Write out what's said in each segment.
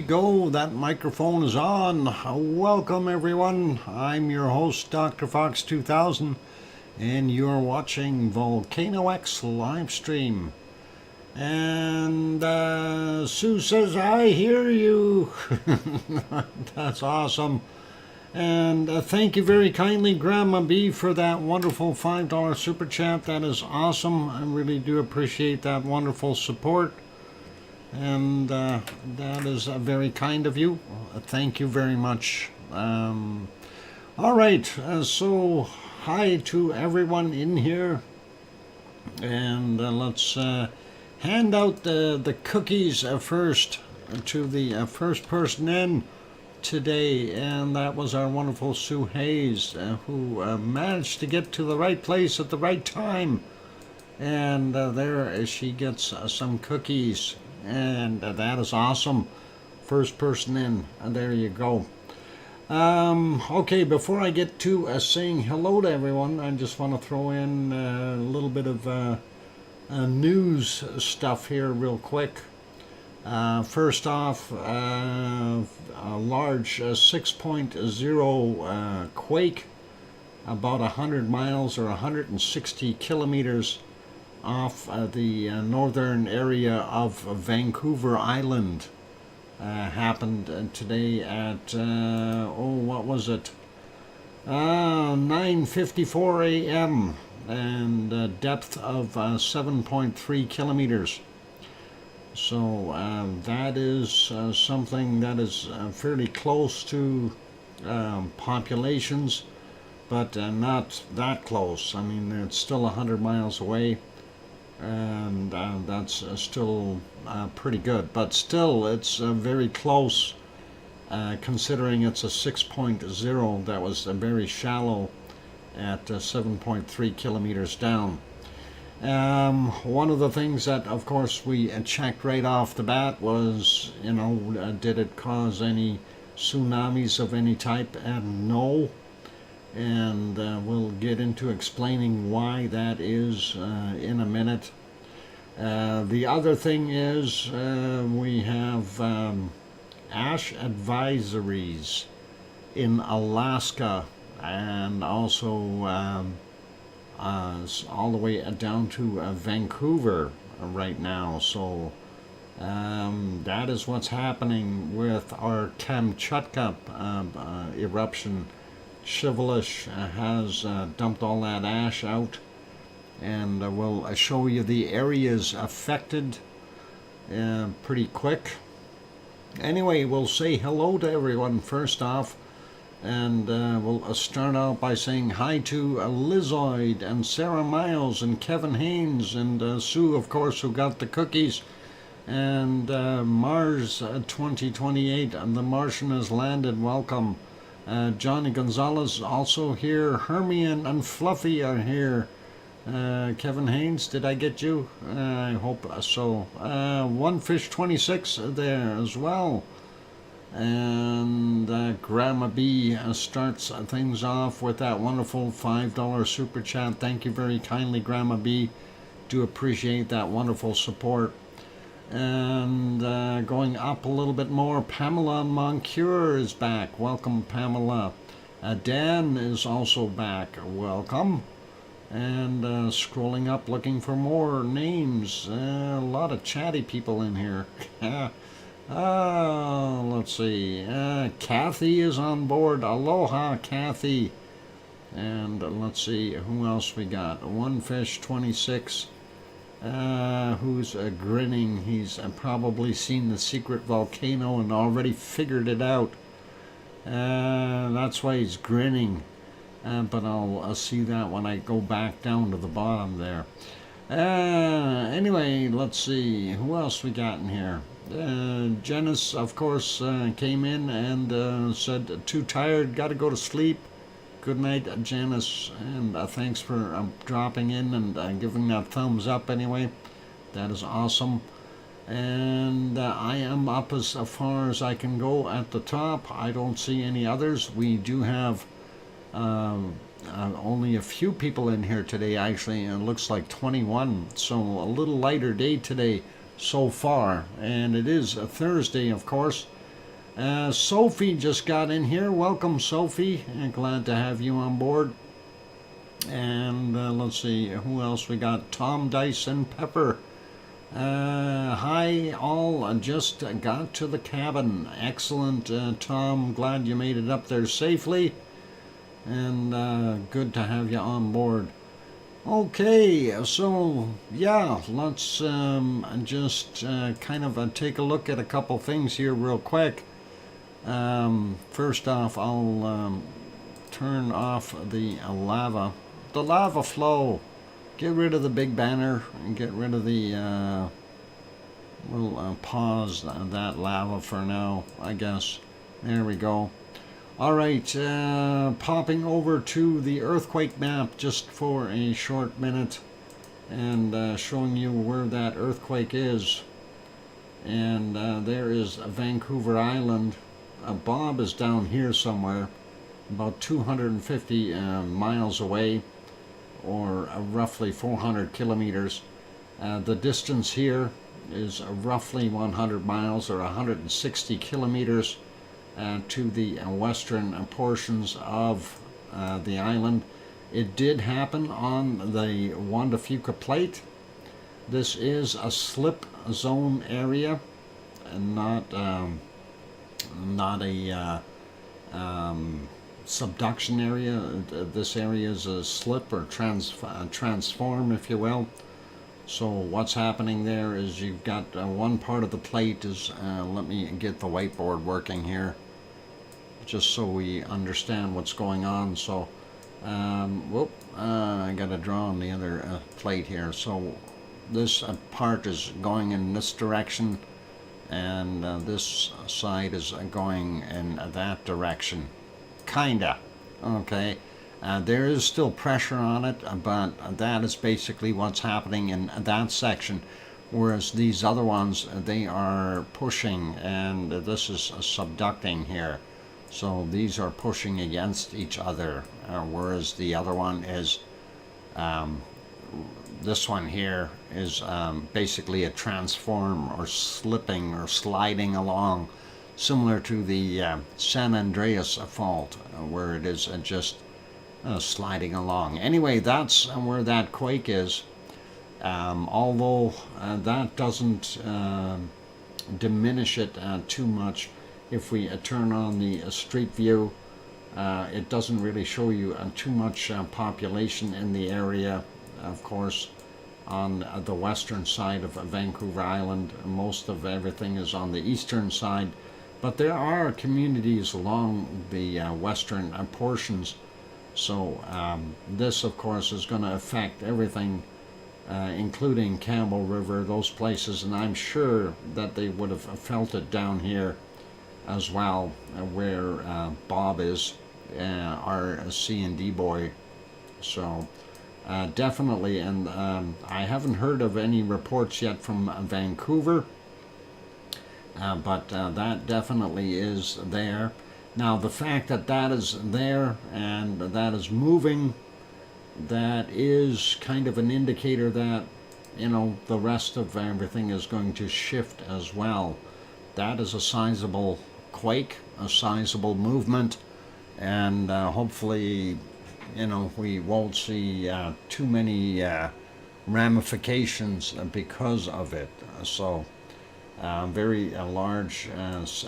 go. That microphone is on. Welcome, everyone. I'm your host, DrFox2000, and you're watching VolcanoX live stream. And Sue says, I hear you. That's awesome. And thank you very kindly, Grandma B, for that wonderful $5 super chat. That is awesome. I really do appreciate that wonderful support. And that is very kind of you. Thank you very much. All right, so hi to everyone in here. And let's hand out the cookies first to the first person in today, and that was our wonderful Sue Hayes, who managed to get to the right place at the right time. And there she gets some cookies. And that is awesome. First person in. There you go. Okay, before I get to saying hello to everyone, I just want to throw in a little bit of news stuff here real quick. First off, a large 6.0 quake about 100 miles or 160 kilometers off the northern area of Vancouver Island happened today at what was it, 9:54 a.m. and depth of 7.3 kilometers. So that is something that is fairly close to populations, but not that close. I mean, it's still 100 miles away. And that's still pretty good, but still it's very close considering it's a 6.0 that was very shallow at 7.3 kilometers down. One of the things that of course we checked right off the bat was, did it cause any tsunamis of any type? And no. And we'll get into explaining why that is in a minute. The other thing is we have ash advisories in Alaska, and also all the way down to Vancouver right now. So that is what's happening with our Kamchatka eruption. Shivelish has dumped all that ash out, and we'll show you the areas affected pretty quick. Anyway, we'll say hello to everyone first off, and we'll start out by saying hi to Lizoid and Sarah Miles and Kevin Haynes and Sue, of course, who got the cookies, and Mars 2028, and the Martian has landed. Welcome. Johnny Gonzalez also here. Hermione and Fluffy are here. Kevin Haynes, did I get you? I hope so. One Fish 26 there as well. And Grandma B starts things off with that wonderful $5 super chat. Thank you very kindly, Grandma B. Do appreciate that wonderful support. And going up a little bit more, Pamela Moncure is back. Welcome, Pamela. Dan is also back. Welcome. And scrolling up, looking for more names. A lot of chatty people in here. Let's see. Kathy is on board. Aloha, Kathy. And let's see, who else we got? One Fish 26. Who's grinning. He's probably seen the secret volcano and already figured it out. That's why he's grinning. But I'll see that when I go back down to the bottom there. Anyway, let's see. Who else we got in here? Janice, of course, came in and said, too tired, got to go to sleep. Good night, Janice, and thanks for dropping in and giving that thumbs up anyway. That is awesome. And I am up as far as I can go at the top. I don't see any others. We do have only a few people in here today, actually. It looks like 21, so a little lighter day today so far. And it is a Thursday, of course. Sophie just got in here. Welcome, Sophie. Glad to have you on board. And let's see, who else we got? Tom, Dice, and Pepper. Hi, all. Just got to the cabin. Excellent, Tom. Glad you made it up there safely. And good to have you on board. Okay, so yeah, let's just kind of take a look at a couple things here real quick. First off, I'll turn off the lava flow. Get rid of the big banner and get rid of the we'll pause that lava for now, I guess. There we go. All right, popping over to the earthquake map just for a short minute and showing you where that earthquake is. And there is Vancouver Island. Bob is down here somewhere, about 250 miles away, or roughly 400 kilometers. The distance here is roughly 100 miles or 160 kilometers to the western portions of the island. It did happen on the Juan de Fuca plate. This is a slip zone area and not a subduction area. This area is a slip or transform, if you will. So what's happening there is you've got one part of the plate is, let me get the whiteboard working here, just so we understand what's going on. So, I got to draw on the other plate here. So this part is going in this direction, and this side is going in that direction. Kinda. Okay. There is still pressure on it, but that is basically what's happening in that section. Whereas these other ones, they are pushing, and this is subducting here. So these are pushing against each other, whereas the other one is, this one here is basically a transform or slipping or sliding along, similar to the San Andreas fault, where it is just sliding along. Anyway, that's where that quake is. Although that doesn't diminish it too much. If we turn on the street view, it doesn't really show you too much population in the area. Of course, on the western side of Vancouver Island, most of everything is on the eastern side, but there are communities along the western portions. So this, of course, is going to affect everything, including Campbell River, those places, and I'm sure that they would have felt it down here as well, where Bob is, our C&D boy. So definitely, and I haven't heard of any reports yet from Vancouver, but that definitely is there. Now, the fact that that is there and that is moving, that is kind of an indicator that, you know, the rest of everything is going to shift as well. That is a sizable quake, a sizable movement, and hopefully, you know, we won't see too many ramifications because of it. So, very large,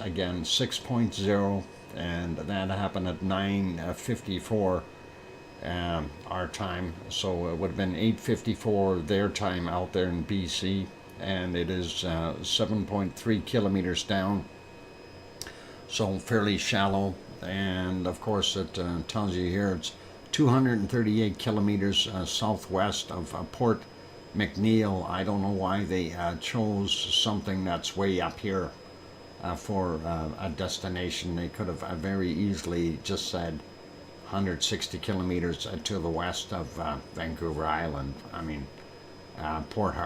again, 6.0. And that happened at 9:54 our time, so it would have been 8:54 their time out there in BC, and it is 7.3 kilometers down, so fairly shallow. And of course, it tells you here it's 238 kilometers southwest of Port McNeill. I don't know why they chose something that's way up here for a destination. They could have very easily just said 160 kilometers to the west of Vancouver Island. I mean, Port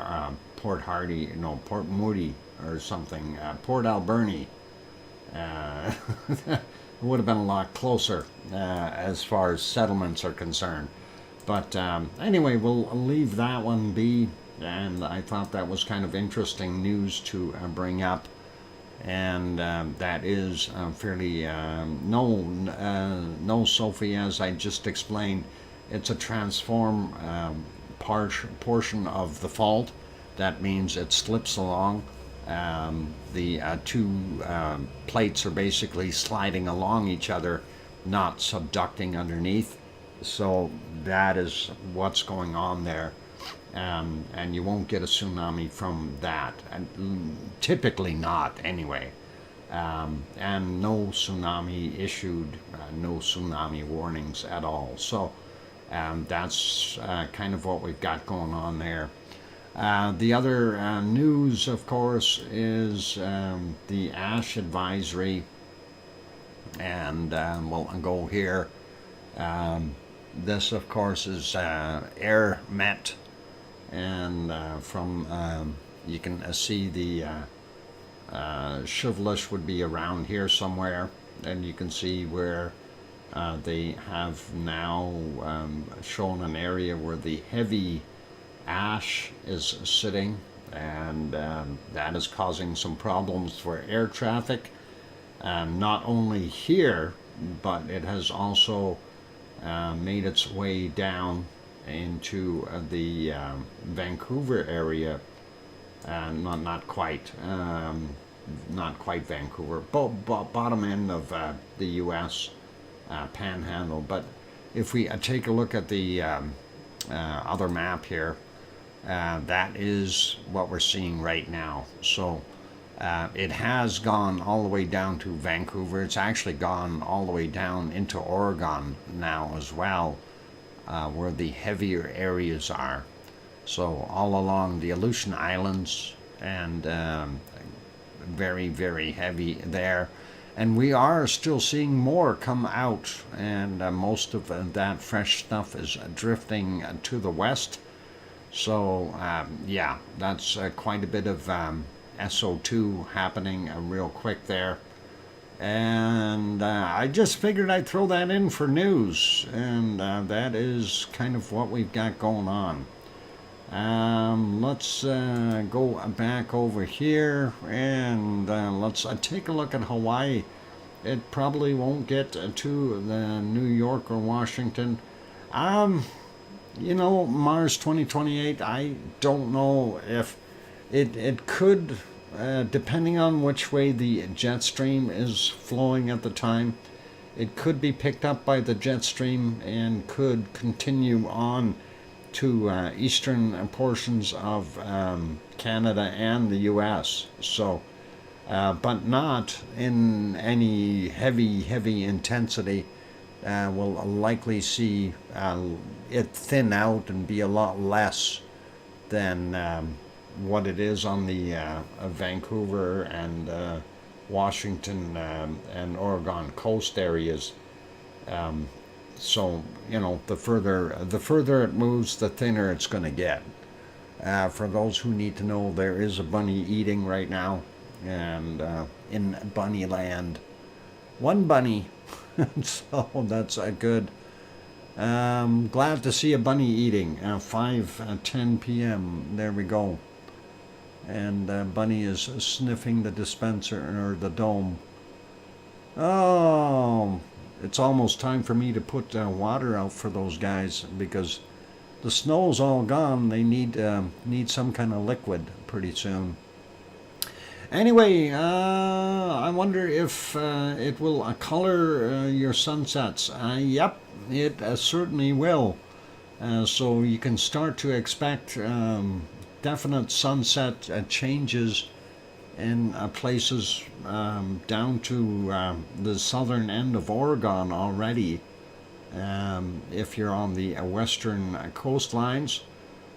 Hardy, no, Port Moody or something, Port Alberni. It would have been a lot closer as far as settlements are concerned. But anyway, we'll leave that one be, and I thought that was kind of interesting news to bring up. and that is fairly no, Sophie, as I just explained, it's a transform portion of the fault. That means it slips along. The two plates are basically sliding along each other, not subducting underneath. So that is what's going on there. And you won't get a tsunami from that. And typically not, anyway. And no tsunami issued, no tsunami warnings at all. So that's kind of what we've got going on there. The other news, of course, is the ash advisory. And we'll go here. This, of course, is air met. And from you can see the Shivelish would be around here somewhere, and you can see where they have now shown an area where the heavy ash is sitting, and that is causing some problems for air traffic, not only here, but it has also made its way down into the Vancouver area, not quite Vancouver, bottom end of the U.S. Panhandle. But if we take a look at the other map here, that is what we're seeing right now. So it has gone all the way down to Vancouver. It's actually gone all the way down into Oregon now as well, where the heavier areas are. So all along the Aleutian Islands, and very, very heavy there. And we are still seeing more come out, and most of that fresh stuff is drifting to the west. So yeah, that's quite a bit of SO2 happening real quick there. And I just figured I'd throw that in for news, and that is kind of what we've got going on. Let's go back over here, and let's take a look at Hawaii. It probably won't get to the New York or Washington. You know, Mars 2028, I don't know if it could, depending on which way the jet stream is flowing at the time, it could be picked up by the jet stream and could continue on to eastern portions of Canada and the U.S. So, but not in any heavy intensity. We'll likely see it thin out and be a lot less than what it is on the Vancouver and Washington and Oregon coast areas. So, you know, the further it moves, the thinner it's going to get. For those who need to know, there is a bunny eating right now, and in bunny land, one bunny. So that's good. Glad to see a bunny eating. 5:10 p.m. There we go. And Bunny is sniffing the dispenser or the dome. Oh, it's almost time for me to put water out for those guys, because the snow's all gone. They need some kind of liquid pretty soon. Anyway, I wonder if it will color your sunsets. Yep, it certainly will. So you can start to expect definite sunset changes in places down to the southern end of Oregon already. If you're on the western coastlines,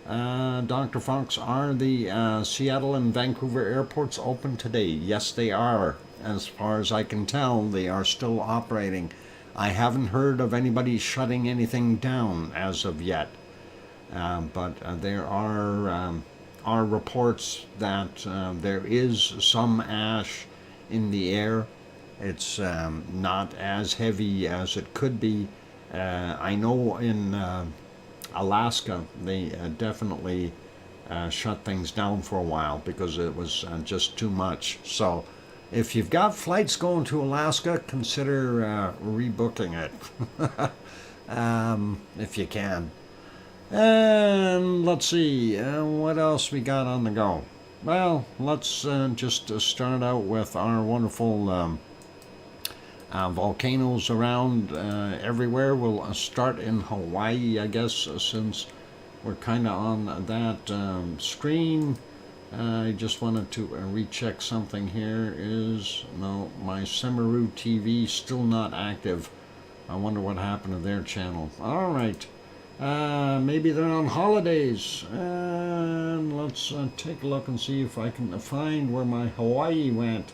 Dr. Fox, are the Seattle and Vancouver airports open today? Yes, they are. As far as I can tell, they are still operating. I haven't heard of anybody shutting anything down as of yet. But there are reports that there is some ash in the air. It's not as heavy as it could be. I know in Alaska they definitely shut things down for a while because it was just too much. So if you've got flights going to Alaska, consider rebooking it if you can. And let's see, what else we got on the go? Well, let's just start out with our wonderful volcanoes around everywhere. We'll start in Hawaii, I guess, since we're kind of on that screen. I just wanted to recheck something here. No, my Semaru TV still not active. I wonder what happened to their channel. All right. Maybe they're on holidays. And let's take a look and see if I can find where my Hawaii went.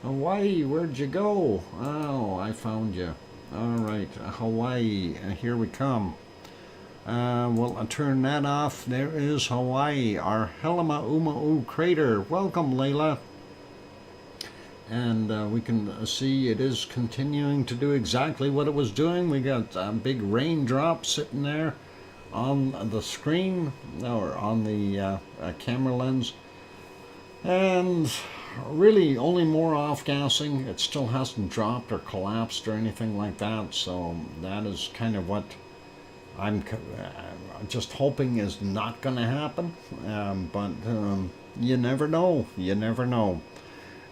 Hawaii, where'd you go? Oh, I found you. All right, Hawaii, here we come. We'll turn that off. There is Hawaii, our Helemaumau crater. Welcome, Layla. And we can see it is continuing to do exactly what it was doing. We got a big raindrop sitting there on the screen, or on the camera lens. And really only more off-gassing. It still hasn't dropped or collapsed or anything like that. So that is kind of what I'm just hoping is not going to happen, but you never know. You never know.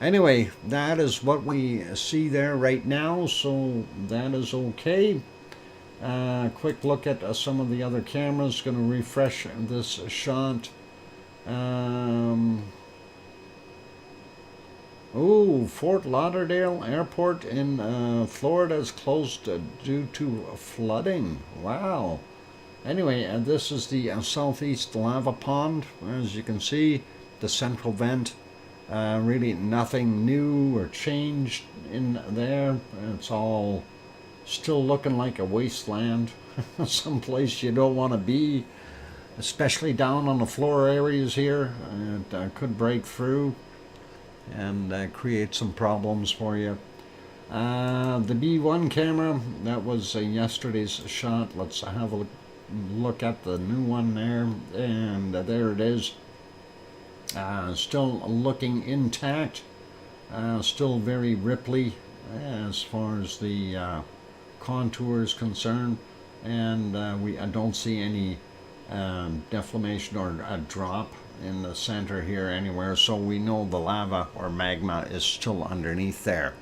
Anyway, that is what we see there right now, so that is okay. Quick look at some of the other cameras. Going to refresh this shot. Oh, Fort Lauderdale Airport in Florida is closed due to flooding. Wow. Anyway, this is the southeast lava pond. As you can see, the central vent. Really nothing new or changed in there. It's all still looking like a wasteland. Someplace you don't want to be, especially down on the floor areas here. It could break through and create some problems for you. The B1 camera, that was yesterday's shot. Let's have a look at the new one there, and there it is. Still looking intact, still very ripply as far as the contour is concerned, and I don't see any deformation or a drop in the center here anywhere, so we know the lava or magma is still underneath there.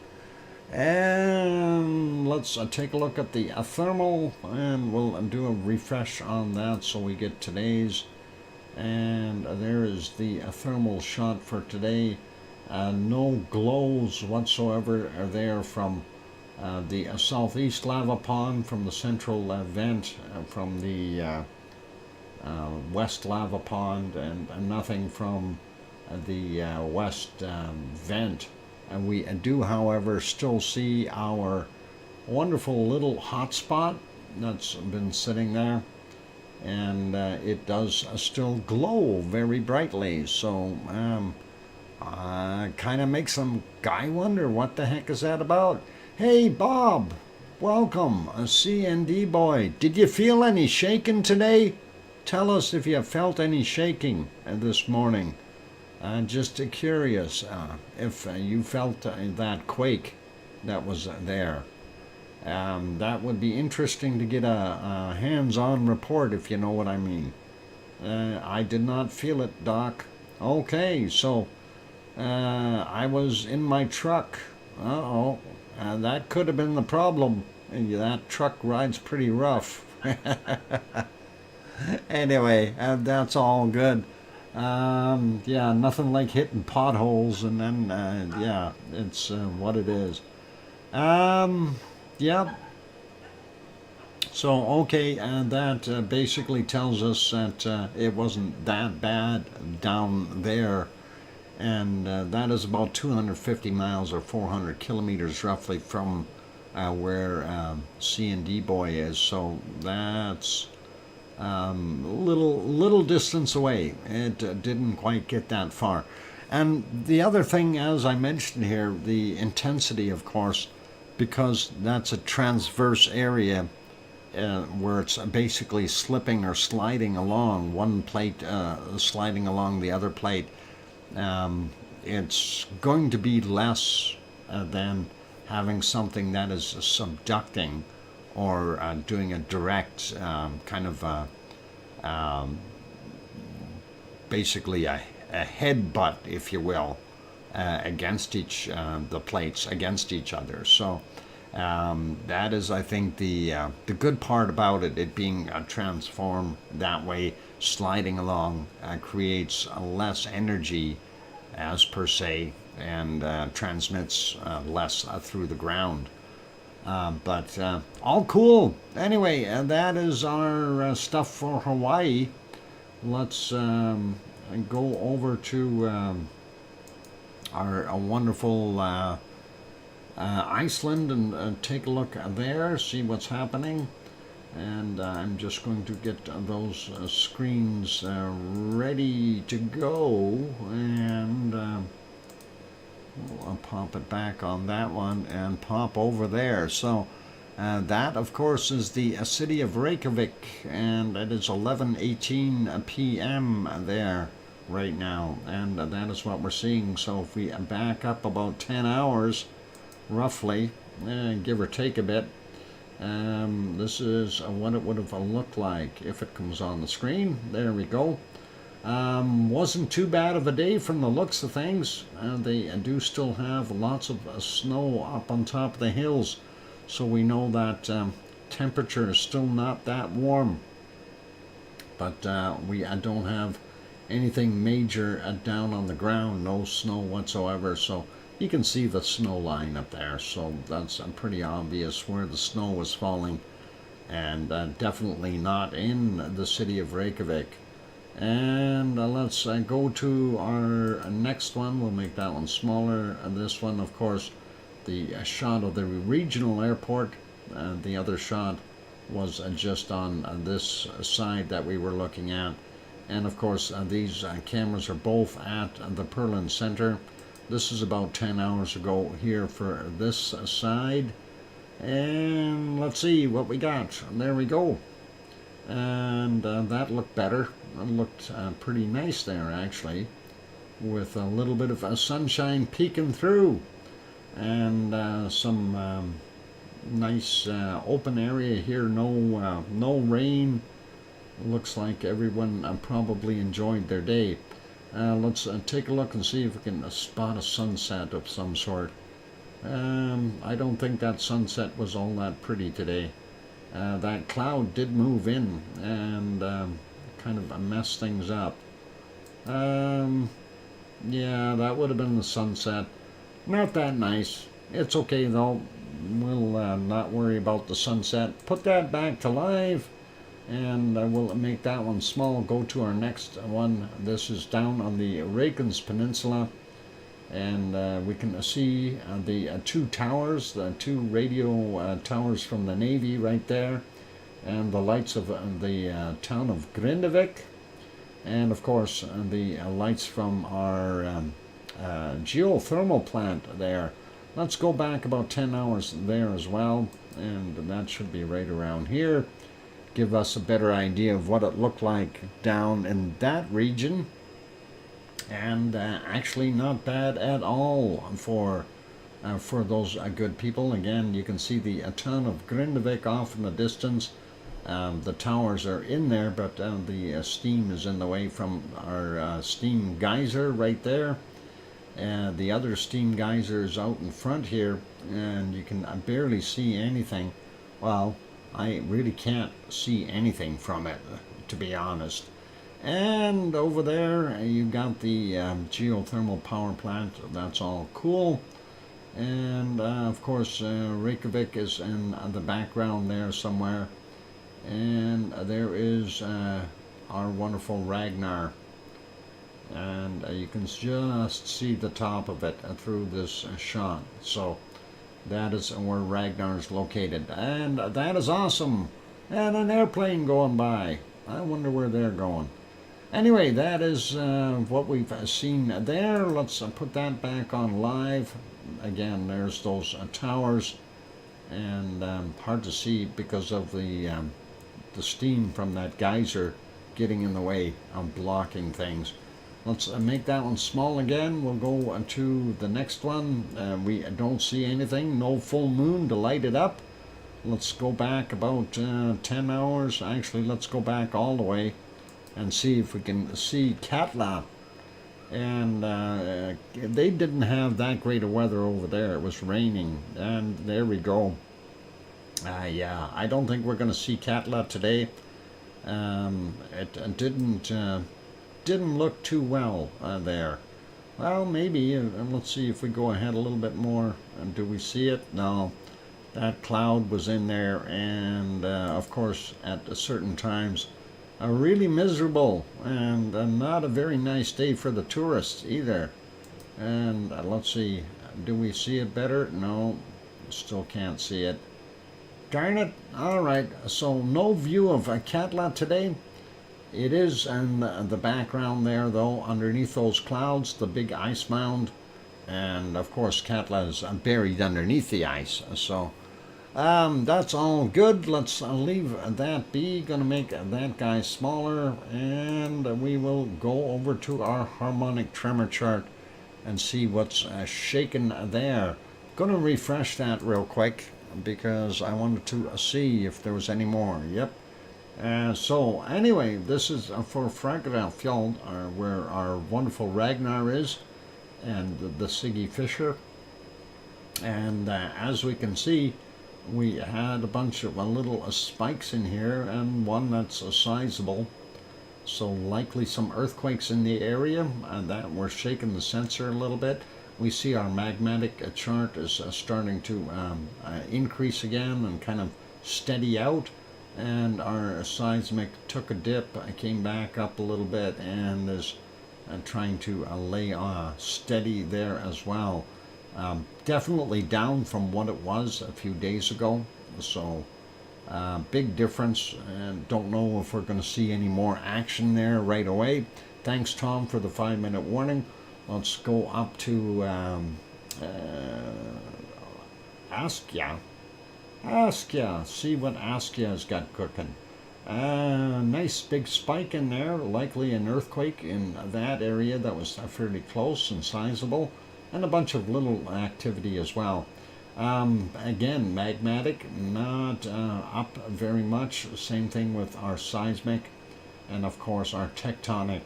And let's take a look at the thermal, and we'll do a refresh on that so we get today's. And there is the thermal shot for today. No glows whatsoever are there from the southeast lava pond, from the central vent, from the west lava pond, and nothing from the west vent. And we do, however, still see our wonderful little hot spot that's been sitting there, and it does still glow very brightly. So kind of makes some guy wonder what the heck is that about. Hey Bob, welcome, a CND boy. Did you feel any shaking today? Tell us if you felt any shaking this morning. Just curious if you felt that quake that was there. That would be interesting to get a hands-on report, if you know what I mean. I did not feel it, Doc. Okay, so I was in my truck. Uh-oh, that could have been the problem. That truck rides pretty rough. Anyway, that's all good. Yeah, nothing like hitting potholes, and then yeah, it's what it is. Yeah. So okay, that basically tells us that it wasn't that bad down there, and that is about 250 miles or 400 kilometers roughly from where C&D Boy is. So that's little distance away. It didn't quite get that far. And the other thing, as I mentioned here, the intensity, of course, because that's a transverse area where it's basically slipping or sliding along, one plate sliding along the other plate. it's going to be less than having something that is subducting or doing a direct kind of basically a headbutt, if you will, against the plates against each other. So that is, I think, the good part about it being transformed that way, sliding along, creates less energy as per se, and transmits less through the ground. But all cool. Anyway, that is our stuff for Hawaii. Let's go over to our wonderful Iceland and take a look there, see what's happening. And I'm just going to get those screens ready to go, and I'll pop it back on that one and pop over there. So that, of course, is the city of Reykjavik, and it is 11:18 p.m. there right now, and that is what we're seeing. So if we back up about 10 hours, roughly, give or take a bit, this is what it would have looked like if it comes on the screen. There we go. Wasn't too bad of a day from the looks of things. They do still have lots of snow up on top of the hills, so we know that temperature is still not that warm. But we don't have anything major down on the ground, no snow whatsoever. So you can see the snow line up there, so that's pretty obvious where the snow was falling, and definitely not in the city of Reykjavik. And let's go to our next one. We'll make that one smaller. And this one, of course, the shot of the regional airport. The other shot was just on this side that we were looking at. And of course, these cameras are both at the Perlin Center. This is about 10 hours ago here for this side. And let's see what we got. There we go. And that looked better. It looked pretty nice there, actually, with a little bit of sunshine peeking through, and some nice open area here. No rain. Looks like everyone probably enjoyed their day. Let's take a look and see if we can spot a sunset of some sort. I don't think that sunset was all that pretty today. That cloud did move in and kind of mess things up. Yeah, that would have been the sunset. Not that nice. It's okay though. We'll not worry about the sunset. Put that back to live, and we'll make that one small. Go to our next one. This is down on the Reykjanes Peninsula, and we can see the two towers, the two radio towers from the Navy right there, and the lights of the town of Grindavik, and of course the lights from our geothermal plant there. Let's go back about 10 hours there as well, and that should be right around here. Give us a better idea of what it looked like down in that region. And actually not bad at all for those good people. Again, you can see the town of Grindavik off in the distance. The towers are in there, but the steam is in the way from our steam geyser right there. And the other steam geyser is out in front here, and you can barely see anything. Well, I really can't see anything from it, to be honest. And over there you got the geothermal power plant. That's all cool. And of course Reykjavik is in the background there somewhere, and there is our wonderful Ragnar, and you can just see the top of it through this shot. So that is where Ragnar is located, and that is awesome. And an airplane going by. I wonder where they're going. Anyway, that is what we've seen there. Let's put that back on live. Again, there's those towers, and hard to see because of the steam from that geyser getting in the way of blocking things. Let's make that one small again. We'll go to the next one. We don't see anything, no full moon to light it up. Let's go back about 10 hours. Actually, let's go back all the way and see if we can see Katla. And they didn't have that great of weather over there. It was raining, and there we go. Yeah, I don't think we're going to see Katla today. It didn't look too well there. Well, maybe. Let's see if we go ahead a little bit more. Do we see it? No. That cloud was in there, and of course, at certain times, really miserable, and not a very nice day for the tourists either. And let's see, do we see it better? No, still can't see it. Darn it. All right, so no view of Katla today. It is in the background there, though, underneath those clouds, the big ice mound. And, of course, Katla is buried underneath the ice. So that's all good. Let's leave that be. Going to make that guy smaller. And we will go over to our harmonic tremor chart and see what's shaken there. Going to refresh that real quick because I wanted to see if there was any more. Yep. So anyway, this is for Fragrafjord, where our wonderful Ragnar is, and the Siggy Fisher. And as we can see, we had a bunch of little spikes in here, and one that's sizable. So likely some earthquakes in the area, and that we're shaking the sensor a little bit. We see our magmatic chart is starting to increase again and kind of steady out. And our seismic took a dip, came back up a little bit, and is trying to lay steady there as well. Definitely down from what it was a few days ago. So big difference, and don't know if we're going to see any more action there right away. Thanks, Tom, for the 5-minute warning. Let's go up to Askia. See what Askia's got cooking. Nice big spike in there, likely an earthquake in that area that was fairly close and sizable, and a bunch of little activity as well. Again, magmatic, not up very much. Same thing with our seismic, and of course our tectonic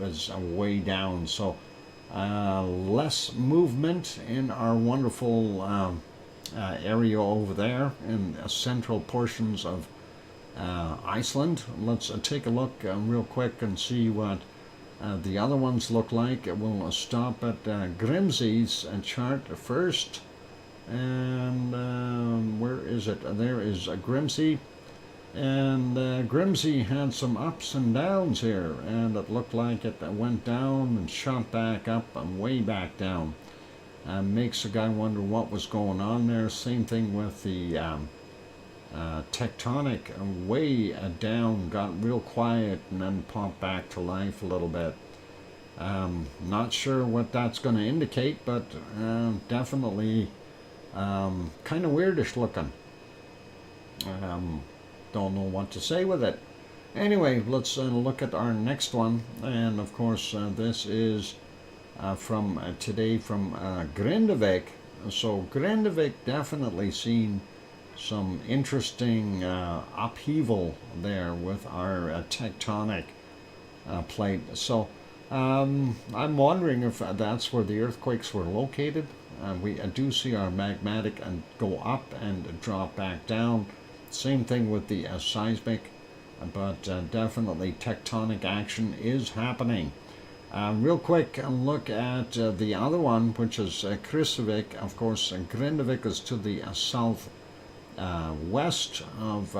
is way down. So less movement in our wonderful area over there in central portions of Iceland. Let's take a look real quick and see what the other ones look like. We'll stop at Grimsey's chart first. And where is it? There is Grimsey. And Grimsey had some ups and downs here, and it looked like it went down and shot back up and way back down. Makes a guy wonder what was going on there. Same thing with the tectonic, way down, got real quiet, and then popped back to life a little bit. Not sure what that's going to indicate, but definitely kind of weirdish looking. Don't know what to say with it. Anyway, let's look at our next one, and of course this is from today from Grindavik. So Grindavik definitely seen some interesting upheaval there with our tectonic plate. So I'm wondering if that's where the earthquakes were located. We do see our magmatic and go up and drop back down. Same thing with the seismic, but definitely tectonic action is happening. Real quick look at the other one, which is Kristavik. Of course, Grindavik is to the south west of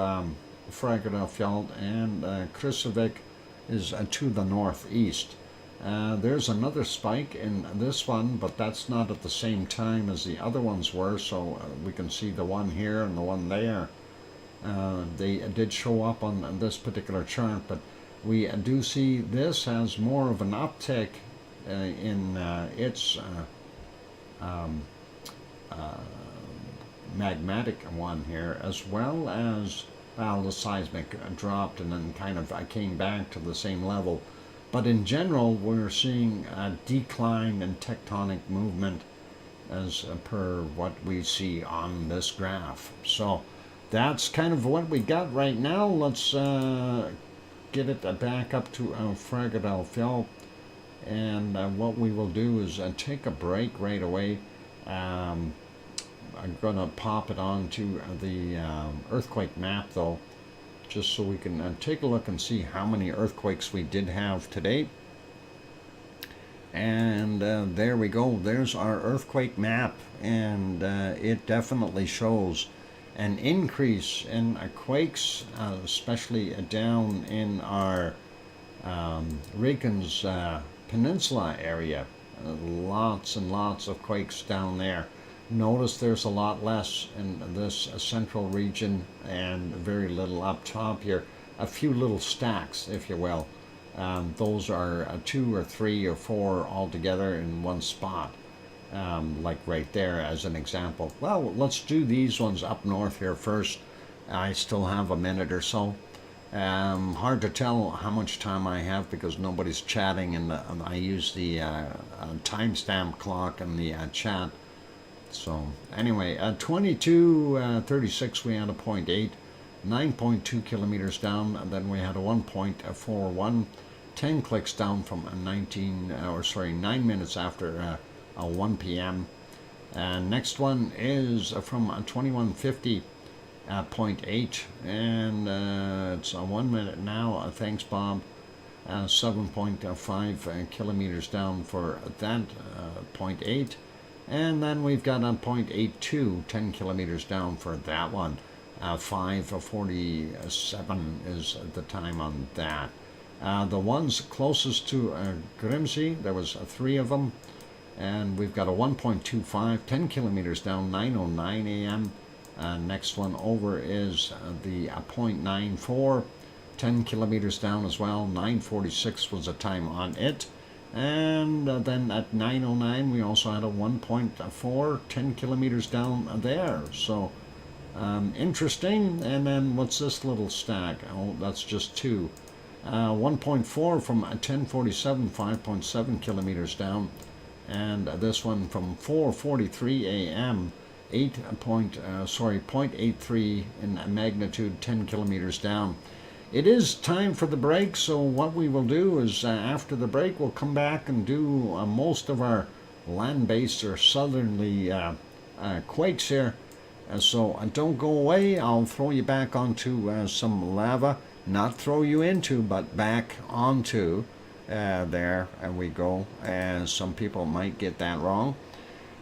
Fragrafjord, and Kristavik is to the northeast. There's another spike in this one, but that's not at the same time as the other ones were, so we can see the one here and the one there. They did show up on this particular chart, but we do see this has more of an uptick in its magmatic one here, as well as the seismic dropped and then kind of came back to the same level. but in general, we're seeing a decline in tectonic movement as per what we see on this graph. So that's kind of what we got right now. Let's get it back up to Fragate Alfio. And what we will do is take a break right away. I'm going to pop it onto the earthquake map, though, just so we can take a look and see how many earthquakes we did have today. And there we go. There's our earthquake map, and it definitely shows an increase in quakes, especially down in our Reykjanes Peninsula area. Lots and lots of quakes down there. Notice there's a lot less in this central region and very little up top here. A few little stacks, if you will. Those are 2 or 3 or 4 all together in one spot, like right there as an example. Well, let's do these ones up north here first. I still have a minute or so. Hard to tell how much time I have because nobody's chatting, and I use the timestamp clock in the chat. So anyway, 22:36 we had a 0.8, 9.2 kilometers down, and then we had a 1.41, 10 clicks down from 9 minutes after 1 p.m. And next one is from 2150. 0.8, and it's 1 minute now. Thanks, Bob. 7.5 kilometers down for that 0.8, and then we've got a 0.82, 10 kilometers down for that one. 5:47 is the time on that. The ones closest to Grimsby, there was 3 of them, and we've got a 1.25, 10 kilometers down, 9:09 a.m. Next one over is the 0.94, 10 kilometers down as well. 9:46 was the time on it. And then at 9:09 we also had a 1.4, 10 kilometers down there. So interesting. And then what's this little stack? Oh, that's just 2. 1.4 from 10:47, 5.7 kilometers down. And this one from 4:43 a.m. 0.83 in magnitude, 10 kilometers down. It is time for the break, so what we will do is after the break we'll come back and do most of our land-based or southerly quakes here. So don't go away. I'll throw you back onto some lava. Not throw you into, but back onto. There we go. Some people might get that wrong.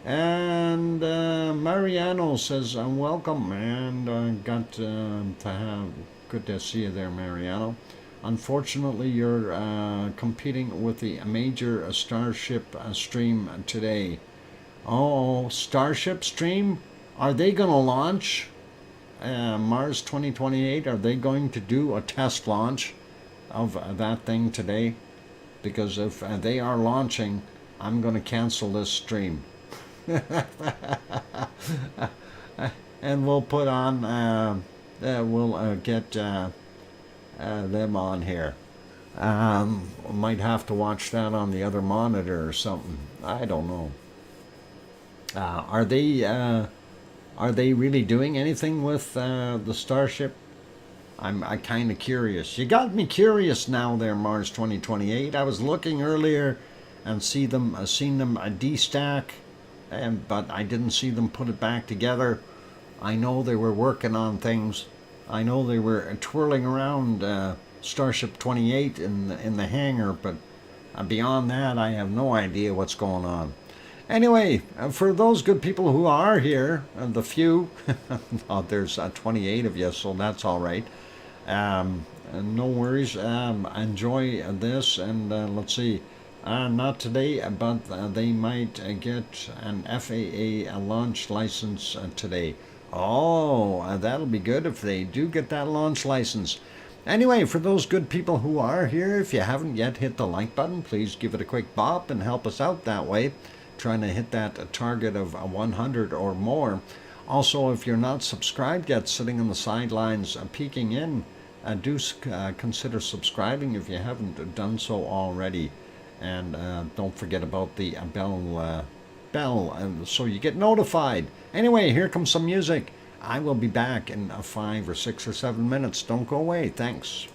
And Mariano says welcome, and got to have, good to see you there, Mariano. Unfortunately, you're competing with the major Starship stream today. Oh, Starship stream? Are they going to launch Mars 2028? Are they going to do a test launch of that thing today? Because if they are launching, I'm going to cancel this stream. And we'll put on we'll get them on here. Might have to watch that on the other monitor or something. I don't know. Are they really doing anything with the Starship? I'm kind of curious. You got me curious now there, Mars 2028. I was looking earlier and seen them destack, but I didn't see them put it back together. I know they were working on things. I know they were twirling around Starship 28 in the hangar, but beyond that, I have no idea what's going on. Anyway, for those good people who are here, the few, oh, there's 28 of you, so that's all right. No worries. Enjoy this, and let's see. Not today, but they might get an FAA launch license today. Oh, that'll be good if they do get that launch license. Anyway, for those good people who are here, if you haven't yet hit the like button, please give it a quick bop and help us out that way, trying to hit that target of 100 or more. Also, if you're not subscribed yet, sitting on the sidelines peeking in, consider subscribing if you haven't done so already. And don't forget about the bell so you get notified. Anyway, here comes some music. I will be back in 5 or 6 or 7 minutes. Don't go away. Thanks.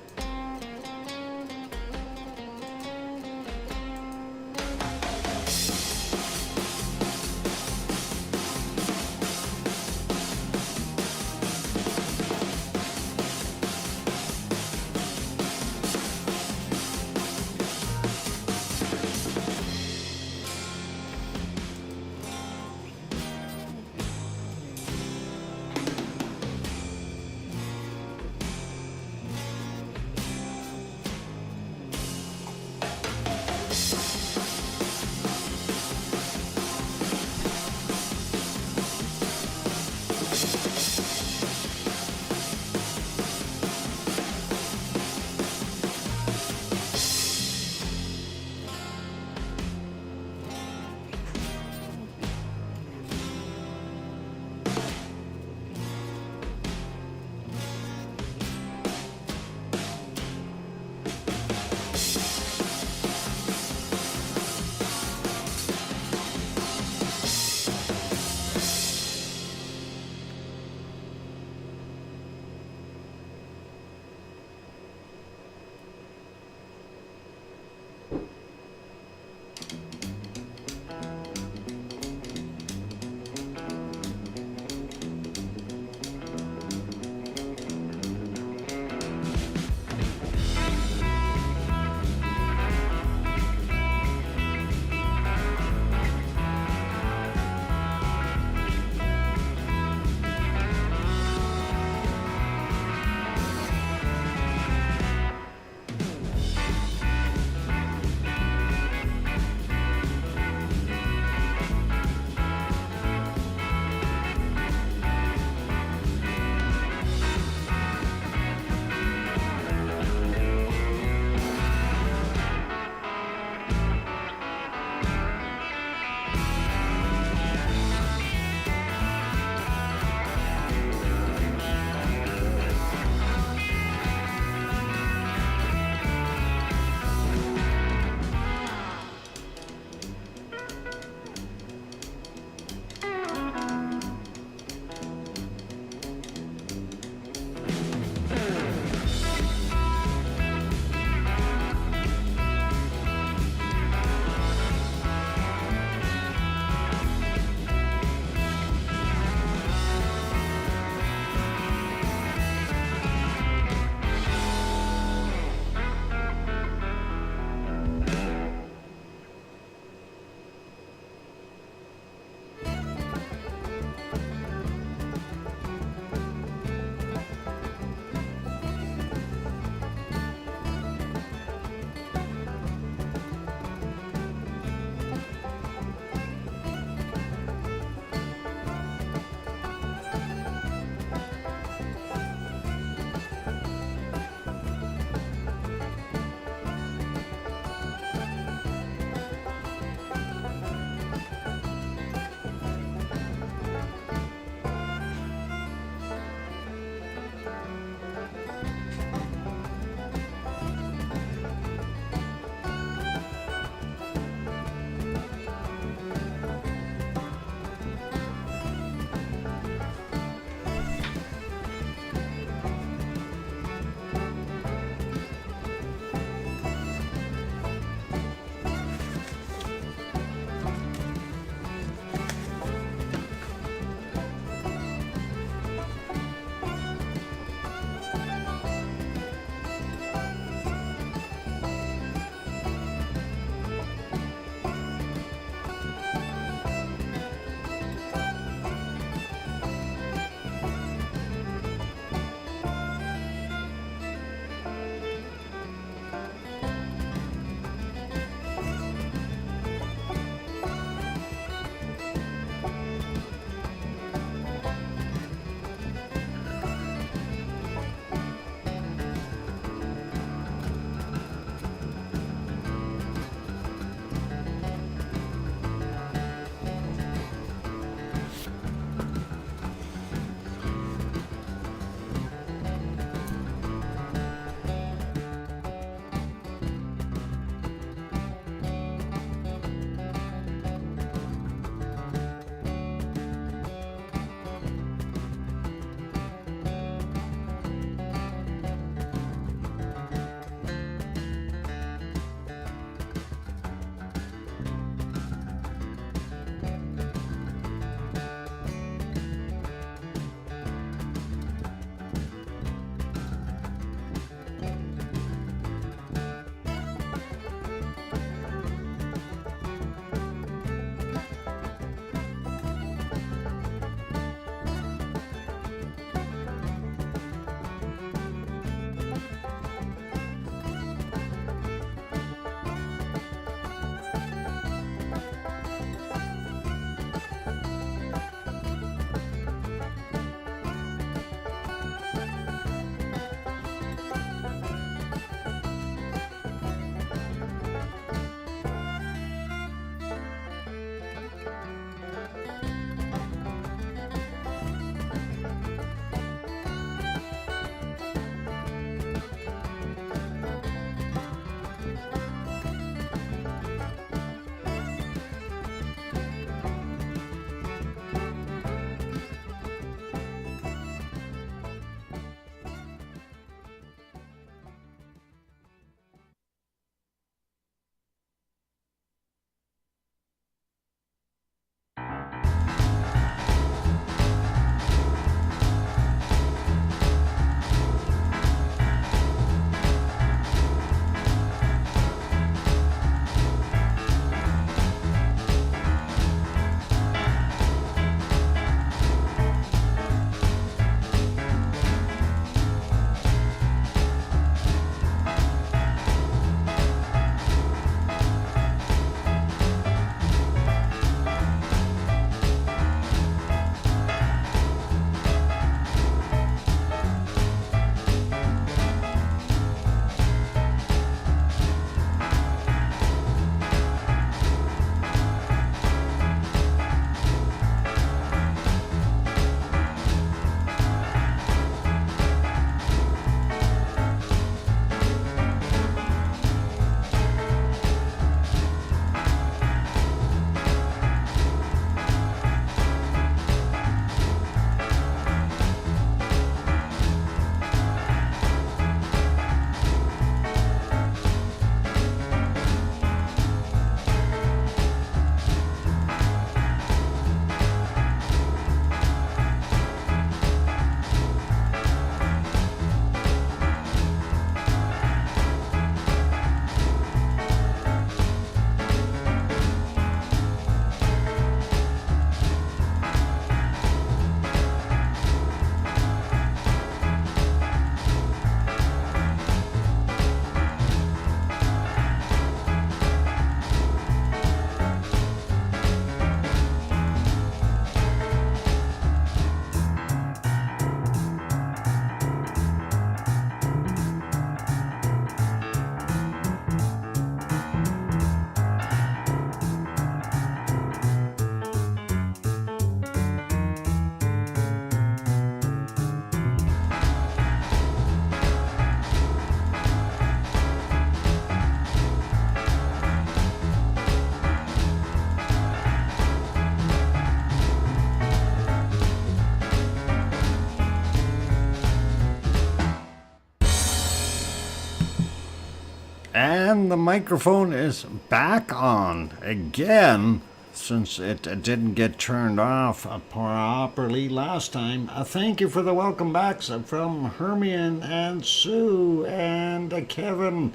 And the microphone is back on again, since it didn't get turned off properly last time. Thank you for the welcome backs from Hermione and Sue and Kevin.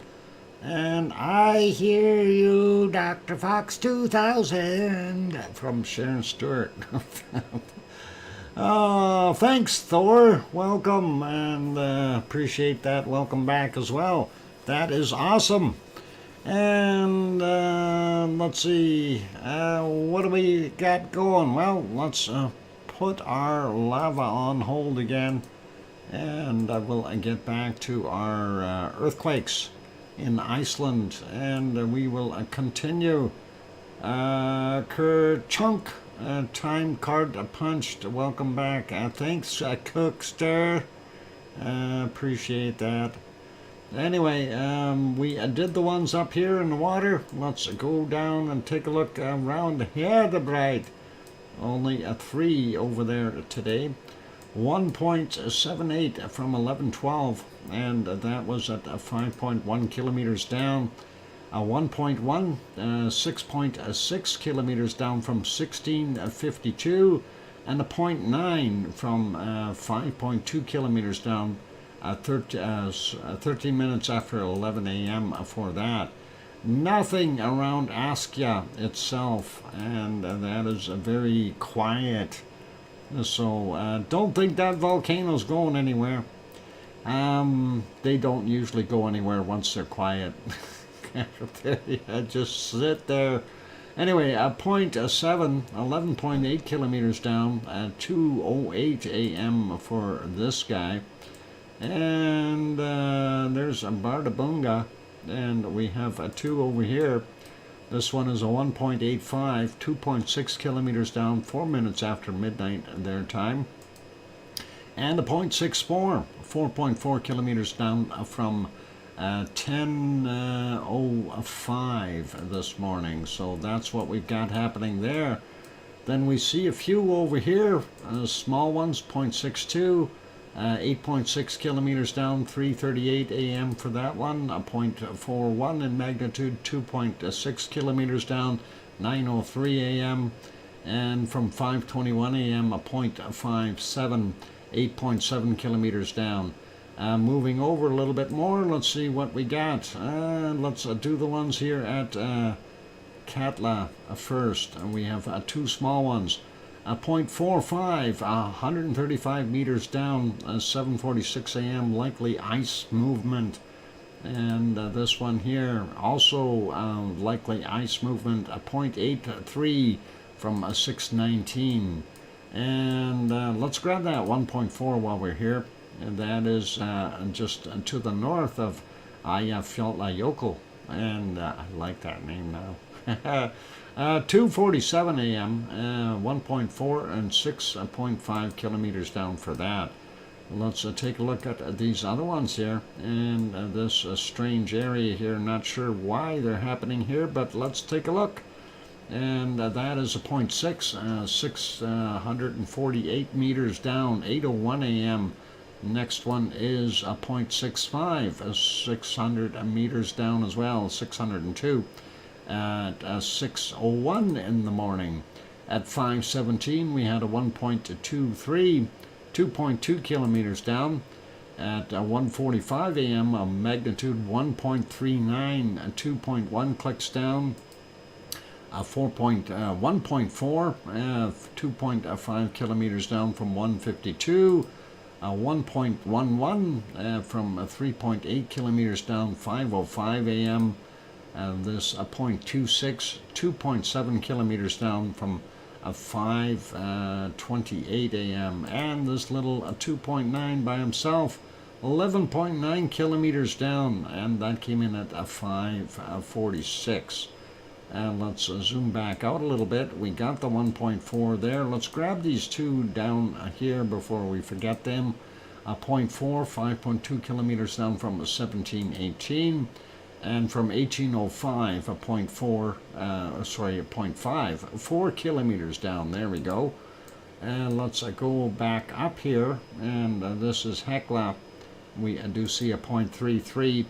And I hear you, DrFox2000 from Sharon Stewart. Oh, thanks, Thor. Welcome, and appreciate that. Welcome back as well. That is awesome. And let's see, what do we got going? Well, let's put our lava on hold again, and we'll get back to our earthquakes in Iceland, and we will continue. Kerchunk, time card punched. Welcome back. Thanks, Cookster. Appreciate that. Anyway, we did the ones up here in the water. Let's go down and take a look around here, the bright. Only a 3 over there today. 1.78 from 1112, and that was at 5.1 kilometers down. 1.1, 6.6 kilometers down from 1652, and a 0.9 from 5.2 kilometers down. 13 minutes after 11 a.m. for that. Nothing around Askja itself, and that is very quiet. So don't think that volcano's going anywhere. They don't usually go anywhere once they're quiet. Just sit there. Anyway, 0.7, 11.8 kilometers down at 2:08 a.m. for this guy. And there's a Bardabunga, and we have a 2 over here. This one is a 1.85, 2.6 kilometers down, 4 minutes after midnight their time. And a 0.64, 4.4 kilometers down from 10:05 this morning. So that's what we've got happening there. Then we see a few over here, small ones, 0.62. 8.6 kilometers down, 3:38 a.m. for that one, a 0.41 in magnitude, 2.6 kilometers down, 9:03 a.m. And from 5:21 a.m. a 0.57, 8.7 kilometers down. Moving over a little bit more, let's see what we got. Let's do the ones here at Katla first. We have 2 small ones. 0.45, 135 meters down, 7:46 a.m. likely ice movement. And this one here, also likely ice movement, 0.83 from 6:19. And let's grab that 1.4 while we're here. And that is just to the north of Eyjafjallajökull. And I like that name now. 2:47 a.m., 1.4 and 6.5 kilometers down for that. Let's take a look at these other ones here, and this strange area here. Not sure why they're happening here, but let's take a look. And that is a 0.6, 648 meters down, 8:01 a.m. Next one is a 0.65, 600 meters down as well, 602. At 6:01 in the morning. At 5:17 we had a 1.23, 2.2 kilometers down. At 1:45 a.m. a magnitude 1.39, 2.1 clicks down. 1.4, 2.5 kilometers down from 152. 1.11 from 3.8 kilometers down, 5:05 a.m. This 0.26, 2.7 kilometers down from 5:28 a.m. And this little 2.9 by himself, 11.9 kilometers down, and that came in at 5:46. And let's zoom back out a little bit. We got the 1.4 there. Let's grab these 2 down here before we forget them. 0.4, 5.2 kilometers down from 1718. And from 1805, a 0.5, 4 kilometers down. There we go. And let's go back up here. And this is Hekla. We do see a 0.33.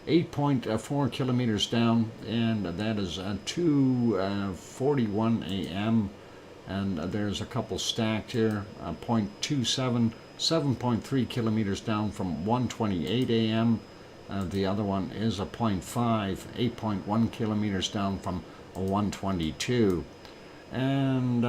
8.4 kilometers down, and that is 2:41 a.m. And there's a couple stacked here, 0.27, 7.3 kilometers down from 1:28 a.m. The other one is a 0.5, 8.1 kilometers down from 1:22. And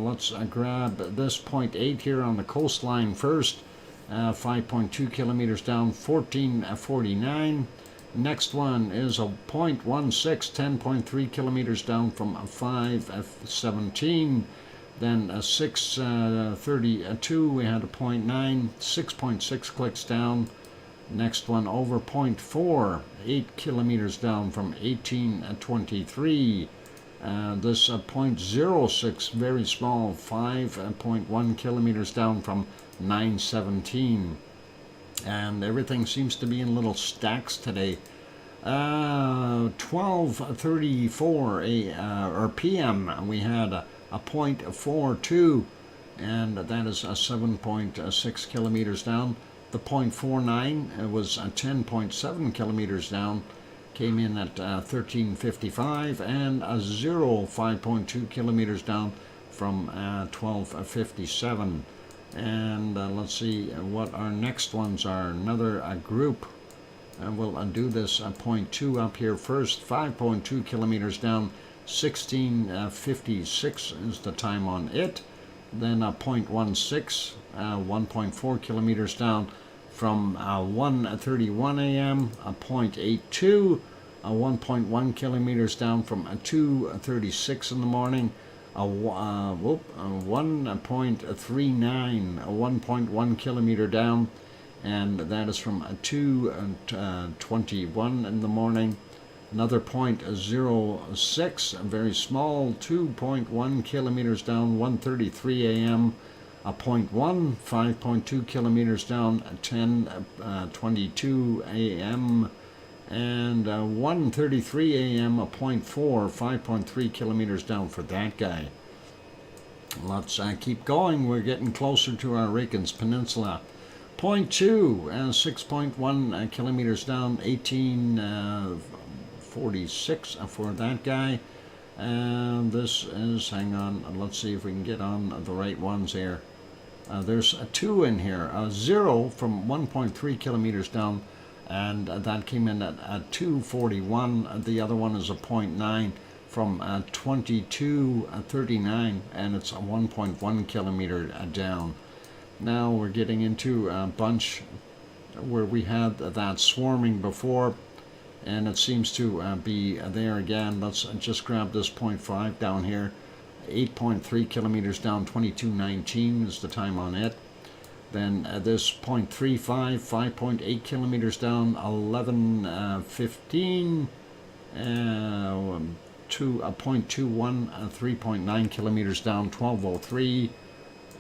let's grab this 0.8 here on the coastline first, 5.2 kilometers down, 14:49. Next one is a 0.16, 10.3 kilometers down from 5:17. Then 6:32, we had a 0.9, 6.6 clicks down. Next one over 0.4, 8 kilometers down from 18:23. This 0.06, very small, 5.1 kilometers down from 9:17. And everything seems to be in little stacks today. 12:34 p.m. we had a 0.42, and that is a 7.6 kilometers down. The 0.49 was 10.7 kilometers down, came in at 13:55, and a 5.2 kilometers down from 12:57. And let's see what our next ones are. Another group. We'll do this 0.2 up here first. 5.2 kilometers down, 16:56 is the time on it. Then a 0.16, 1.4 kilometers down from 1:31 a.m. A 0.82, 1.1 kilometers down from 2:36 in the morning. A 1.39, 1.1 kilometer down, and that is from 2:21 in the morning. Another 0.06, very small, 2.1 kilometers down, 1:33 a.m. A 0.1, 5.2 kilometers down, 10:22 a.m. And 1:33 a.m. a 0.4, 5.3 kilometers down for that guy. Let's keep going. We're getting closer to our Reykjanes Peninsula. 0.2, 6.1 kilometers down, 18:46 for that guy. And this is, hang on, let's see if we can get on the right ones here. There's a 2 in here, a 0 from 1.3 kilometers down, and that came in at 2:41. The other one is a 0.9 from 22:39, and it's a 1.1 kilometer down. Now we're getting into a bunch where we had that swarming before, and it seems to be there again. Let's just grab this 0.5 down here. 8.3 kilometers down, 22:19 is the time on it. Then this 0.35, 5.8 kilometers down, 11:15. To a 0.21, 3.9 kilometers down, 12:03.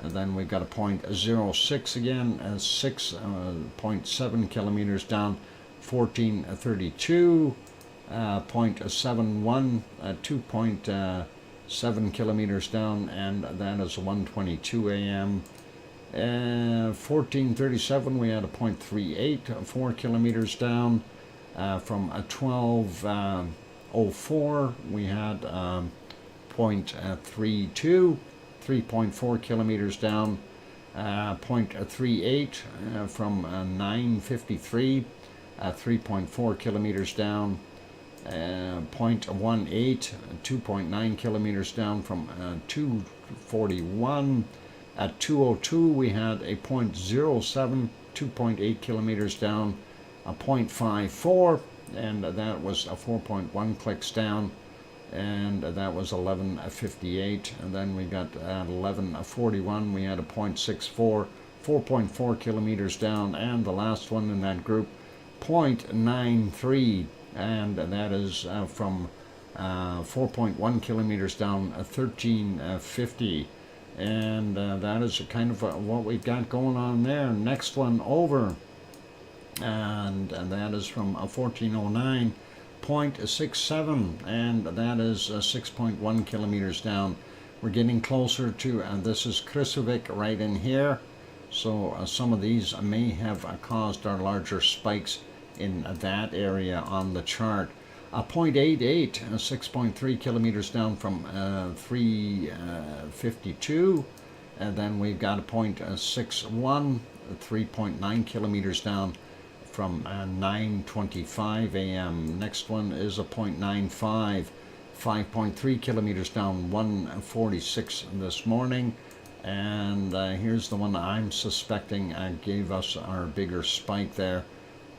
And then we've got a 0.06 again, 6.7 kilometers down, 14:32. 0.71, 2.7 kilometers down, and that is 1:22 a.m. 14:37, we had a 0.38, 4 kilometers down. From 12:04, we had 0.32, 3.4 kilometers down. 0.38 from 9:53, 3.4 kilometers down. 0.18, 2.9 kilometers down from 2:41. At 2:02, we had a 0.07, 2.8 kilometers down. A 0.54, and that was a 4.1 clicks down, and that was 11:58. And then we got at 11:41, we had a 0.64, 4.4 kilometers down, and the last one in that group, 0.93, and that is from 4.1 kilometers down, 13:50. And that is kind of what we've got going on there. Next one over, and that is from 1409, 0.67, and that is 6.1 kilometers down. We're getting closer to, this is Krusevik right in here, so some of these may have caused our larger spikes in that area on the chart. 0.88, 6.3 kilometers down from 352. And then we've got a 0.61, 3.9 kilometers down from 9:25 a.m. Next one is a 0.95, 5.3 kilometers down, 1:46 this morning. And here's the one I'm suspecting gave us our bigger spike there.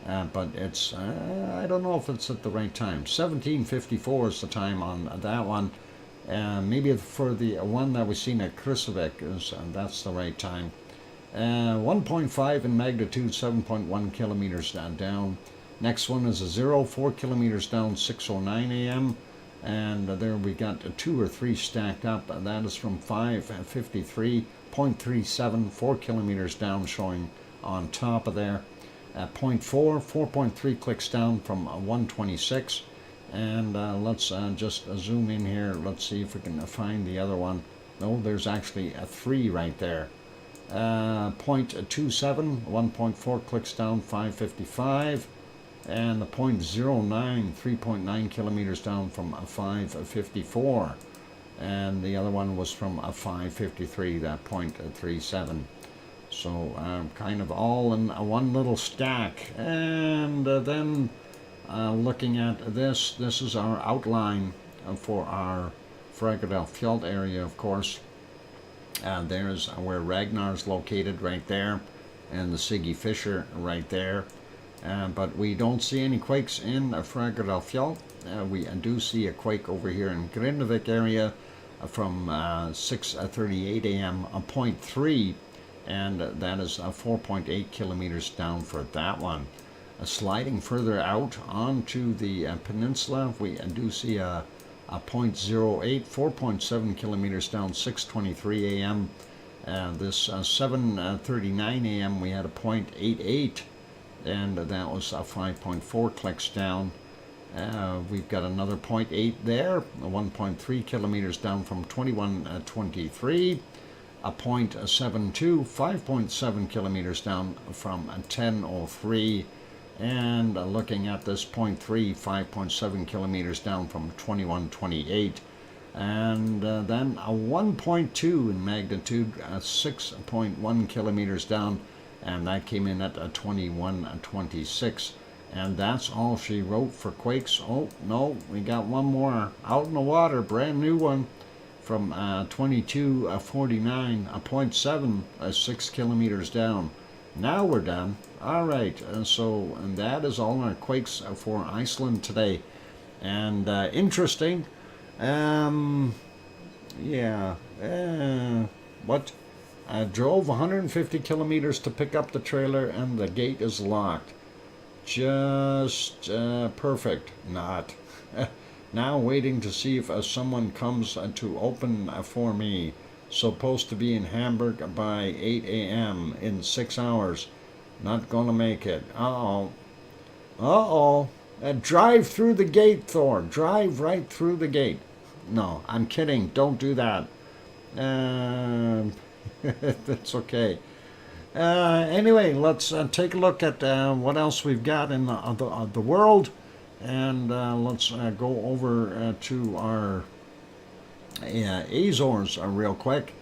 But it's, I don't know if it's at the right time. 17:54 is the time on that one. Maybe for the one that we've seen at Krusevik, that's the right time. 1.5 in magnitude, 7.1 kilometers down. Next one is a 0, 4 kilometers down, 6:09 a.m. And there we got 2 or 3 stacked up. That is from 5:53, 0.37, 4 kilometers down, showing on top of there. 0.4, 4.3 clicks down from 126. And let's just zoom in here. Let's see if we can find the other one. No, there's actually a 3 right there. 0.27, 1.4 clicks down, 5:55. And the 0.09, 3.9 kilometers down from 5:54. And the other one was from 5:53, that 0.37. So kind of all in one little stack. And then looking at this is our outline for our Frækadalsfjall area, of course. There's where Ragnar's located right there, and the Siggy Fisher right there. But we don't see any quakes in Frækadalsfjall. We do see a quake over here in Grindavik area from 6:38 a.m. 0.3, and that is 4.8 kilometers down for that one. Sliding further out onto the peninsula, we do see a 0.08, 4.7 kilometers down, 6:23 a.m. This 7:39 a.m. we had a 0.88, and that was 5.4 clicks down. We've got another 0.8 there, 1.3 kilometers down from 21:23. A 0.72, 5.7 kilometers down from 10:03. And looking at this 0.3, 5.7 kilometers down from 21:28. And then a 1.2 in magnitude, 6.1 kilometers down, and that came in at 21:26. And that's all she wrote for quakes. Oh, no, we got one more out in the water, brand new one from 22:49, a 0.7, 6 kilometers down. Now we're done. All right, so and that is all our quakes for Iceland today. And interesting, yeah, what? I drove 150 kilometers to pick up the trailer, and the gate is locked. Just perfect. Not. Now waiting to see if someone comes to open for me. Supposed to be in Hamburg by 8 a.m. in 6 hours. Not gonna make it. Uh-oh. Uh-oh. Drive through the gate, Thor. Drive right through the gate. No, I'm kidding. Don't do that. That's okay. Anyway, let's take a look at what else we've got in the world. And let's go over to our Azores real quick.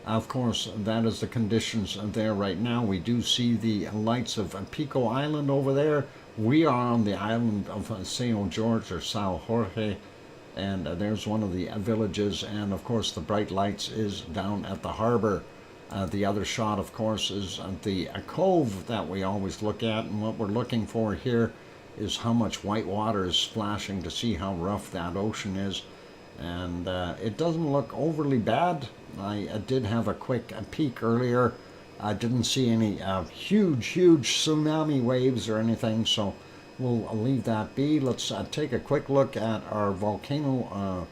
Of course, that is the conditions there right now. We do see the lights of Pico Island over there. We are on the island of São Jorge or São Jorge, and there's one of the villages. And of course, the bright lights is down at the harbor. The other shot, of course, is the cove that we always look at. And what we're looking for here is how much white water is splashing to see how rough that ocean is. And it doesn't look overly bad. I did have a quick peek earlier. I didn't see any huge tsunami waves or anything, so we'll leave that be. Let's take a quick look at our volcano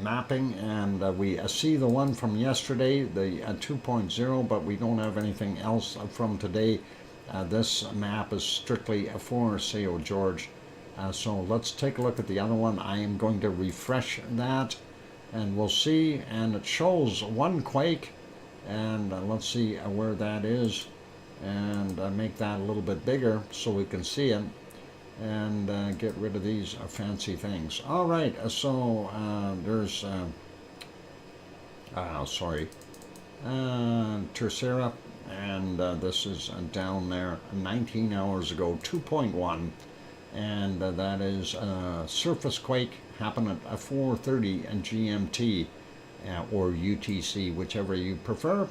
mapping, and we see the one from yesterday, the 2.0, but we don't have anything else from today. This map is strictly for São Jorge. So let's take a look at the other one. I am going to refresh that, and we'll see. And it shows one quake, and let's see where that is. and make that a little bit bigger so we can see it, and get rid of these fancy things. All right, so there's sorry, Tercera, and this is down there 19 hours ago, 2.1, and that is surface quake happened at 4:30 GMT or UTC, whichever you prefer.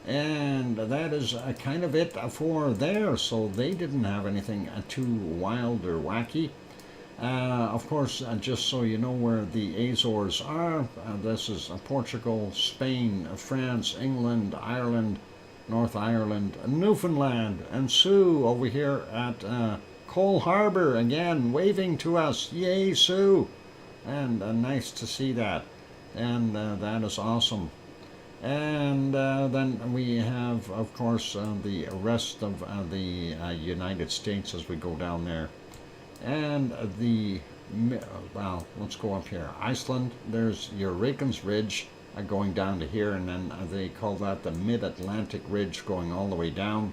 And that is kind of it for there, so they didn't have anything too wild or wacky. Of course, just so you know where the Azores are, this is Portugal, Spain, France, England, Ireland, North Ireland, Newfoundland, and Sue over here at Cole Harbour, again, waving to us. Yay, Sue! And nice to see that. And that is awesome. And then we have, of course, the rest of the United States as we go down there. And well, let's go up here. Iceland, there's Eurakan's Ridge going down to here, and then they call that the Mid-Atlantic Ridge going all the way down.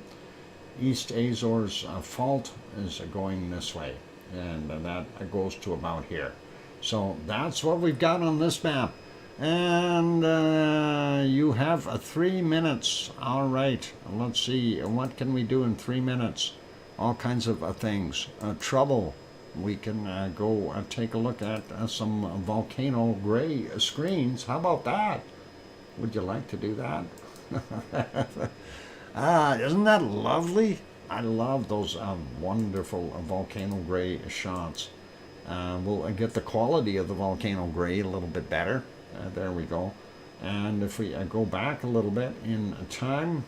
East Azores Fault is going this way, and that goes to about here. So that's what we've got on this map. And you have 3 minutes. All right, let's see. What can we do in 3 minutes? All kinds of things. Trouble. We can go take a look at some volcano gray screens. How about that? Would you like to do that? Isn't that lovely? I love those wonderful volcano gray shots. We'll get the quality of the volcano gray a little bit better. There we go. And if we go back a little bit in time,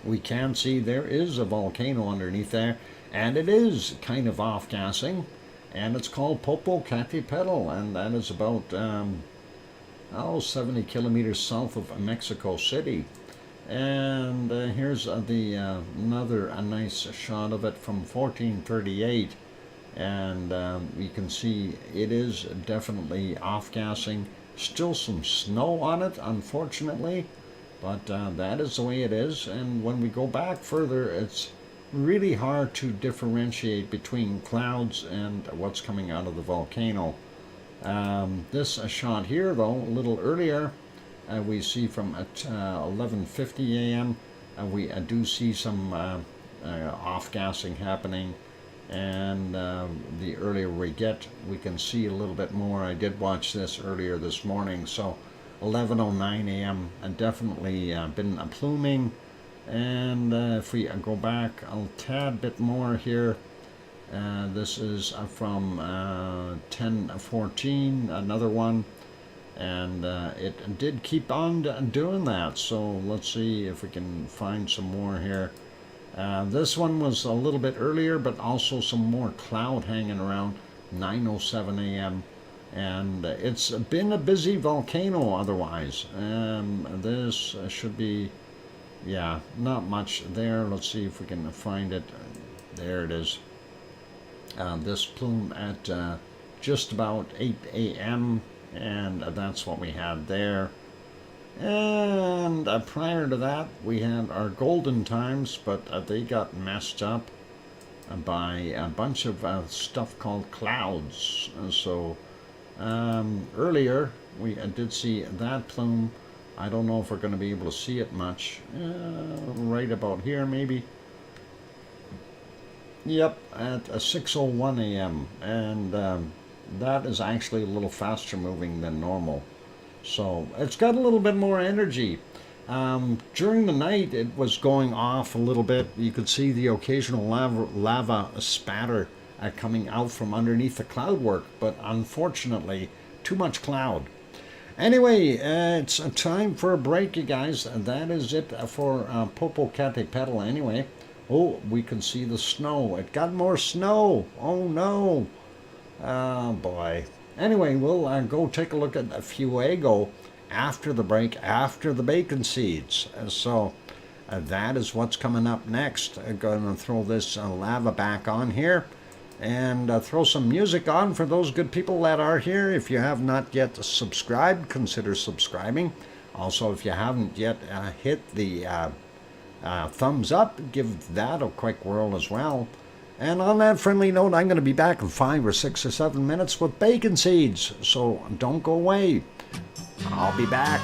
we can see there is a volcano underneath there, and it is kind of off-gassing, and it's called Popocatépetl, and that is about 70 kilometers south of Mexico City. And here's another nice shot of it from 1438, and you can see it is definitely off-gassing. Still some snow on it, unfortunately, but that is the way it is. And when we go back further, it's really hard to differentiate between clouds and what's coming out of the volcano. This shot here, though, a little earlier, we see from at 11:50 a.m. We do see some off-gassing happening, and the earlier we get, we can see a little bit more. I did watch this earlier this morning, so 11:09 a.m. definitely been pluming. And if we go back a tad bit more here, this is from 10:14, another one, and it did keep on doing that. So let's see if we can find some more here. This one was a little bit earlier, but also some more cloud hanging around, 9:07 a.m. And it's been a busy volcano otherwise. This should be, yeah, not much there. Let's see if we can find it. There it is. This plume at just about 8 a.m. and that's what we had there. And prior to that, we had our golden times, but they got messed up by a bunch of stuff called clouds. So earlier, we did see that plume. I don't know if we're going to be able to see it much. Right about here, maybe. Yep, at 6:01 a.m. And that is actually a little faster moving than normal. So it's got a little bit more energy. During the night, it was going off a little bit. You could see the occasional lava spatter coming out from underneath the cloud work, but unfortunately, too much cloud. Anyway, it's time for a break, you guys. That is it for Popocatépetl anyway. Oh, we can see the snow. It got more snow. Oh, no. Oh, boy. Anyway, we'll go take a look at Fuego after the break, after the bacon seeds. So that is what's coming up next. I'm going to throw this lava back on here and throw some music on for those good people that are here. If you have not yet subscribed, consider subscribing. Also, if you haven't yet hit the thumbs up. Give that a quick whirl as well. And on that friendly note, I'm going to be back in 5 or 6 or 7 minutes with bacon seeds. So don't go away. I'll be back.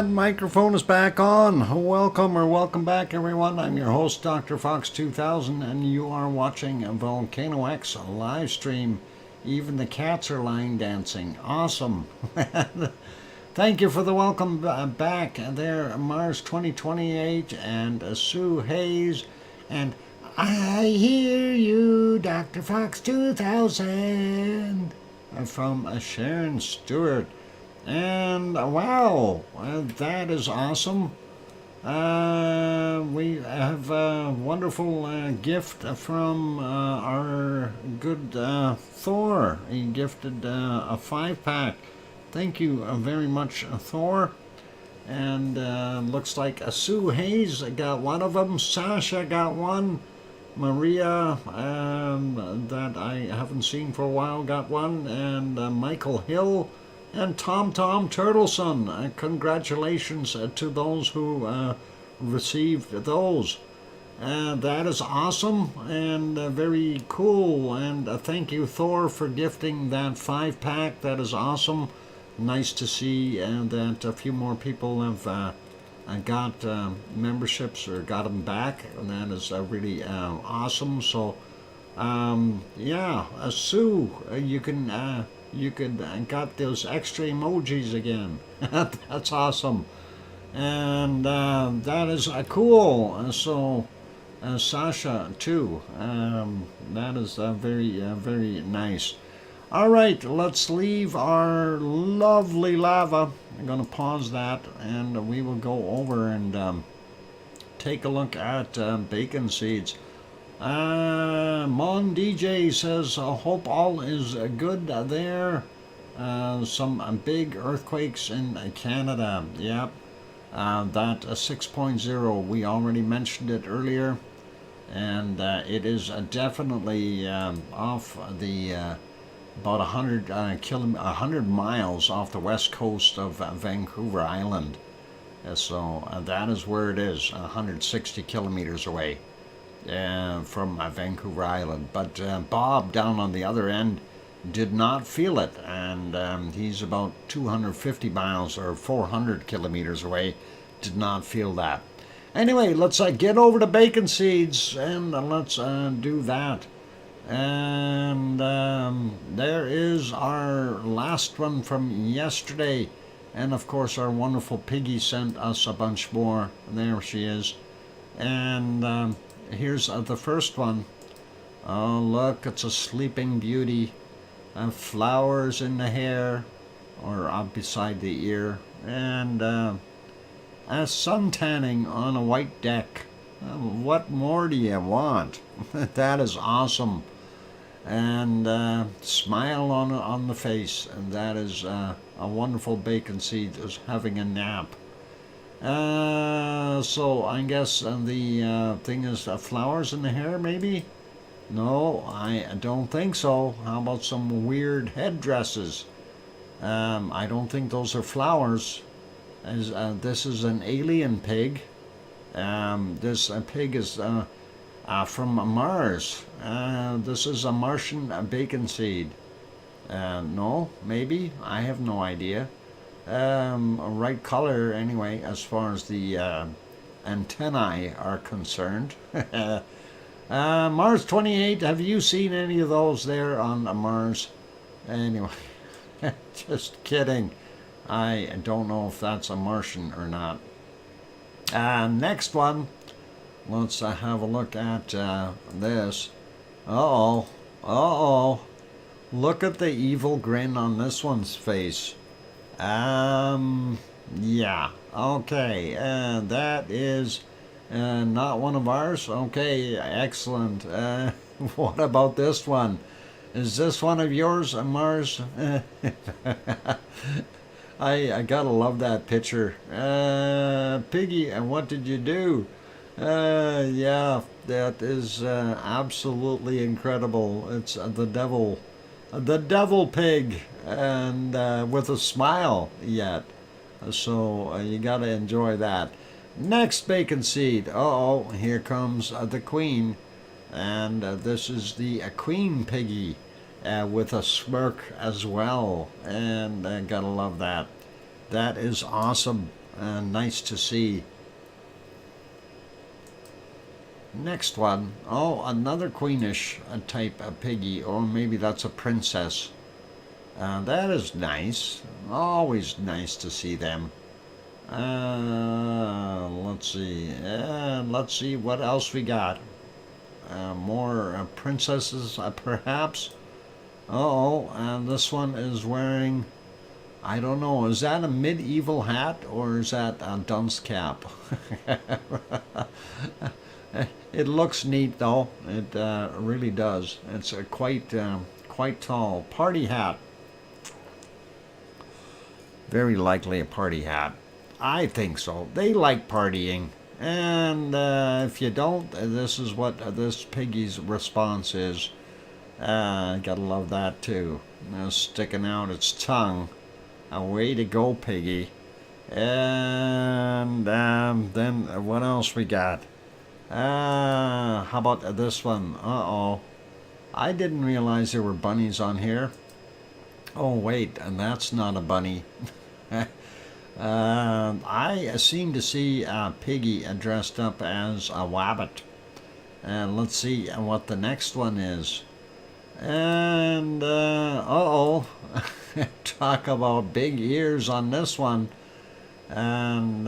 that microphone is back on. Welcome back, everyone. I'm your host, DrFox2000, and you are watching a VolcanoX live stream. Even the cats are line dancing. Awesome. Thank you for the welcome back there, Mars 2028 and Sue Hayes. And I hear you, Dr. Fox 2000, from Sharon Stewart. And wow, that is awesome. We have a wonderful gift from our good Thor. He gifted a 5-pack. Thank you very much, Thor. And looks like Sue Hayes got one of them. Sasha got one. Maria, that I haven't seen for a while, got one. And Michael Hill. And Tom Turtleson, congratulations to those who received those. That is awesome and very cool. And thank you, Thor, for gifting that 5-pack. That is awesome. Nice to see that a few more people have got memberships or got them back. And that is really awesome. So, yeah, Sue, you could got those extra emojis again. That's awesome. And that is cool. So Sasha too. That is very nice. All right, let's leave our lovely lava. I'm going to pause that, and we will go over and take a look at bacon seeds. Mon DJ says, hope all is good there. Some big earthquakes in Canada. Yep. That 6.0, we already mentioned it earlier. And it is definitely off the about 100 miles off the west coast of Vancouver Island. So that is where it is, 160 kilometers away from Vancouver Island. But Bob down on the other end did not feel it, and he's about 250 miles or 400 kilometers away, did not feel that. Anyway, let's get over to bacon seeds, and let's do that. And there is our last one from yesterday, and of course our wonderful Piggy sent us a bunch more. There she is. And here's the first one. Oh, look, it's a sleeping beauty. Flowers in the hair, or up beside the ear. And a sun tanning on a white deck. What more do you want? That is awesome. And smile on the face. And that is a wonderful bacon seed is having a nap. So I guess the thing is flowers in the hair, maybe? No, I don't think so. How about some weird headdresses? I don't think those are flowers. This is an alien pig. This pig is from Mars. This is a Martian bacon seed. No, maybe? I have no idea. Right color anyway, as far as the antennae are concerned. Mars 28, have you seen any of those there on Mars? Anyway, just kidding. I don't know if that's a Martian or not. Next one, let's have a look at this. Uh-oh. Look at the evil grin on this one's face. Yeah, okay, that is not one of ours. Okay, excellent. What about this one? Is this one of yours, Mars? I gotta love that picture. Piggy, and what did you do? Yeah, that is absolutely incredible. It's the devil pig, and with a smile yet. So you gotta enjoy that. Next bacon seed. Uh-oh, here comes the queen. And this is the queen piggy with a smirk as well. And gotta love that. That is awesome. Nice to see. Next one. Oh, another queenish type of piggy, or maybe that's a princess. That is nice. Always nice to see them. Let's see. Let's see what else we got. More princesses, perhaps. Uh-oh, and this one is wearing, I don't know, is that a medieval hat or is that a dunce cap? It looks neat though. It really does. It's quite tall. Party hat. Very likely a party hat. I think so. They like partying. And if you don't, this is what this piggy's response is. Gotta love that too. Sticking out its tongue. A way to go, piggy. And then what else we got? How about this one? Uh-oh. I didn't realize there were bunnies on here. Oh, wait, and that's not a bunny. I seem to see a piggy dressed up as a wabbit. And let's see what the next one is. And, uh-oh. Talk about big ears on this one. And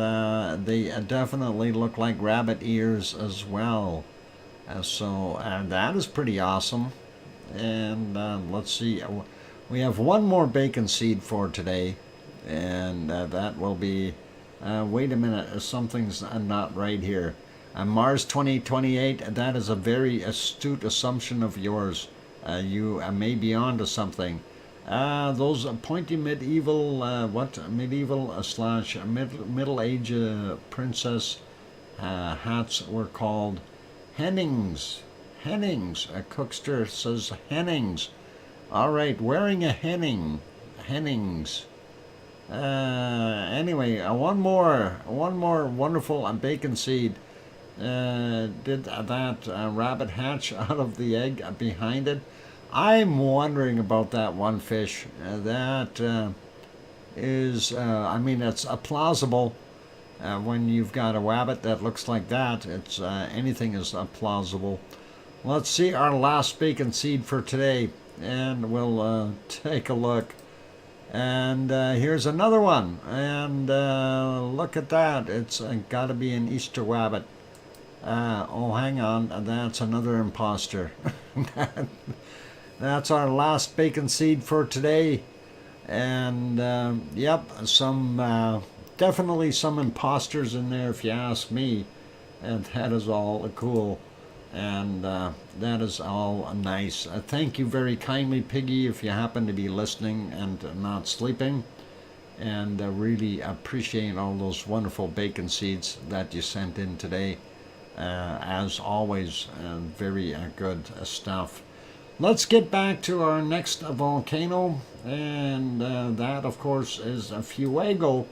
they definitely look like rabbit ears as well. So that is pretty awesome. And let's see. We have one more bacon seed for today. And that will be... wait a minute. Something's not right here. Mars 2028. That is a very astute assumption of yours. You may be onto something. Those pointy medieval, medieval slash middle age princess hats were called hennings. Hennings. A cookster says hennings. All right, wearing a henning. Hennings. Anyway, one more wonderful bacon seed. Did that rabbit hatch out of the egg behind it? I'm wondering about that one fish. That is, I mean, it's plausible. When you've got a wabbit that looks like that, it's anything is plausible. Let's see our last bacon seed for today, and we'll take a look. And here's another one, and look at that. It's got to be an Easter wabbit. Oh, hang on, that's another imposter. That's our last bacon seed for today. And yep, some definitely some imposters in there if you ask me. And that is all cool. And that is all nice. Thank you very kindly, Piggy, if you happen to be listening and not sleeping. And really appreciate all those wonderful bacon seeds that you sent in today. As always, very good stuff. Let's get back to our next volcano, and that, of course, is Fuego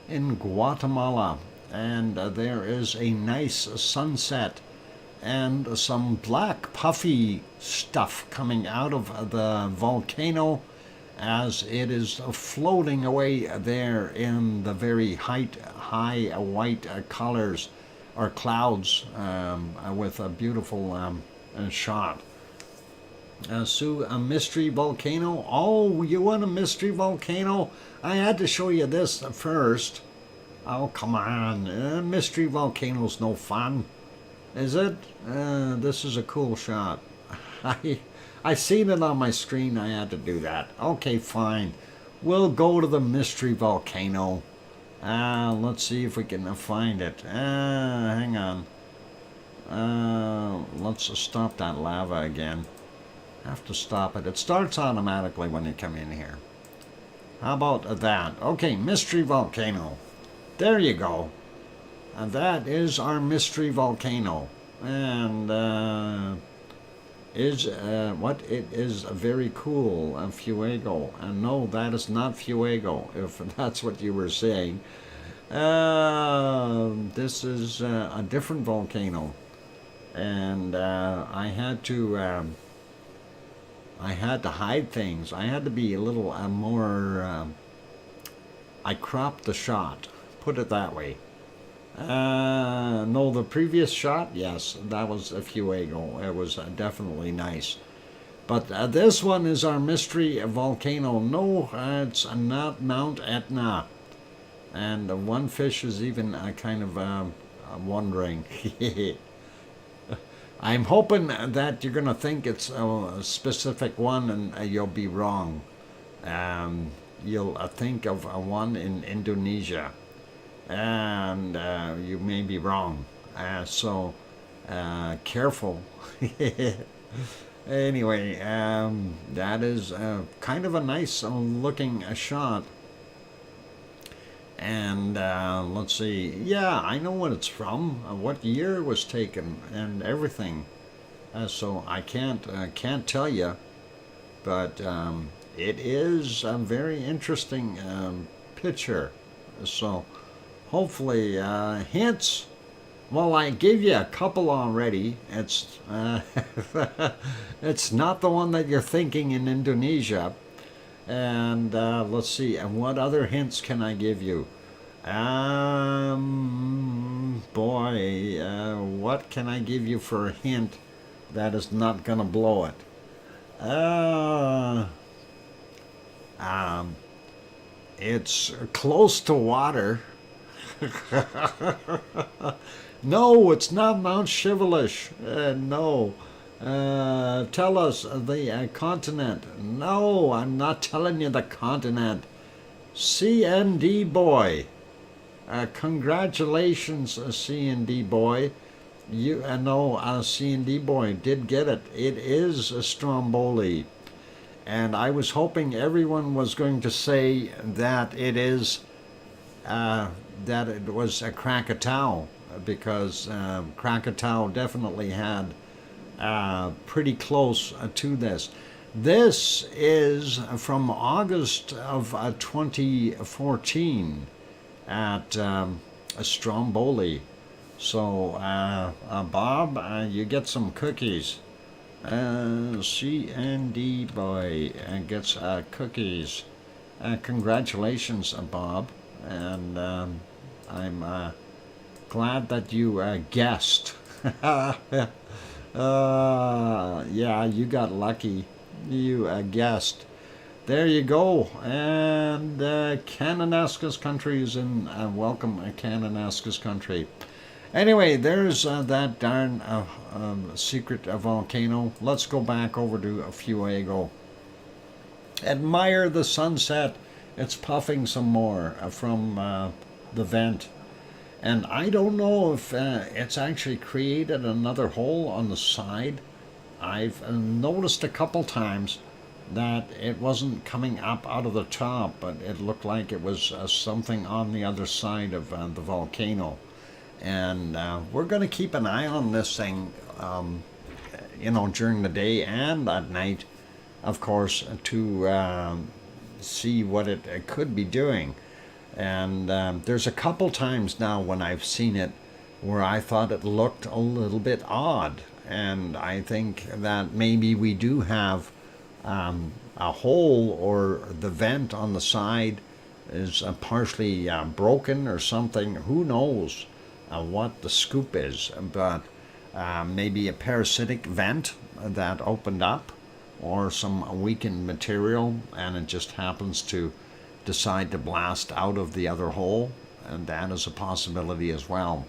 in Guatemala. And there is a nice sunset and some black puffy stuff coming out of the volcano as it is floating away there in the very high white colors or clouds with a beautiful shot. So a mystery volcano. Oh, you want a mystery volcano? I had to show you this first. Oh, come on. Mystery volcano's no fun. Is it? This is a cool shot. I seen it on my screen. I had to do that. Okay, fine. We'll go to the mystery volcano. Let's see if we can find it. Hang on. Let's stop that lava again. Have to stop it. It starts automatically when you come in here. How about that? Okay, mystery volcano. There you go. And that is our mystery volcano. And what it is very cool. Fuego. And no, that is not Fuego, if that's what you were saying. This is a different volcano. And I had to hide things. I had to be a little more... I cropped the shot, put it that way. No, the previous shot, yes, that was a few ago. It was definitely nice. But this one is our mystery volcano. No, it's not Mount Etna. And one fish is even kind of wondering. I'm hoping that you're going to think it's a specific one and you'll be wrong. You'll think of one in Indonesia. And you may be wrong. So careful. Anyway, that is kind of a nice looking shot. And let's see. Yeah, I know what it's from, what year it was taken, and everything. So I can't tell you, but it is a very interesting picture. So hopefully hints. Well, I gave you a couple already. It's it's not the one that you're thinking in Indonesia. And let's see, and what other hints can I give you? Boy, what can I give you for a hint that is not gonna blow it? It's close to water. No, it's not Mount Shivelish. No. Tell us the continent. No, I'm not telling you the continent. CND boy. Congratulations, CND boy. You no, CND boy did get it. It is Stromboli. And I was hoping everyone was going to say that it is that it was a Krakatau, because Krakatau definitely had pretty close to this. This is from August of 2014 at Stromboli. So, Bob, you get some cookies. CND boy gets cookies. Congratulations, Bob. And I'm glad that you guessed. Yeah, you got lucky. You guessed. There you go. And Kananaskis country is in welcome Kananaskis country. Anyway, there's that darn secret volcano. Let's go back over to Fuego. Admire the sunset. It's puffing some more from the vent. And I don't know if it's actually created another hole on the side. I've noticed a couple times that it wasn't coming up out of the top, but it looked like it was something on the other side of the volcano. And we're going to keep an eye on this thing, during the day and at night, of course, to see what it could be doing. And there's a couple times now when I've seen it where I thought it looked a little bit odd. And I think that maybe we do have a hole, or the vent on the side is partially broken or something. Who knows what the scoop is, but maybe a parasitic vent that opened up, or some weakened material, and it just happens to decide to blast out of the other hole, and that is a possibility as well.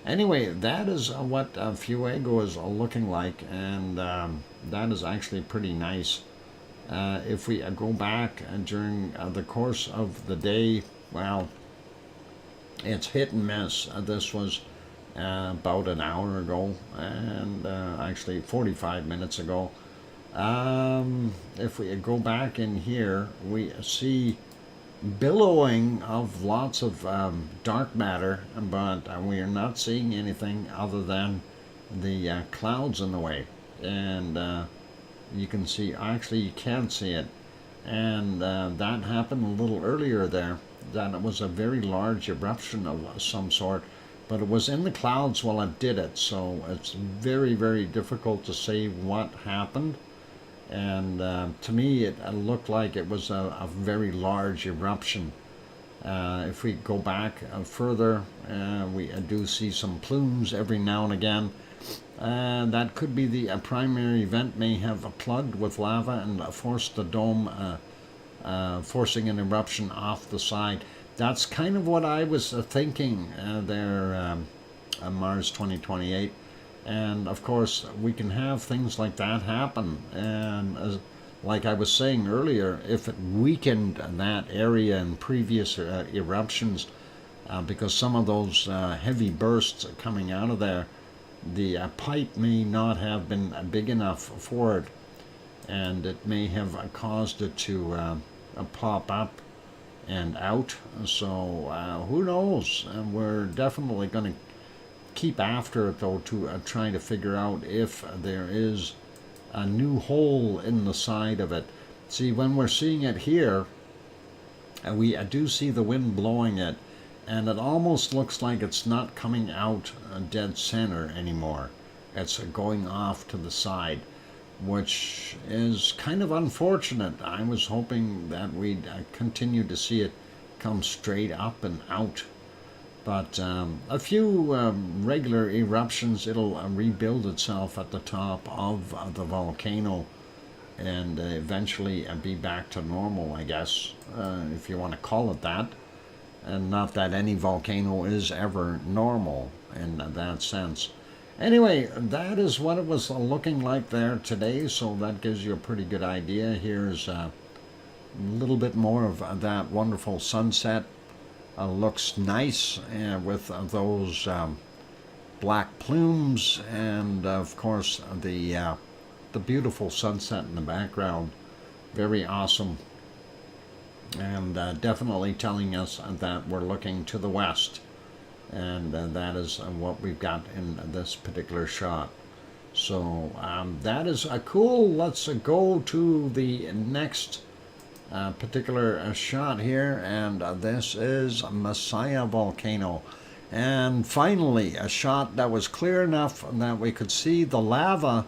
Anyway, that is what Fuego is looking like, and that is actually pretty nice. If we go back during the course of the day, well, it's hit and miss. This was about an hour ago, and actually 45 minutes ago. If we go back in here, we see billowing of lots of dark matter, but we are not seeing anything other than the clouds in the way. And you can see, actually you can see it, and that happened a little earlier there. That it was a very large eruption of some sort, but it was in the clouds while it did it, so it's very, very difficult to say what happened. And to me it looked like it was a very large eruption. If we go back further, we do see some plumes every now and again. That could be the primary event may have plugged with lava and forced the dome, forcing an eruption off the side. That's kind of what I was thinking there, Mars 2028. And of course, we can have things like that happen. And like I was saying earlier, if it weakened that area in previous eruptions, because some of those heavy bursts coming out of there, the pipe may not have been big enough for it, and it may have caused it to pop up and out. So who knows? We're definitely going to keep after it, though, to try to figure out if there is a new hole in the side of it. See, when we're seeing it here, we do see the wind blowing it, and it almost looks like it's not coming out dead center anymore. It's going off to the side, which is kind of unfortunate. I was hoping that we'd continue to see it come straight up and out. But a few regular eruptions, it'll rebuild itself at the top of the volcano and eventually be back to normal, I guess, if you want to call it that. And not that any volcano is ever normal in that sense. Anyway, that is what it was looking like there today, so that gives you a pretty good idea. Here's a little bit more of that wonderful sunset. Looks nice with those black plumes, and of course the beautiful sunset in the background. Very awesome, and definitely telling us that we're looking to the west, and that is what we've got in this particular shot. So that is cool. Let's go to the next particular shot here, and this is Messiah volcano. And finally, a shot that was clear enough that we could see the lava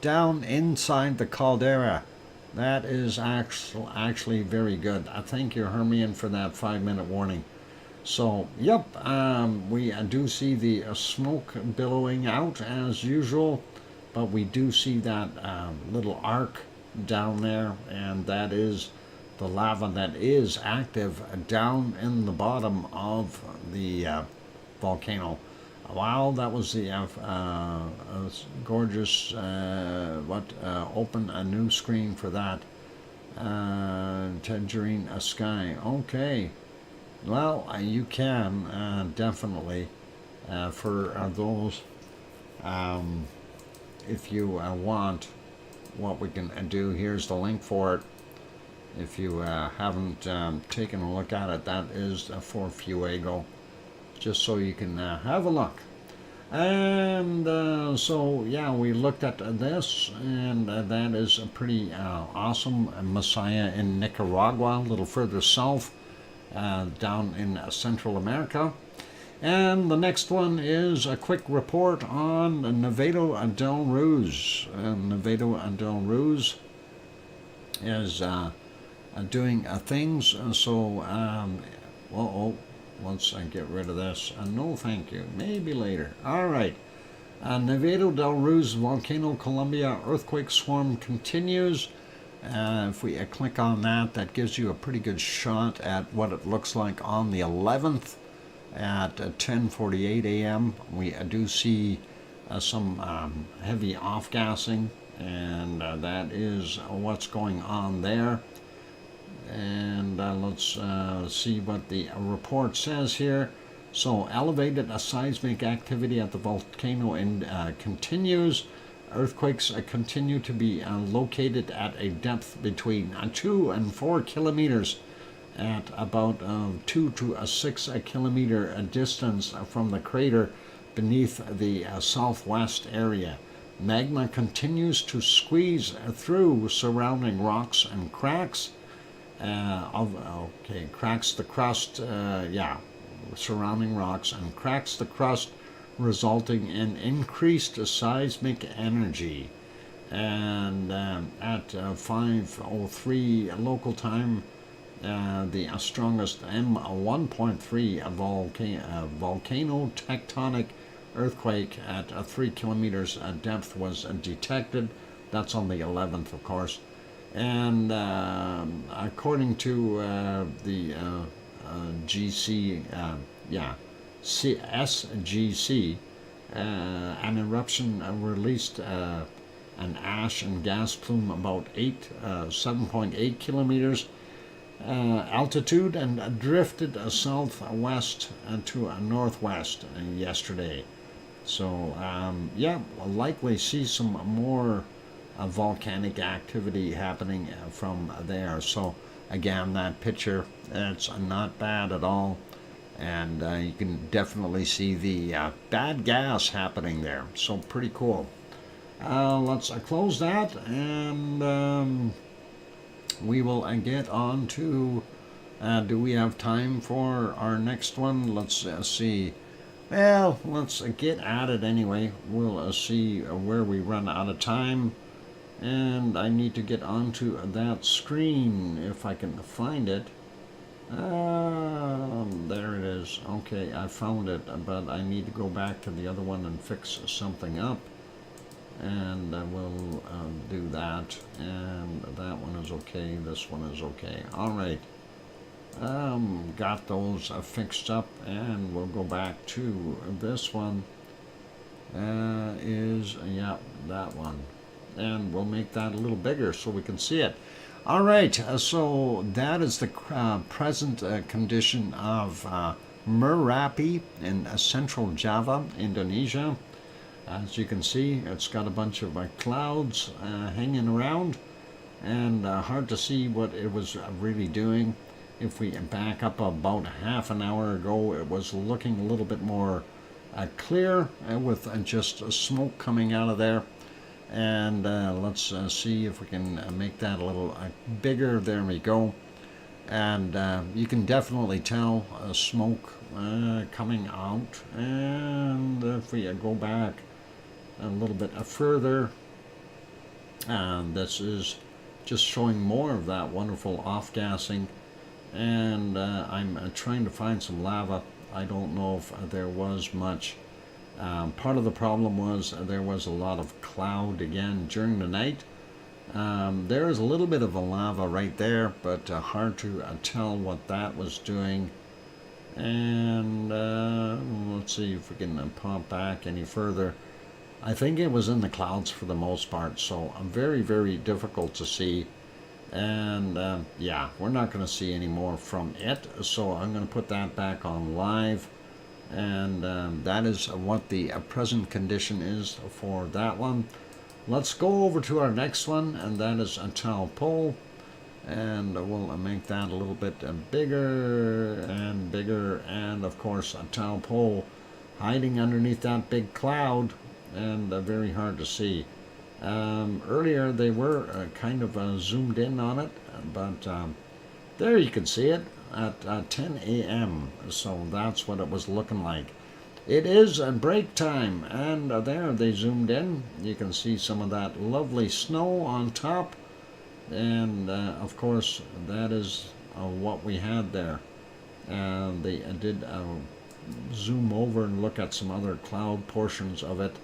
down inside the caldera. That is actually very good. I thank you, Hermione, for that 5-minute warning. So, yep, we do see the smoke billowing out as usual, but we do see that little arc down there, and that is the lava that is active down in the bottom of the volcano. Wow, that was the gorgeous, open a new screen for that. Tangerine sky. Okay. Well, you can definitely, for those, if you want, what we can do, here's the link for it. If you haven't taken a look at it, that is for Fuego, just so you can have a look. And so, yeah, we looked at this, and that is a pretty awesome. Messiah in Nicaragua, a little further south, down in Central America. And the next one is a quick report on Nevado del Ruiz. Nevado del Ruiz is doing things, so once I get rid of this, no thank you, maybe later. All right, Nevado del Ruiz volcano, Colombia, earthquake swarm continues. If we click on that, that gives you a pretty good shot at what it looks like on the 11th at 10:48 a.m. We do see some heavy off-gassing, and that is what's going on there. And let's see what the report says here. So, elevated seismic activity at the volcano continues. Earthquakes continue to be located at a depth between 2 and 4 kilometers at about 2 to 6 kilometer distance from the crater beneath the southwest area. Magma continues to squeeze through surrounding rocks and cracks. Cracks the crust, surrounding rocks, and cracks the crust, resulting in increased seismic energy. And at 5:03 local time, the strongest M1.3 volcano tectonic earthquake at 3 kilometers depth was detected. That's on the 11th, of course. And according to the SGC, an eruption released an ash and gas plume about 7.8 kilometers altitude and drifted southwest to northwest yesterday. So yeah, we'll likely see some more volcanic activity happening from there. So again, that picture, it's not bad at all, and you can definitely see the bad gas happening there. So pretty cool. Let's close that, and we will get on to, do we have time for our next one? Let's see. Well, let's get at it anyway. We'll see where we run out of time. And I need to get onto that screen if I can find it. There it is. Okay, I found it, but I need to go back to the other one and fix something up. And we'll do that. And that one is okay. This one is okay. All right. Got those fixed up, and we'll go back to this one. Yeah, that one. And we'll make that a little bigger so we can see it. All right, so that is the present condition of Merapi in central Java, Indonesia. As you can see, it's got a bunch of clouds hanging around, and hard to see what it was really doing. If we back up about half an hour ago, it was looking a little bit more clear with just smoke coming out of there. And let's see if we can make that a little bigger. There we go. And you can definitely tell smoke coming out. And if we go back a little bit further, this is just showing more of that wonderful off-gassing. And I'm trying to find some lava. I don't know if there was much. Part of the problem was there was a lot of cloud again during the night. There is a little bit of a lava right there, but hard to tell what that was doing. And let's see if we can pop back any further. I think it was in the clouds for the most part, so very, very difficult to see. And yeah, we're not going to see any more from it, so I'm going to put that back on live. And that is what the present condition is for that one. Let's go over to our next one, and that is a Taupo, and we'll make that a little bit bigger and bigger. And of course, a Taupo hiding underneath that big cloud, and very hard to see. Earlier they were kind of zoomed in on it, but there you can see it at 10 a.m. So that's what it was looking like. It is break time, and there they zoomed in. You can see some of that lovely snow on top, and of course that is what we had there. They did zoom over and look at some other cloud portions of it.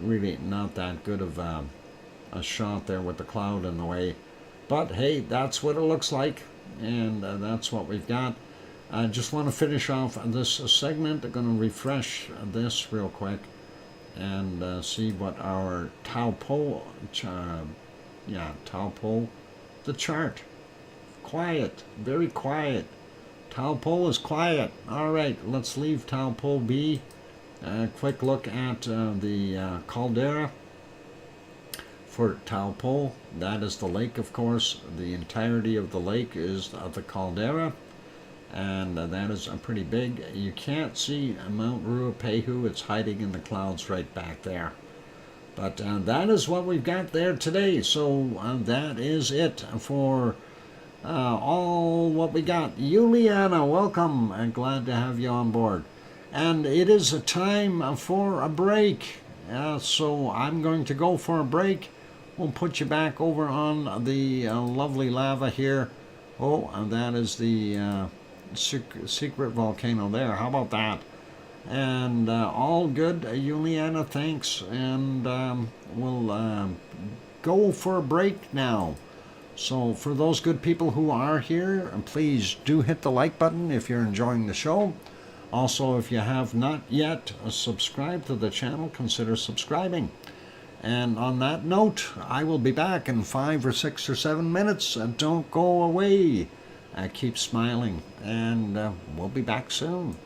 Really not that good of a shot there with the cloud in the way, but hey, that's what it looks like. And that's what we've got. I just want to finish off this segment. I'm going to refresh this real quick and see what our Taupo, Taupo, the chart. Quiet, very quiet. Taupo is quiet. All right, let's leave Taupo be. Quick look at the caldera. For Taupo, that is the lake, of course. The entirety of the lake is the caldera, and that is pretty big. You can't see Mount Ruapehu. It's hiding in the clouds right back there. But that is what we've got there today. So that is it for all what we got. Juliana, welcome. I'm glad to have you on board. And it is a time for a break. So I'm going to go for a break. We'll put you back over on the lovely lava here Oh, and that is the secret volcano there. How about that? And all good, Juliana, thanks. And we'll go for a break now. So for those good people who are here, please do hit the like button if you're enjoying the show. Also, if you have not yet subscribed to the channel, consider subscribing. And on that note, I will be back in 5 or 6 or 7 minutes. Don't go away. Keep smiling, and we'll be back soon.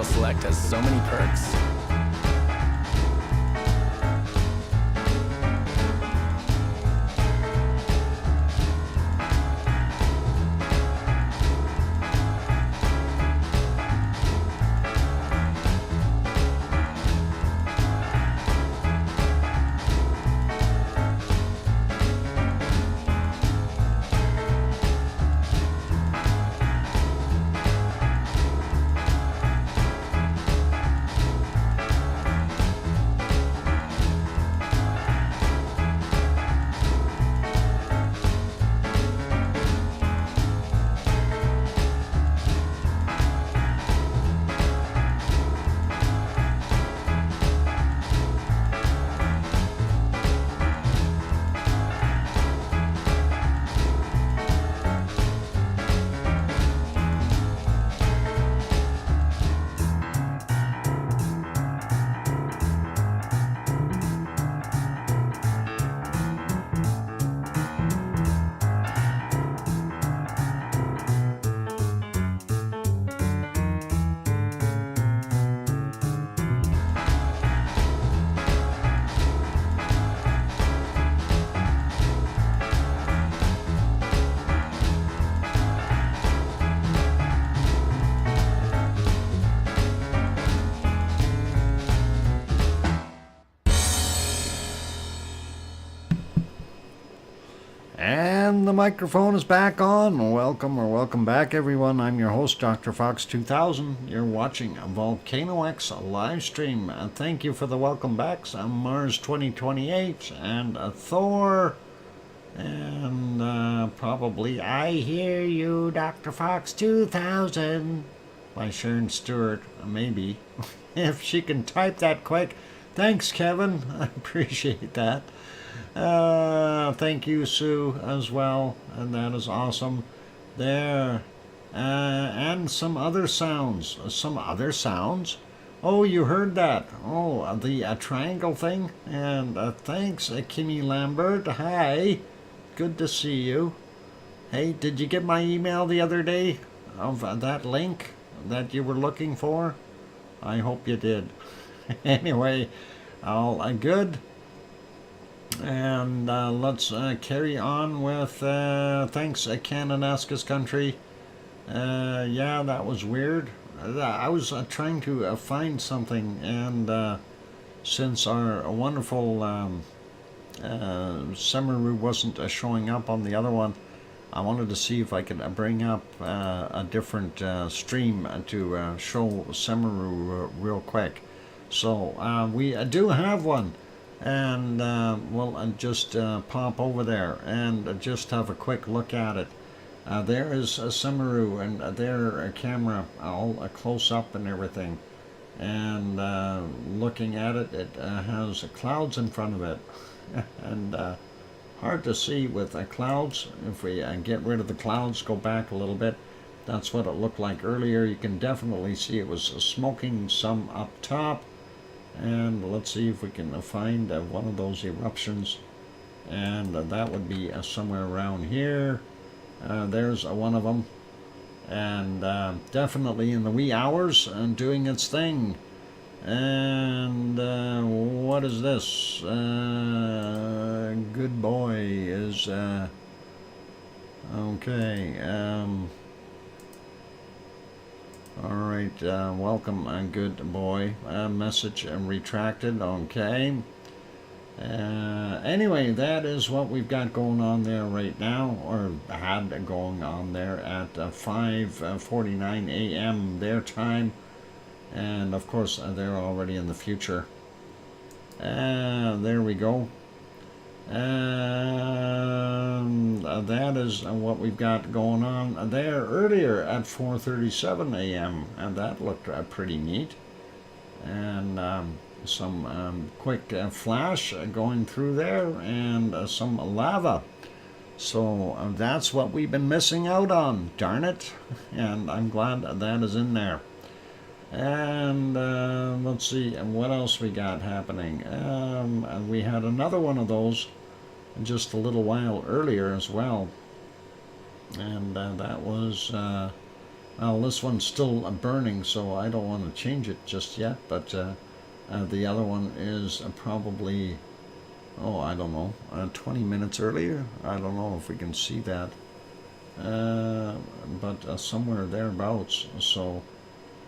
Single Select has so many perks. And the microphone is back on. Welcome back, everyone. I'm your host, DrFox2000. You're watching a VolcanoX live stream. Thank you for the welcome backs. I'm Mars 2028 and Thor. And probably I Hear You, DrFox2000 by Sharon Stewart. Maybe. If she can type that quick. Thanks, Kevin. I appreciate that. Thank you, Sue, as well, and that is awesome. There, and some other sounds. Oh, you heard that? Oh, the triangle thing. And thanks, Kimmy Lambert. Hi, good to see you. Hey, did you get my email the other day of that link that you were looking for? I hope you did. Anyway, all good. And let's carry on with thanks, Cananascus Country. Yeah, that was weird. I was trying to find something, and since our wonderful Semaru wasn't showing up on the other one, I wanted to see if I could bring up a different stream to show Semaru real quick. So we do have one. And we'll just pop over there and just have a quick look at it. There is Semaru and their camera all close up and everything. And looking at it, it has clouds in front of it. And hard to see with clouds. If we get rid of the clouds, go back a little bit, that's what it looked like earlier. You can definitely see it was smoking some up top. And let's see if we can find one of those eruptions, and that would be somewhere around here. There's one of them, and definitely in the wee hours and doing its thing. And what is this? Good boy is okay. Alright, welcome, good boy. Message retracted, okay. Anyway, that is what we've got going on there right now, or had going on there at 5:49 a.m. their time. And of course, they're already in the future. There we go. And that is what we've got going on there earlier at 4:37 a.m. and that looked pretty neat. And some quick flash going through there, and some lava. So that's what we've been missing out on, darn it. And I'm glad that is in there. And let's see what else we got happening. We had another one of those just a little while earlier as well, and that was Well, this one's still burning, so I don't want to change it just yet, but the other one is probably, oh, I don't know, 20 minutes earlier. I don't know if we can see that, but somewhere thereabouts. So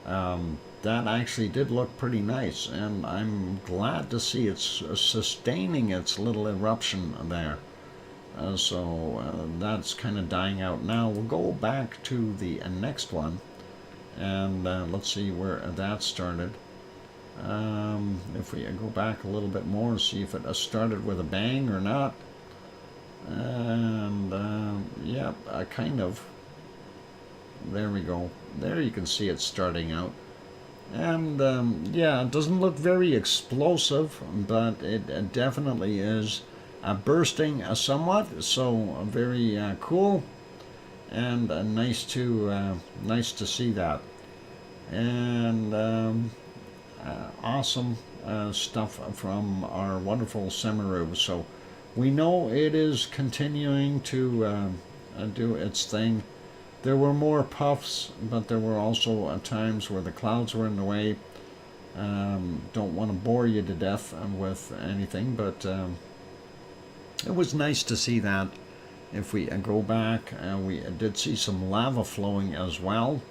that actually did look pretty nice, and I'm glad to see it's sustaining its little eruption there. That's kind of dying out now. We'll go back to the next one, and let's see where that started. If we go back a little bit more, see if it started with a bang or not. And yeah, kind of. There we go. There you can see it starting out. And yeah, it doesn't look very explosive, but it definitely is bursting somewhat. So very cool, and nice to see that. And awesome stuff from our wonderful Semiru. So we know it is continuing to do its thing. There were more puffs, but there were also times where the clouds were in the way. Don't want to bore you to death with anything, but it was nice to see that. If we go back, we did see some lava flowing as well.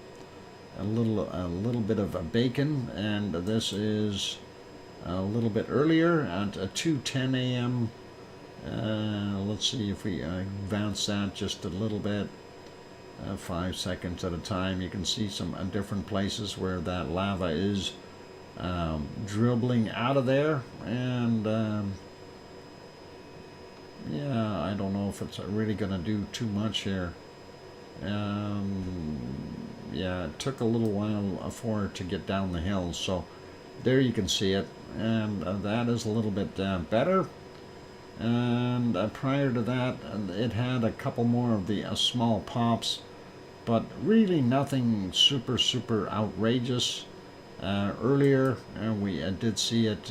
A little bit of a bacon, and this is a little bit earlier at 2:10 a.m. Let's see if we advance that just a little bit. 5 seconds at a time. You can see some different places where that lava is dribbling out of there, and yeah, I don't know if it's really going to do too much here. Yeah, it took a little while for it to get down the hill, so there you can see it, and that is a little bit better. And prior to that, it had a couple more of the small pops, but really nothing super outrageous. Earlier, we did see it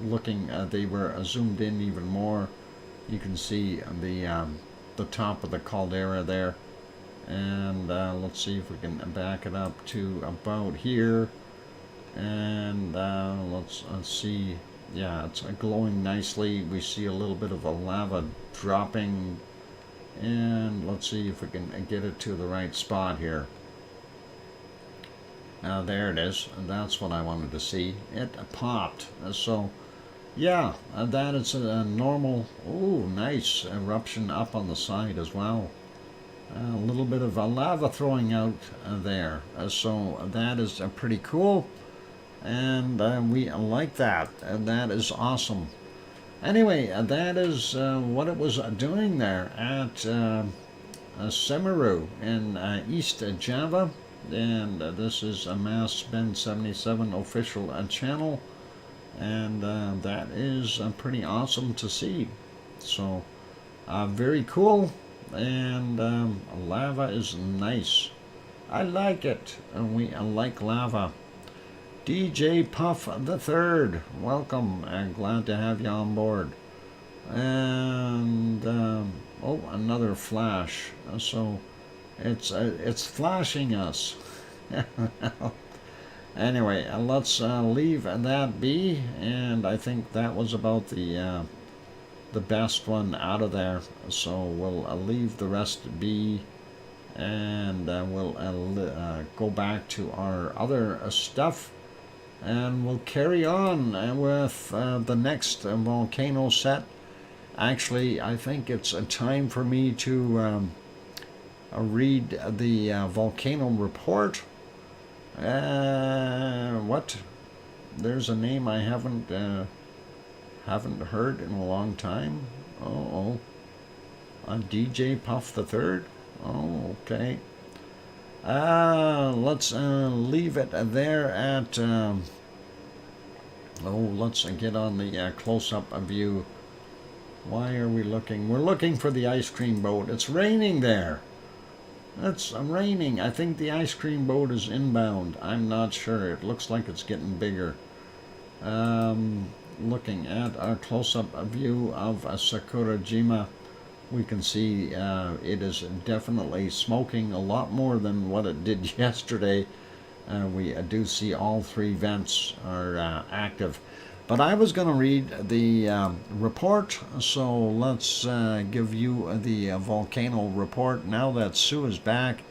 looking, they were zoomed in even more. You can see the top of the caldera there. And let's see if we can back it up to about here. And let's see. Yeah, it's glowing nicely. We see a little bit of a lava dropping. And let's see if we can get it to the right spot here. There it is. That's what I wanted to see. It popped. So, yeah, that is a normal, oh, nice eruption up on the side as well. A little bit of lava throwing out there. So that is pretty cool. And we like that. And that is awesome. Anyway, that is what it was doing there at Semiru in East Java. And this is a Mass Ben 77 official channel. And that is pretty awesome to see. So, very cool. And lava is nice. I like it. And we like lava. DJ Puff the Third, welcome, and glad to have you on board. And oh, another flash. So it's flashing us. Anyway, let's leave that be. And I think that was about the best one out of there. So we'll leave the rest be, and we'll go back to our other stuff. And we'll carry on with the next volcano set. Actually, I think it's a time for me to read the volcano report. What? There's a name I haven't heard in a long time. Oh, DJ Puff the Third. Oh, okay. Let's leave it there at, let's get on the close-up view. Why are we looking? We're looking for the ice cream boat. It's raining there. It's raining. I think the ice cream boat is inbound. I'm not sure. It looks like it's getting bigger. Looking at our close-up view of Sakurajima. we can see it is definitely smoking a lot more than what it did yesterday. We do see all three vents are active. But I was going to read the report, so let's give you the volcano report. Now that Sue is back,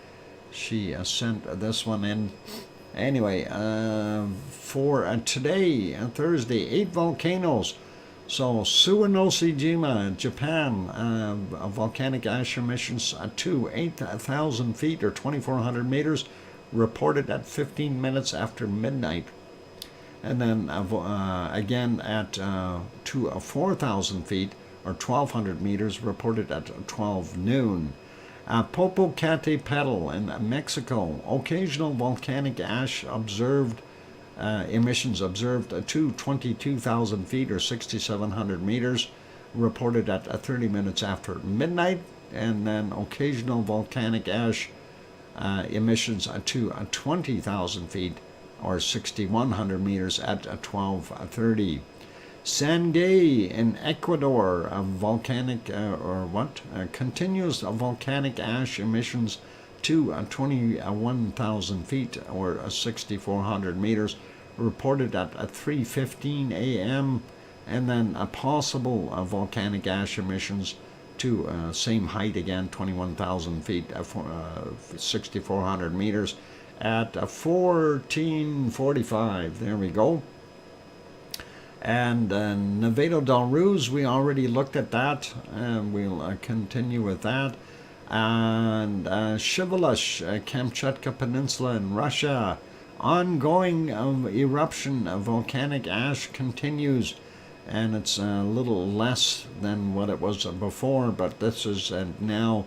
she sent this one in. Anyway, for today, Thursday, 8 volcanoes. So Suwanosejima, Japan, volcanic ash emissions to 8,000 feet or 2,400 meters, reported at 15 minutes after midnight. And then again at to 4,000 feet or 1,200 meters, reported at 12 noon. Popocatépetl in Mexico, occasional volcanic ash observed, emissions observed to 22,000 feet or 6,700 meters, reported at 30 minutes after midnight. And then occasional volcanic ash emissions to 20,000 feet or 6,100 meters at 12:30. Sangay in Ecuador, volcanic continuous volcanic ash emissions to 21,000 feet or 6,400 meters, reported at 3:15 a.m. And then a possible volcanic ash emissions to same height again, 21,000 feet, 6,400 meters at 14:45. There we go. And Nevado del Ruiz, we already looked at that, and we'll continue with that. And Shivalish, Kamchatka Peninsula in Russia, ongoing eruption of volcanic ash continues, and it's a little less than what it was before, but this is now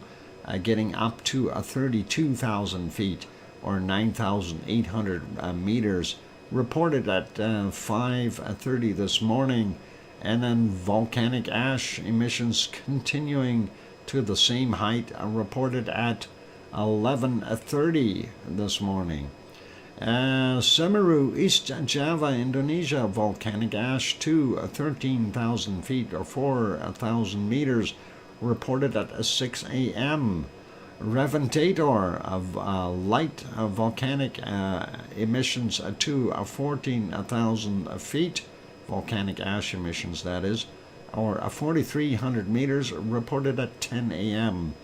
getting up to 32,000 feet or 9,800 meters, reported at 5:30 this morning. And then volcanic ash emissions continuing to the same height, reported at 11:30 this morning. Semeru, East Java, Indonesia, volcanic ash to 13,000 feet or 4,000 meters, reported at 6 a.m. Reventator of light volcanic emissions to 14,000 feet, volcanic ash emissions that is, or 4,300 meters, reported at 10 a.m.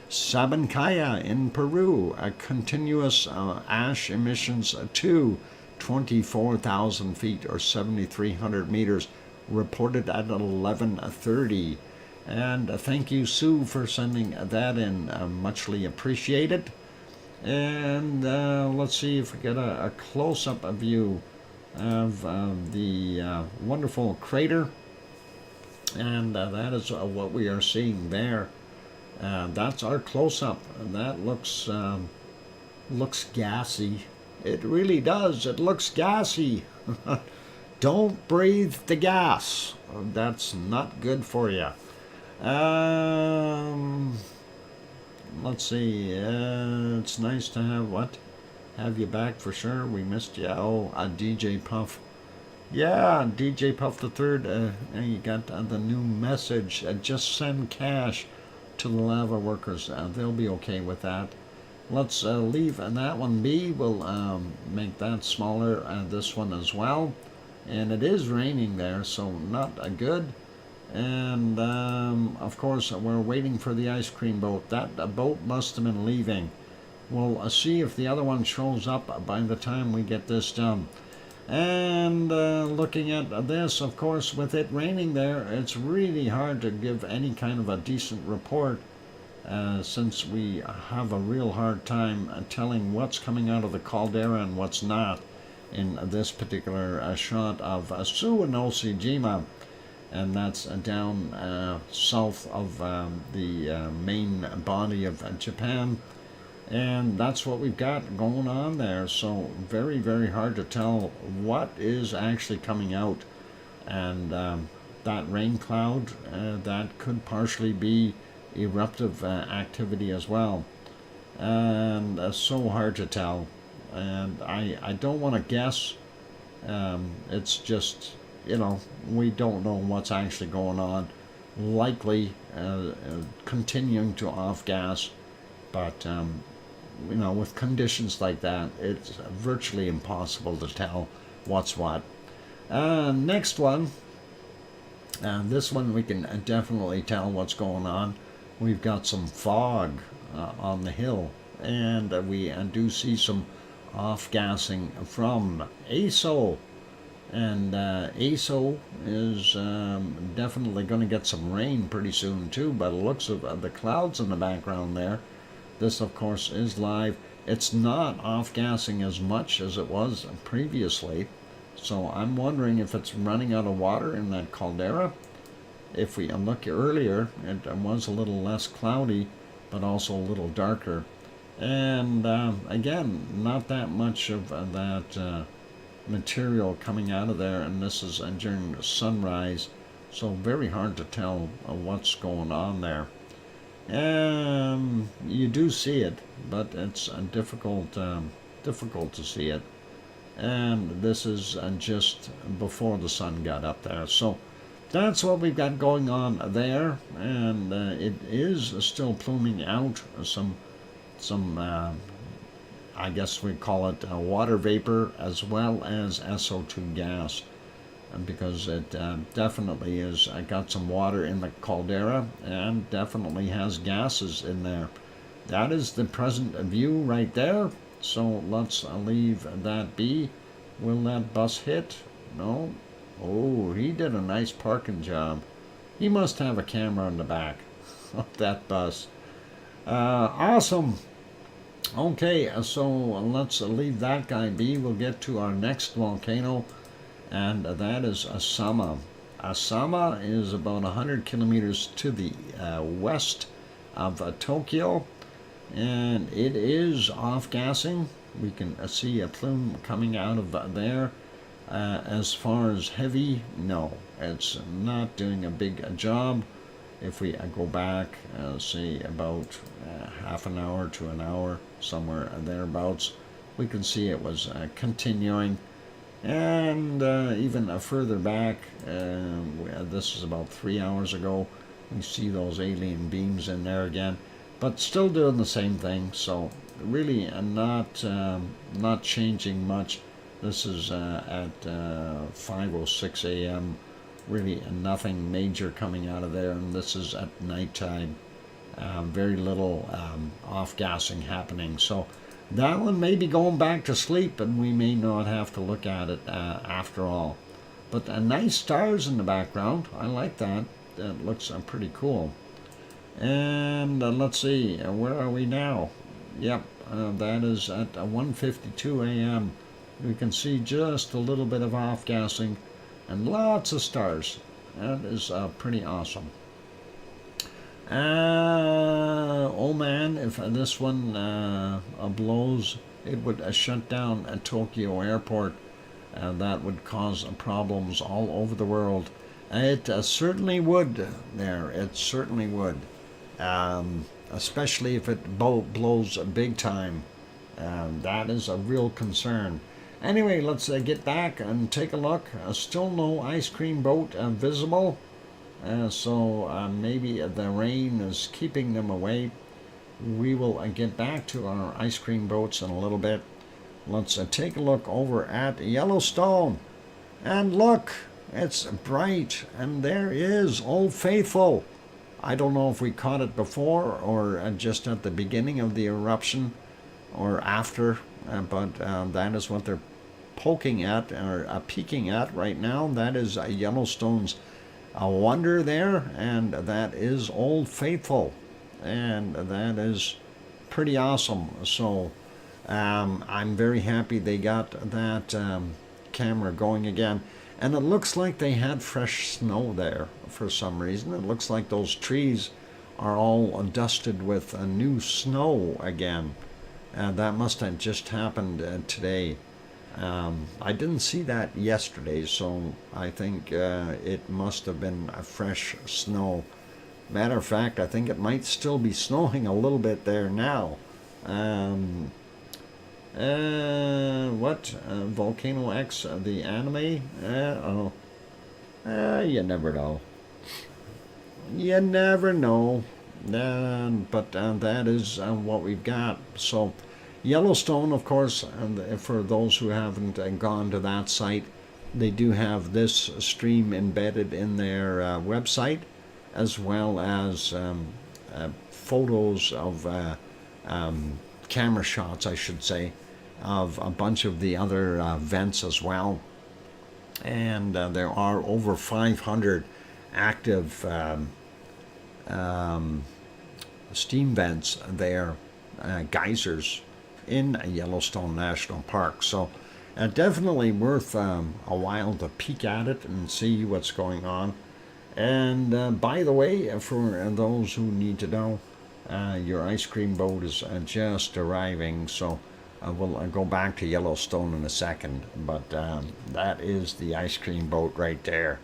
Sabancaya in Peru, continuous ash emissions to 24,000 feet or 7,300 meters, reported at 11:30. And thank you, Sue, for sending that in. Muchly appreciated. And let's see if we get a close-up view of the wonderful crater. And that is what we are seeing there. That's our close-up. That looks gassy. It really does. It looks gassy. Don't breathe the gas. That's not good for you. Let's see. It's nice to have you back for sure. We missed you. Oh, DJ Puff. Yeah, DJ Puff the Third. You got the new message. Just send cash to the lava workers. They'll be okay with that. Let's leave that one be. We'll make that smaller. This one as well. And it is raining there, so not good. And of course, we're waiting for the ice cream boat. That boat must have been leaving. We'll see if the other one shows up by the time we get this done. And looking at this, of course, with it raining there, it's really hard to give any kind of a decent report since we have a real hard time telling what's coming out of the caldera and what's not in this particular shot of Suwanosejima. And that's down south of the main body of Japan. And that's what we've got going on there. So very, very hard to tell what is actually coming out. And that rain cloud, that could partially be eruptive activity as well. And so hard to tell. And I don't want to guess. It's just, we don't know what's actually going on. likely continuing to off-gas, but with conditions like that, it's virtually impossible to tell what's what. Next one, this one we can definitely tell what's going on. We've got some fog on the hill, and we do see some off-gassing from ASO. And ASO is definitely going to get some rain pretty soon too, by the looks of the clouds in the background there. This, of course, is live. It's not off-gassing as much as it was previously, so I'm wondering if it's running out of water in that caldera. If we look earlier, it was a little less cloudy, but also a little darker. And again, not that much of that material coming out of there, and this is during sunrise, so very hard to tell what's going on there. You do see it, but it's difficult to see it. And this is just before the sun got up there. So that's what we've got going on there, and it is still pluming out some I guess we call it water vapor as well as SO2 gas, because it definitely is got some water in the caldera and definitely has gases in there. That is the present view right there. So let's leave that be. Will that bus hit? No. Oh, he did a nice parking job. He must have a camera in the back of that bus. Awesome. Okay, so let's leave that guy be. We'll get to our next volcano, and that is Asama. Asama is about 100 kilometers to the west of Tokyo, and it is off-gassing. We can see a plume coming out of there. As far as heavy, no, it's not doing a big job. If we go back, say about half an hour to an hour, somewhere thereabouts, we can see it was continuing. And even further back, this is about 3 hours ago, we see those alien beams in there again, but still doing the same thing. So really not changing much. This is at 5:06 a.m. Really nothing major coming out of there, and this is at nighttime. Very little off-gassing happening. So that one may be going back to sleep, and we may not have to look at it after all. But nice stars in the background. I like that. That looks pretty cool. And let's see, where are we now? Yep, that is at 1:52 a.m. We can see just a little bit of off-gassing and lots of stars. That is pretty awesome. Oh man, if this one blows, it would shut down Tokyo Airport. That would cause problems all over the world. It certainly would there. It certainly would. Especially if it blows big time. That is a real concern. Anyway, let's get back and take a look. Still no ice cream boat visible. So maybe the rain is keeping them away. We will get back to our ice cream boats in a little bit. Let's take a look over at Yellowstone. And look, it's bright. And there is Old Faithful. I don't know if we caught it before or just at the beginning of the eruption or after, but that is what they're poking at or peeking at right now. That is Yellowstone's wonder there, and that is Old Faithful, and that is pretty awesome. So I'm very happy they got that camera going again. And it looks like they had fresh snow there for some reason. It looks like those trees are all dusted with new snow again. That must have just happened today. I didn't see that yesterday, so I think it must have been a fresh snow. Matter of fact, I think it might still be snowing a little bit there now. VolcanoX, the anime? You never know. you never know. But that is what we've got. So Yellowstone, of course, and for those who haven't gone to that site, they do have this stream embedded in their website, as well as photos of camera shots, I should say, of a bunch of the other vents as well. And there are over 500 active steam vents there, geysers in Yellowstone National Park. So definitely worth a while to peek at it and see what's going on. And by the way, for those who need to know, your ice cream boat is just arriving. So we'll go back to Yellowstone in a second. But that is the ice cream boat right there.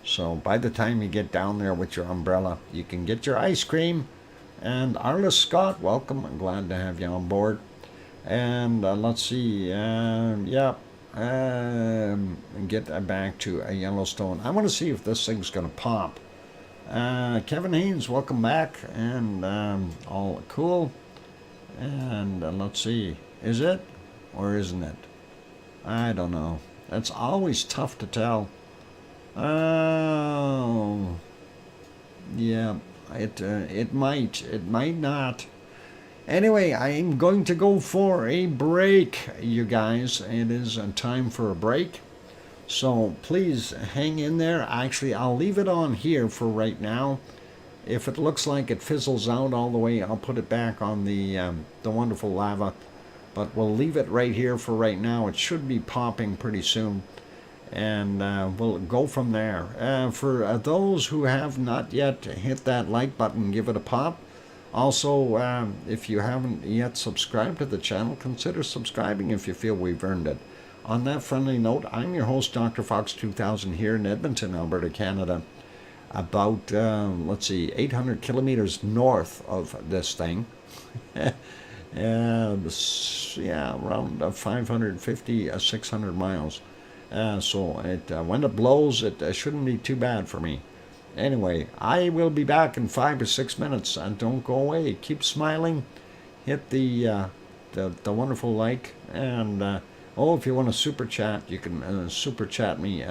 So by the time you get down there with your umbrella, you can get your ice cream. And Arliss Scott, welcome. I'm glad to have you on board. And let's see. Get back to Yellowstone. I want to see if this thing's going to pop. Kevin Haynes, welcome back. And all cool. And let's see. Is it or isn't it? I don't know. It's always tough to tell. Oh, yeah, it might not. Anyway, I'm going to go for a break, you guys. It is time for a break, so please hang in there. Actually, I'll leave it on here for right now. If it looks like it fizzles out all the way, I'll put it back on the wonderful lava. But we'll leave it right here for right now. It should be popping pretty soon. And we'll go from there. For those who have not yet hit that like button, give it a pop. Also, if you haven't yet subscribed to the channel, consider subscribing if you feel we've earned it. On that friendly note, I'm your host, DrFox2000, here in Edmonton, Alberta, Canada. About, 800 kilometers north of this thing. Around 550, 600 miles. So when it blows, it shouldn't be too bad for me. Anyway, I will be back in 5 or 6 minutes, and don't go away. Keep smiling. Hit the wonderful like, and if you want to super chat, you can super chat me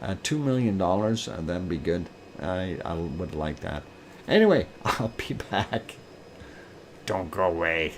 $2 million. That'd be good. I would like that. Anyway, I'll be back. Don't go away.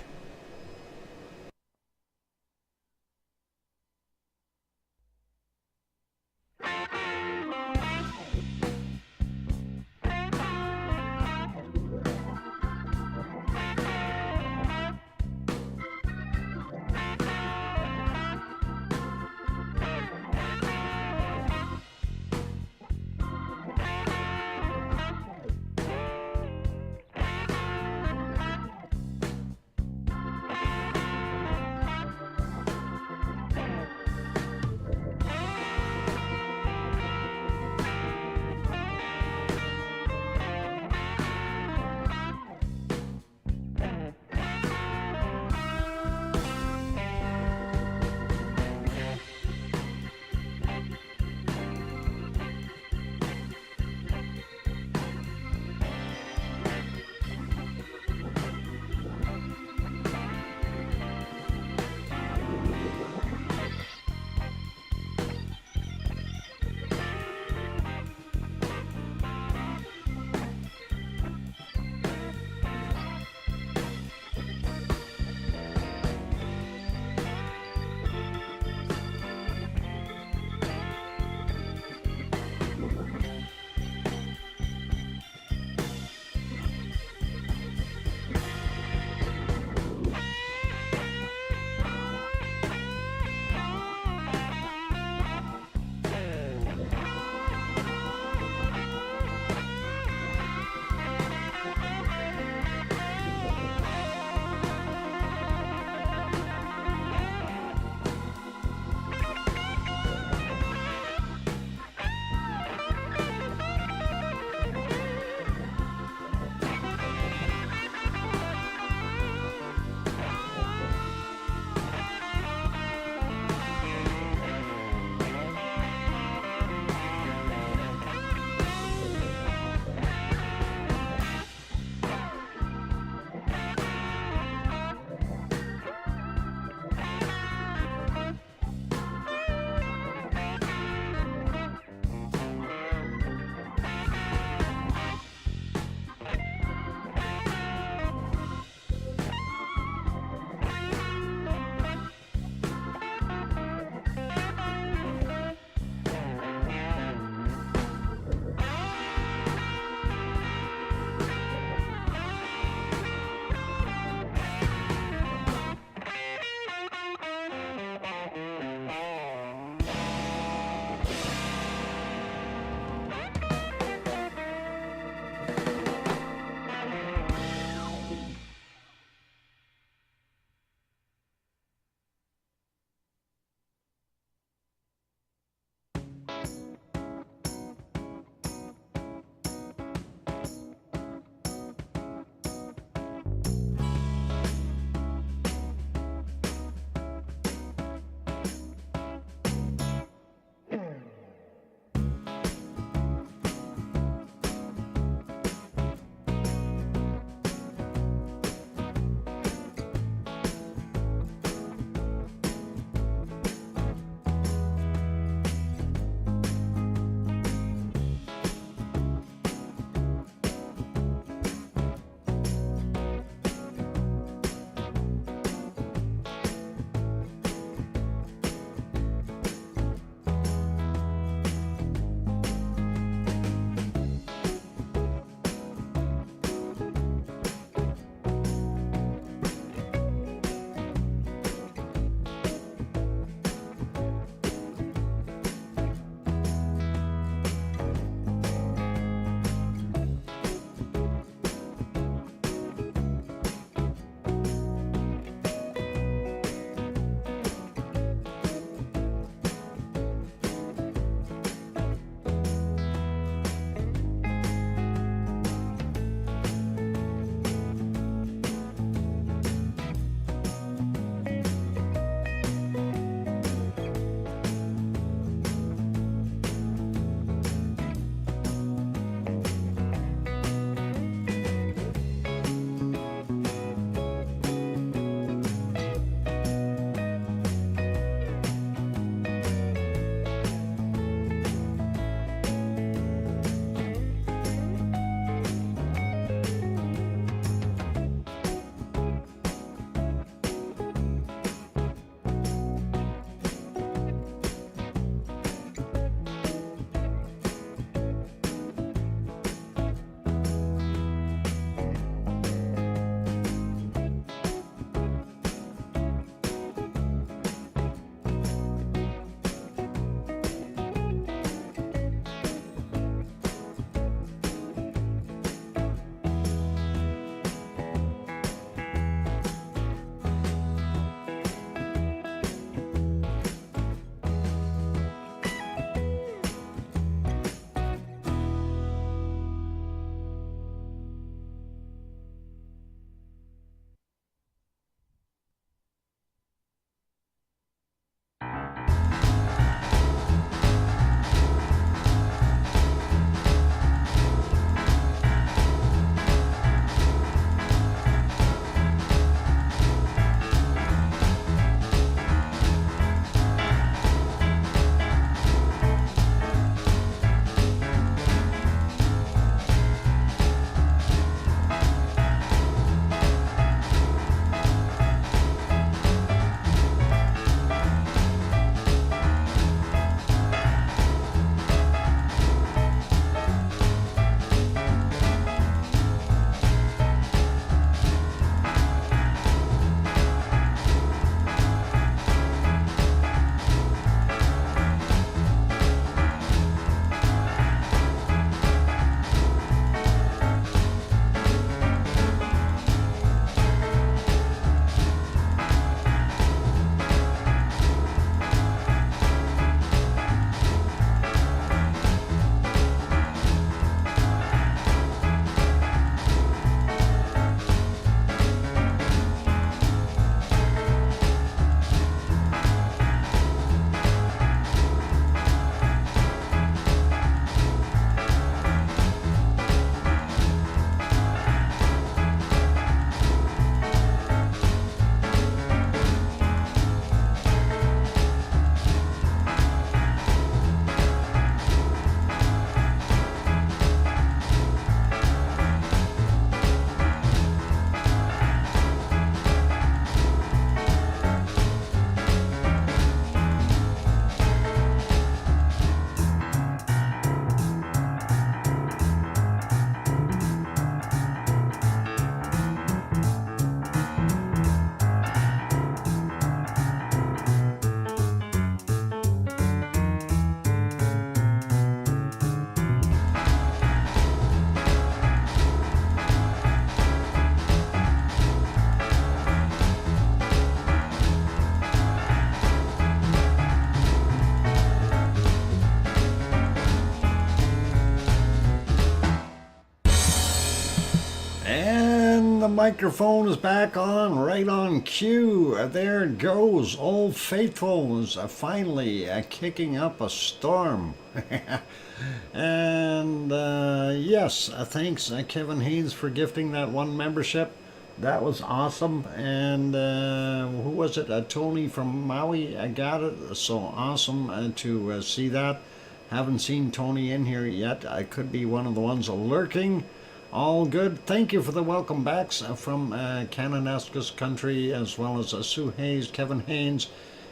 the microphone is back on, right on cue. There it goes. Old Faithful is finally kicking up a storm. And yes, thanks Kevin Haynes for gifting that one membership. That was awesome. And who was it? Tony from Maui. I got it. So awesome to see that. Haven't seen Tony in here yet. I could be one of the ones lurking. All good. Thank you for the welcome backs from Cananaska's country, as well as Sue Hayes, Kevin Haynes,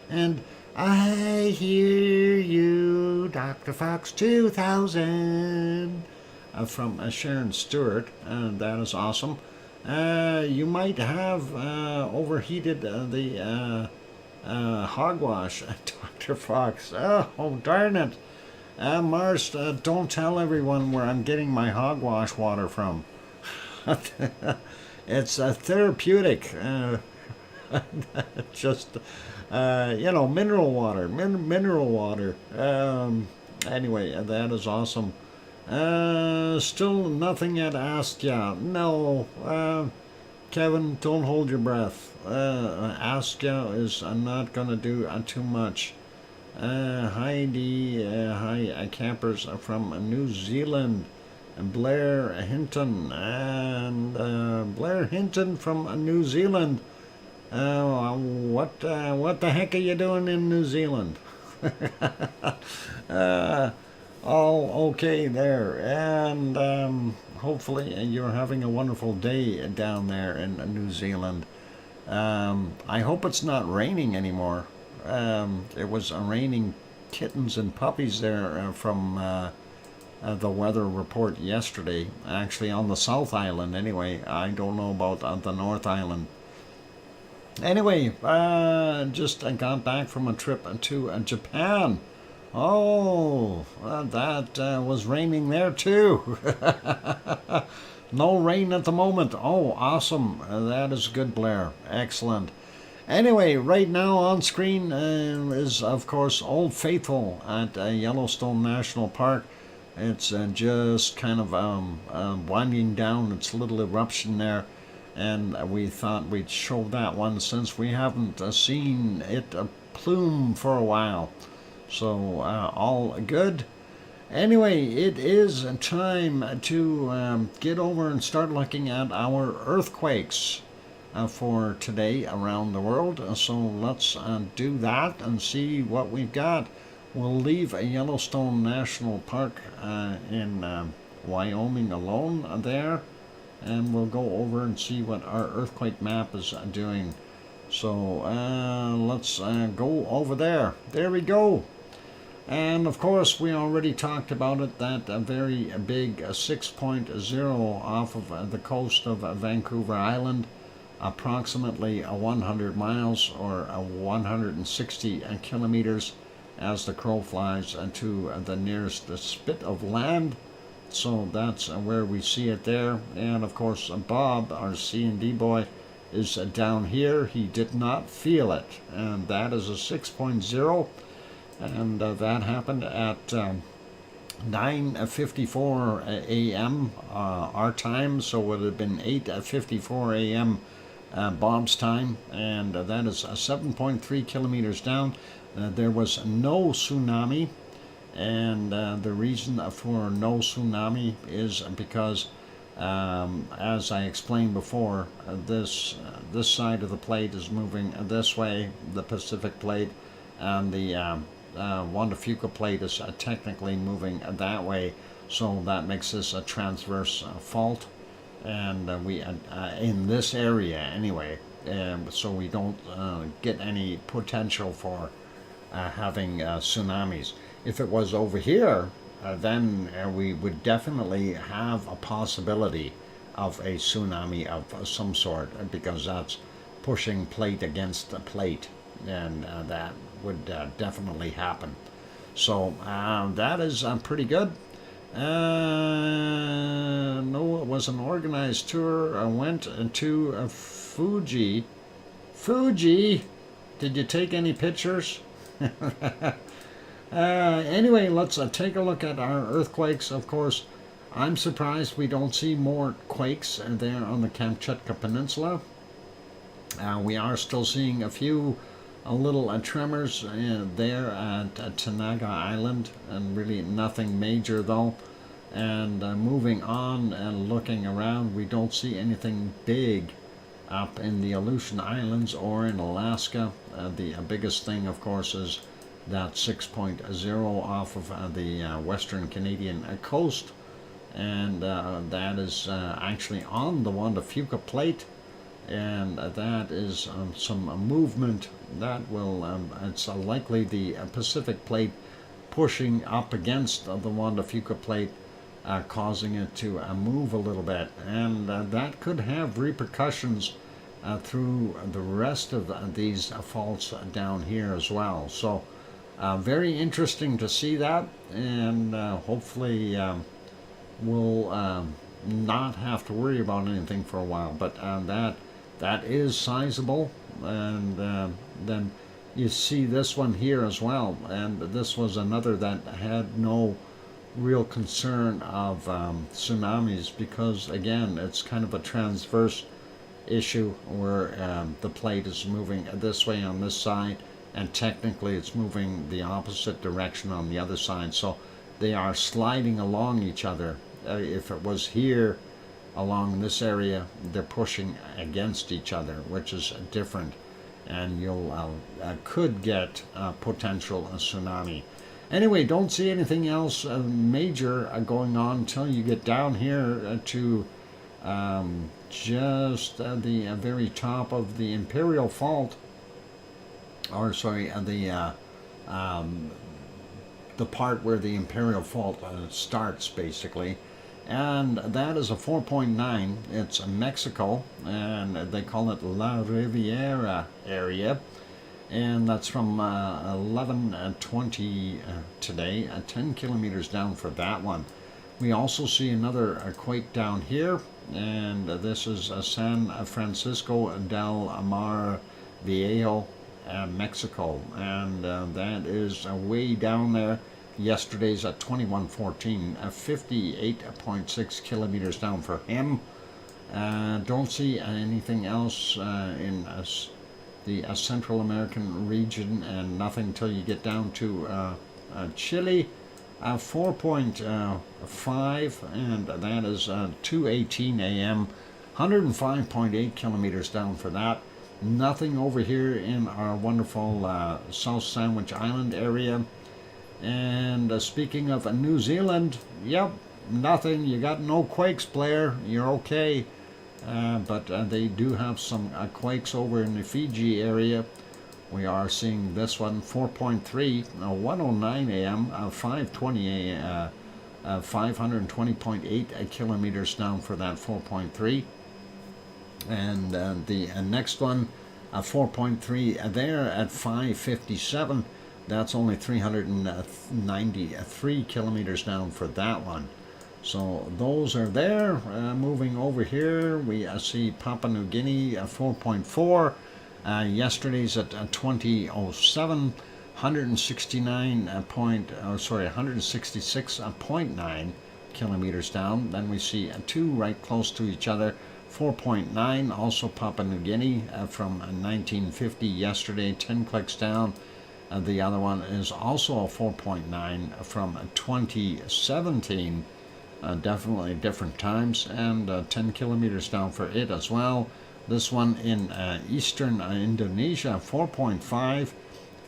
and I hear you, DrFox2000, from Sharon Stewart. That is awesome. You might have overheated the hogwash, Dr. Fox. Oh, darn it. Mars, don't tell everyone where I'm getting my hogwash water from. It's therapeutic. Just, mineral water. Mineral water. Anyway, that is awesome. Still nothing yet asked ya. No. Kevin, don't hold your breath. Ask ya is not going to do too much. Heidi, hi, campers from New Zealand, Blair Hinton, and Blair Hinton from New Zealand. What the heck are you doing in New Zealand? All okay there, and hopefully you're having a wonderful day down there in New Zealand. I hope it's not raining anymore. It was raining kittens and puppies there from the weather report yesterday. Actually, on the South Island, anyway. I don't know about the North Island. Anyway, just got back from a trip to Japan. Oh, that was raining there too. No rain at the moment. Oh, awesome. That is good, Blair. Excellent. Anyway, right now on screen is, of course, Old Faithful at Yellowstone National Park. It's just kind of winding down its little eruption there, and we thought we'd show that one since we haven't seen it plume for a while. So, all good. Anyway, it is time to get over and start looking at our earthquakes for today around the world. So let's do that and see what we've got. We'll leave Yellowstone National Park in Wyoming alone there, and we'll go over and see what our earthquake map is doing. So let's go over there. There we go. And of course, we already talked about it, that very big 6.0 off of the coast of Vancouver Island, approximately 100 miles or 160 kilometers as the crow flies to the nearest spit of land. So that's where we see it there. And of course, Bob, our C&D boy, is down here. He did not feel it, and that is a 6.0. And that happened at 9:54 a.m. Our time, so it would have been 8:54 a.m. Bob's time, and that is 7.3 kilometers down. There was no tsunami, and the reason for no tsunami is because, as I explained before, this side of the plate is moving this way, the Pacific plate, and the Juan de Fuca plate is technically moving that way, so that makes this a transverse fault, and we in this area anyway, so we don't get any potential for having tsunamis. If it was over here, then we would definitely have a possibility of a tsunami of some sort, because that's pushing plate against the plate, and that would definitely happen. So that is pretty good. No, it was an organized tour. I went to Fuji. Fuji? Did you take any pictures? Anyway, let's take a look at our earthquakes. Of course, I'm surprised we don't see more quakes there on the Kamchatka Peninsula. We are still seeing a few little tremors there at Tanaga Island, and really nothing major though. And moving on and looking around, we don't see anything big up in the Aleutian Islands or in Alaska. The biggest thing, of course, is that 6.0 off of the western Canadian coast, and that is actually on the Juan de Fuca plate, and that is some movement that will, it's likely the Pacific plate pushing up against the Juan de Fuca plate, causing it to move a little bit, and that could have repercussions through the rest of these faults down here as well. So very interesting to see that, and hopefully we'll not have to worry about anything for a while, but that is sizable. And then you see this one here as well, and this was another that had no real concern of tsunamis, because again it's kind of a transverse issue where the plate is moving this way on this side, and technically it's moving the opposite direction on the other side, so they are sliding along each other. If it was here along this area, they're pushing against each other, which is different, and you'll could get potential tsunami. Anyway, don't see anything else major going on until you get down here to just the very top of the Imperial Fault, or sorry, the part where the Imperial Fault starts, basically. And that is a 4.9. It's Mexico, and they call it La Riviera area. And that's from 11:20 today, 10 kilometers down for that one. We also see another quake down here, and this is San Francisco del Mar Viejo, Mexico, and that is way down there. Yesterday's at 21:14, 58.6 kilometers down for him. Don't see anything else in the Central American region, and nothing till you get down to Chile, 4.5, and that is 2:18 a.m., 105.8 kilometers down for that. Nothing over here in our wonderful South Sandwich Island area. And speaking of New Zealand, yep, nothing. You got no quakes, Blair. You're okay. But they do have some quakes over in the Fiji area. We are seeing this one, 4.3, 1:09 a.m., 5:20 a.m., 520.8 kilometers down for that 4.3. And the next one, 4.3 there at 5:57. That's only 393 kilometers down for that one. So those are there. Moving over here, we see Papua New Guinea 4.4. Yesterday's at 20:07, 166.9 kilometers down. Then we see two right close to each other, 4.9, also Papua New Guinea from 1950 yesterday, 10 clicks down. The other one is also a 4.9 from 2017. Definitely different times, and 10 kilometers down for it as well. This one in eastern Indonesia, 4.5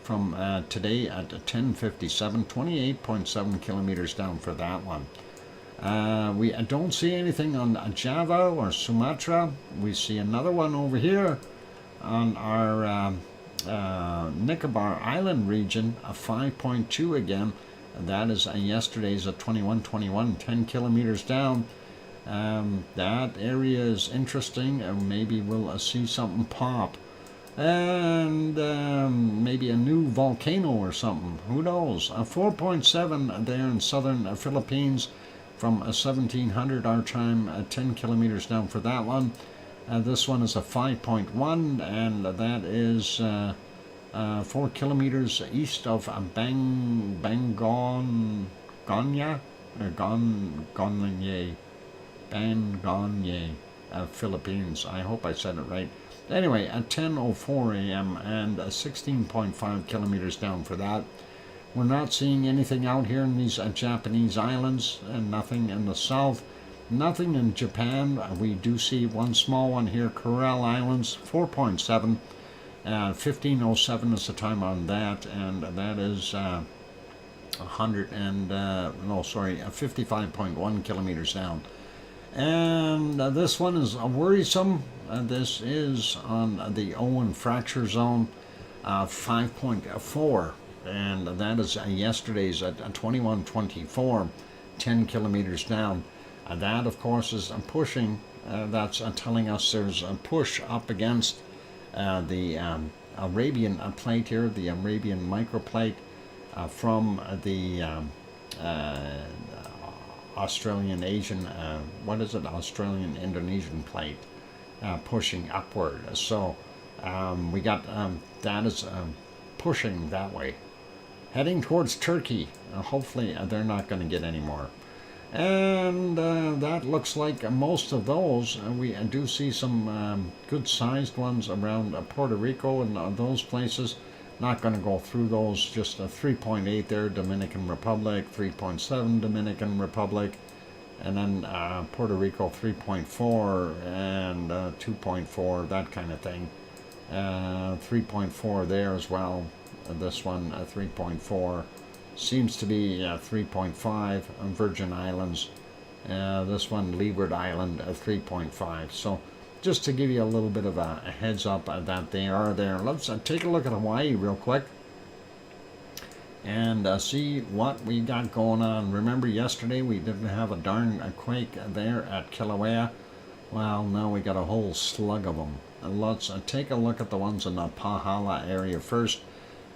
from today at 10:57, 28.7 kilometers down for that one. We don't see anything on Java or Sumatra. We see another one over here on our Nicobar Island region, a 5.2 again. That is yesterday's at 21:21, 10 kilometers down. That area is interesting. Maybe we'll see something pop. And maybe a new volcano or something. Who knows? A 4.7 there in southern Philippines from 1700 our time, 10 kilometers down for that one. This one is a 5.1, and that is 4 kilometers east of Bangonga, Bangonye, Philippines. I hope I said it right. Anyway, at 10:04 a.m. and 16.5 kilometers down for that. We're not seeing anything out here in these Japanese islands, and nothing in the south, nothing in Japan. We do see one small one here, Kuril Islands, 4.7. 15:07 is the time on that, and that is 55.1 kilometers down. And this one is worrisome. This is on the Owen fracture zone, 5.4, and that is yesterday's at 21:24, 10 kilometers down. That, of course, is pushing. That's telling us there's a push up against the Arabian plate here, the Arabian microplate from the Australian Asian, Australian Indonesian plate pushing upward. So we got that is pushing that way, heading towards Turkey. Hopefully they're not going to get any more. And that looks like most of those. We do see some good-sized ones around Puerto Rico and those places. Not going to go through those. Just 3.8 there, Dominican Republic, 3.7 Dominican Republic, and then Puerto Rico 3.4 and 2.4, that kind of thing. 3.4 there as well. This one 3.4. Seems to be 3.5 Virgin Islands. This one, Leeward Island, 3.5. So just to give you a little bit of a heads up that they are there. Let's take a look at Hawaii real quick and see what we got going on. Remember yesterday we didn't have a darn quake there at Kilauea? Well, now we got a whole slug of them. Let's take a look at the ones in the Pahala area first.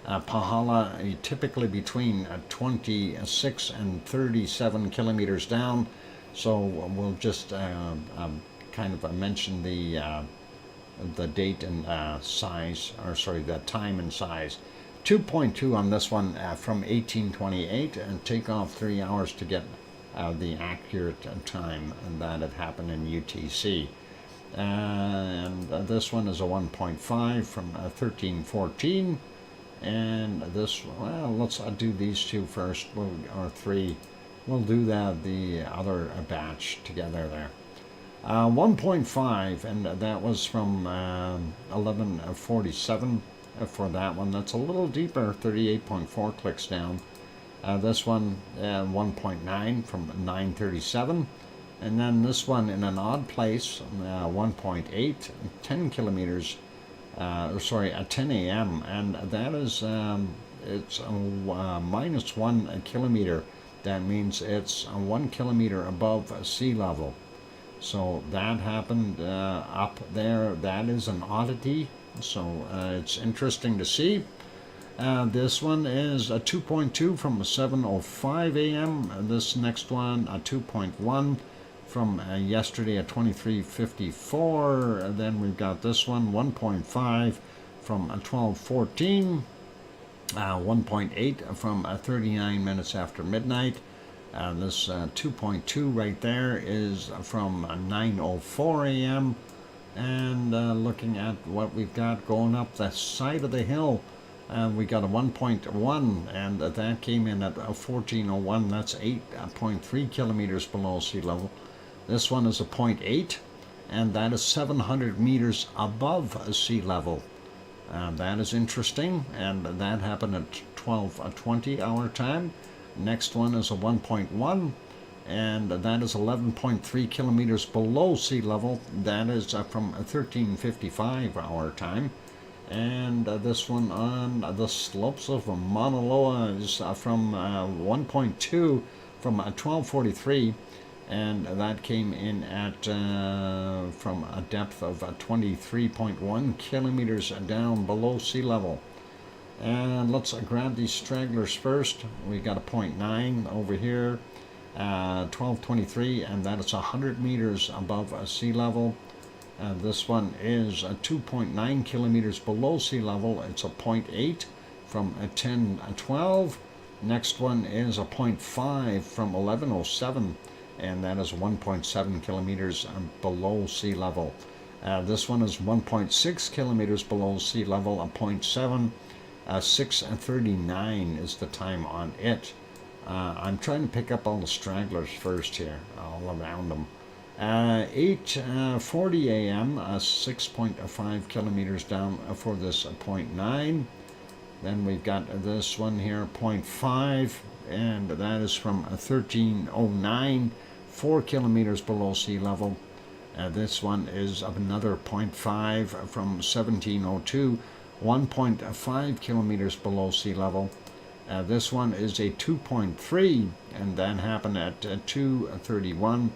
Pahala typically between 26 and 37 kilometers down. So we'll just kind of mention the date and size, or sorry, the time and size. 2.2 on this one from 1828, and take off 3 hours to get the accurate time, and that had happened in UTC. And this one is a 1.5 from 1314. And this, well, let's do these two first, or three. We'll do the other batch together there. 1.5, and that was from 1147 for that one. That's a little deeper, 38.4 clicks down. This one, 1.9 from 937. And then this one in an odd place, 1.8, 10 kilometers. At 10 a.m. and that is it's minus 1 kilometer. That means it's 1 kilometer above sea level. So that happened up there. That is an oddity. So it's interesting to see. This one is a 2.2 from 7:05 a.m. This next one a 2.1. From yesterday at 23:54. Then we've got this one 1.5 from 12:14, 1.8 from 39 minutes after midnight. This 2.2 right there is from 9:04 a.m. And looking at what we've got going up the side of the hill, we got a 1.1, and that came in at 14:01. That's 8.3 kilometers below sea level. This one is a 0.8, and that is 700 meters above sea level. That is interesting, and that happened at 12:20 our time. Next one is a 1.1, and that is 11.3 kilometers below sea level. That is from 13:55 our time. And this one on the slopes of Mauna Loa is from 1.2 from 12:43. And that came in at from a depth of 23.1 kilometers down below sea level. And let's grab these stragglers first. We got a 0.9 over here, 12:23, and that is 100 meters above sea level. This one is 2.9 kilometers below sea level. It's a 0.8 from 10:12. Next one is a 0.5 from 1107, and that is 1.7 kilometers below sea level. This one is 1.6 kilometers below sea level, a 0.7. 6:39 is the time on it. I'm trying to pick up all the stragglers first here, all around them. 8:40 a.m., 6.5 kilometers down for this 0.9. Then we've got this one here, 0.5, and that is from 1309, 4 kilometers below sea level. This one is another 0.5 from 1702, 1.5 kilometers below sea level. This one is a 2.3, and that happened at 2:31,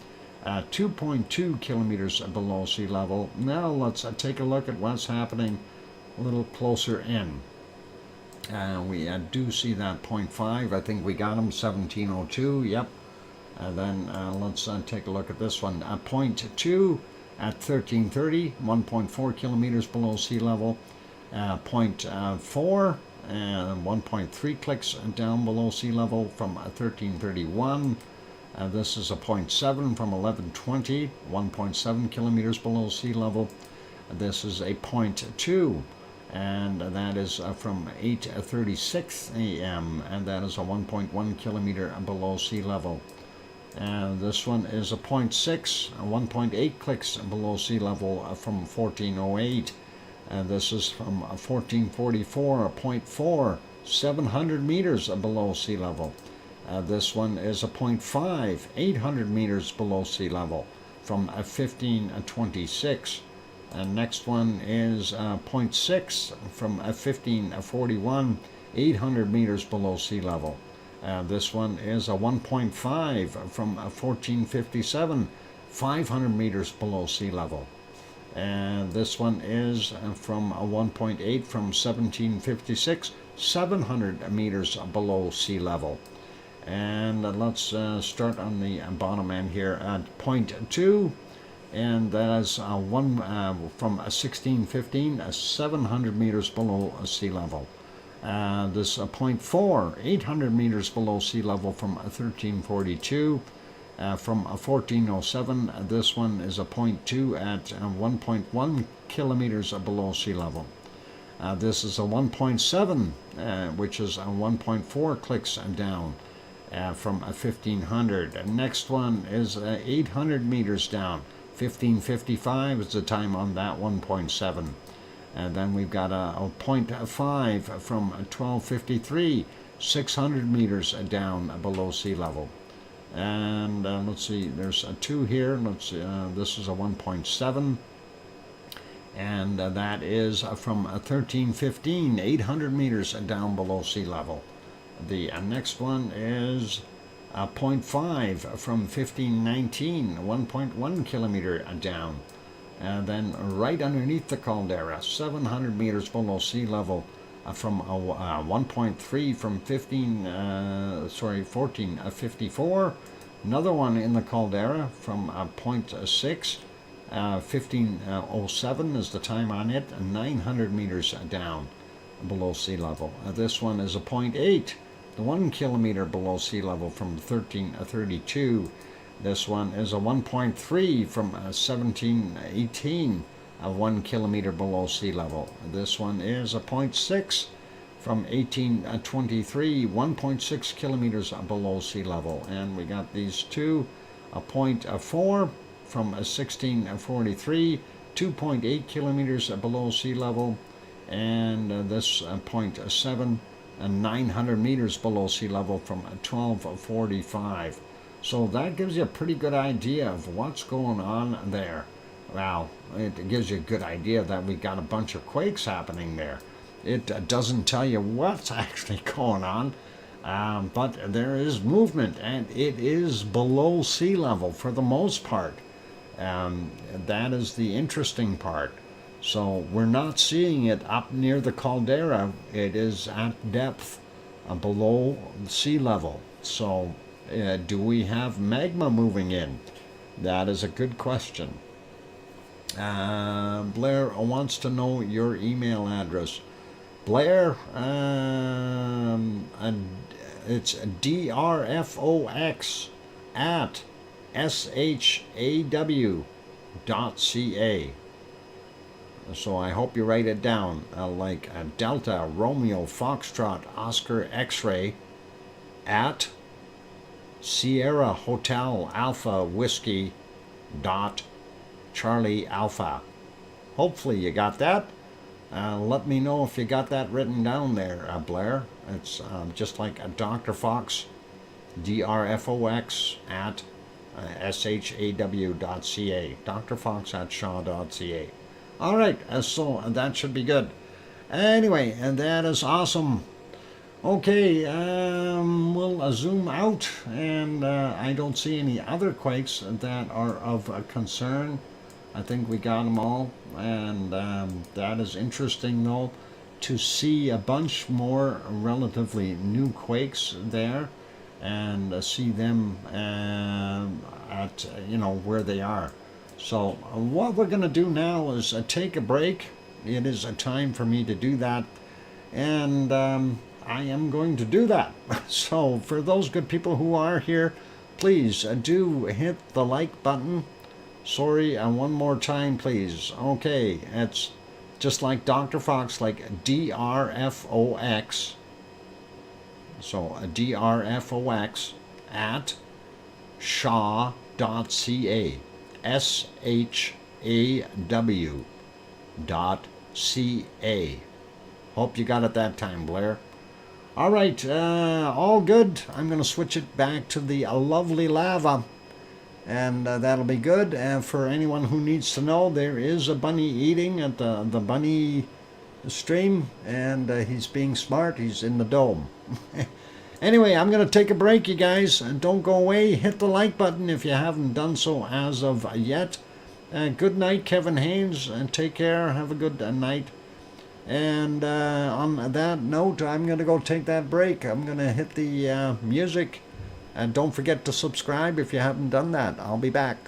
2.2 kilometers below sea level. Now let's take a look at what's happening a little closer in. We do see that 0.5. I think we got them, 1702. Yep. Then let's take a look at this one. 0.2 at 1330, 1.4 kilometers below sea level. 0.4 and 1.3 clicks down below sea level from 1331. This is a 0.7 from 1120, 1.7 kilometers below sea level. This is a 0.2. And that is from 8:36 a.m. and that is a 1.1 kilometer below sea level. And this one is a 0.6, 1.8 clicks below sea level from 1408. And this is from 1444, a 0.4, 700 meters below sea level. This one is a 0.5, 800 meters below sea level from 1526. Next one is 0.6 from 1541, 800 meters below sea level. This one is a 1.5 from 1457, 500 meters below sea level. And this one is from 1.8 from 1756, 700 meters below sea level. And let's start on the bottom end here at 0.2. And that is one from 1615, 700 meters below sea level. This 0.4, 800 meters below sea level from 1342. From 1407, this one is a 0.2 at 1.1 kilometers below sea level. This is a 1.7, which is 1.4 clicks down from 1500. Next one is 800 meters down. 1555 is the time on that 1.7. And then we've got a 0.5 from 1253, 600 meters down below sea level. And let's see, there's a 2 here. Let's see, this is a 1.7. And that is from 1315, 800 meters down below sea level. The next one is 0.5 from 1519, 1.1 kilometer down. And then right underneath the caldera, 700 meters below sea level, from 1.3 from 1454. Another one in the caldera from 0.6, 1507 is the time on it, 900 meters down below sea level. This one is a 0.8. 1 kilometer below sea level from 1332. This one is a 1.3 from 1718, 1 kilometer below sea level. This one is a 0.6 from 1823, 1.6 kilometers below sea level. And we got these two, a 0.4 from 1643, 2.8 kilometers below sea level. And this 0.7, 900 meters below sea level from 1245. So that gives you a pretty good idea of what's going on there. Well, it gives you a good idea that we got a bunch of quakes happening there. It doesn't tell you what's actually going on, but there is movement, and it is below sea level for the most part. That is the interesting part. So we're not seeing it up near the caldera. It is at depth below sea level. So do we have magma moving in? That is a good question. Blair wants to know your email address. Blair, It's DrFox at shaw.ca. So I hope you write it down, like Delta Romeo Foxtrot Oscar X-ray at Sierra Hotel Alpha Whiskey dot Charlie Alpha. Hopefully you got that. Let me know if you got that written down there, Blair. It's just like Dr. Fox, DrFox at shaw.ca. Dr. Fox at shaw.ca. All right, so that should be good. Anyway, and that is awesome. Okay, we'll zoom out, and I don't see any other quakes that are of concern. I think we got them all, and that is interesting, though, to see a bunch more relatively new quakes there, and see them at where they are. So what we're going to do now is take a break. It is a time for me to do that, and I am going to do that. So for those good people who are here, please do hit the like button. Sorry, one more time, please. Okay, it's just like Dr. Fox, like DrFox. So DrFox at shaw.ca. shaw.ca. Hope you got it that time, Blair. All right, all good. I'm going to switch it back to the lovely lava, and that'll be good. And for anyone who needs to know, there is a bunny eating at the bunny stream, and he's being smart. He's in the dome. Anyway, I'm going to take a break, you guys. Don't go away. Hit the like button if you haven't done so as of yet. Good night, Kevin Haynes, and take care. Have a good night. And on that note, I'm going to go take that break. I'm going to hit the music. And don't forget to subscribe if you haven't done that. I'll be back.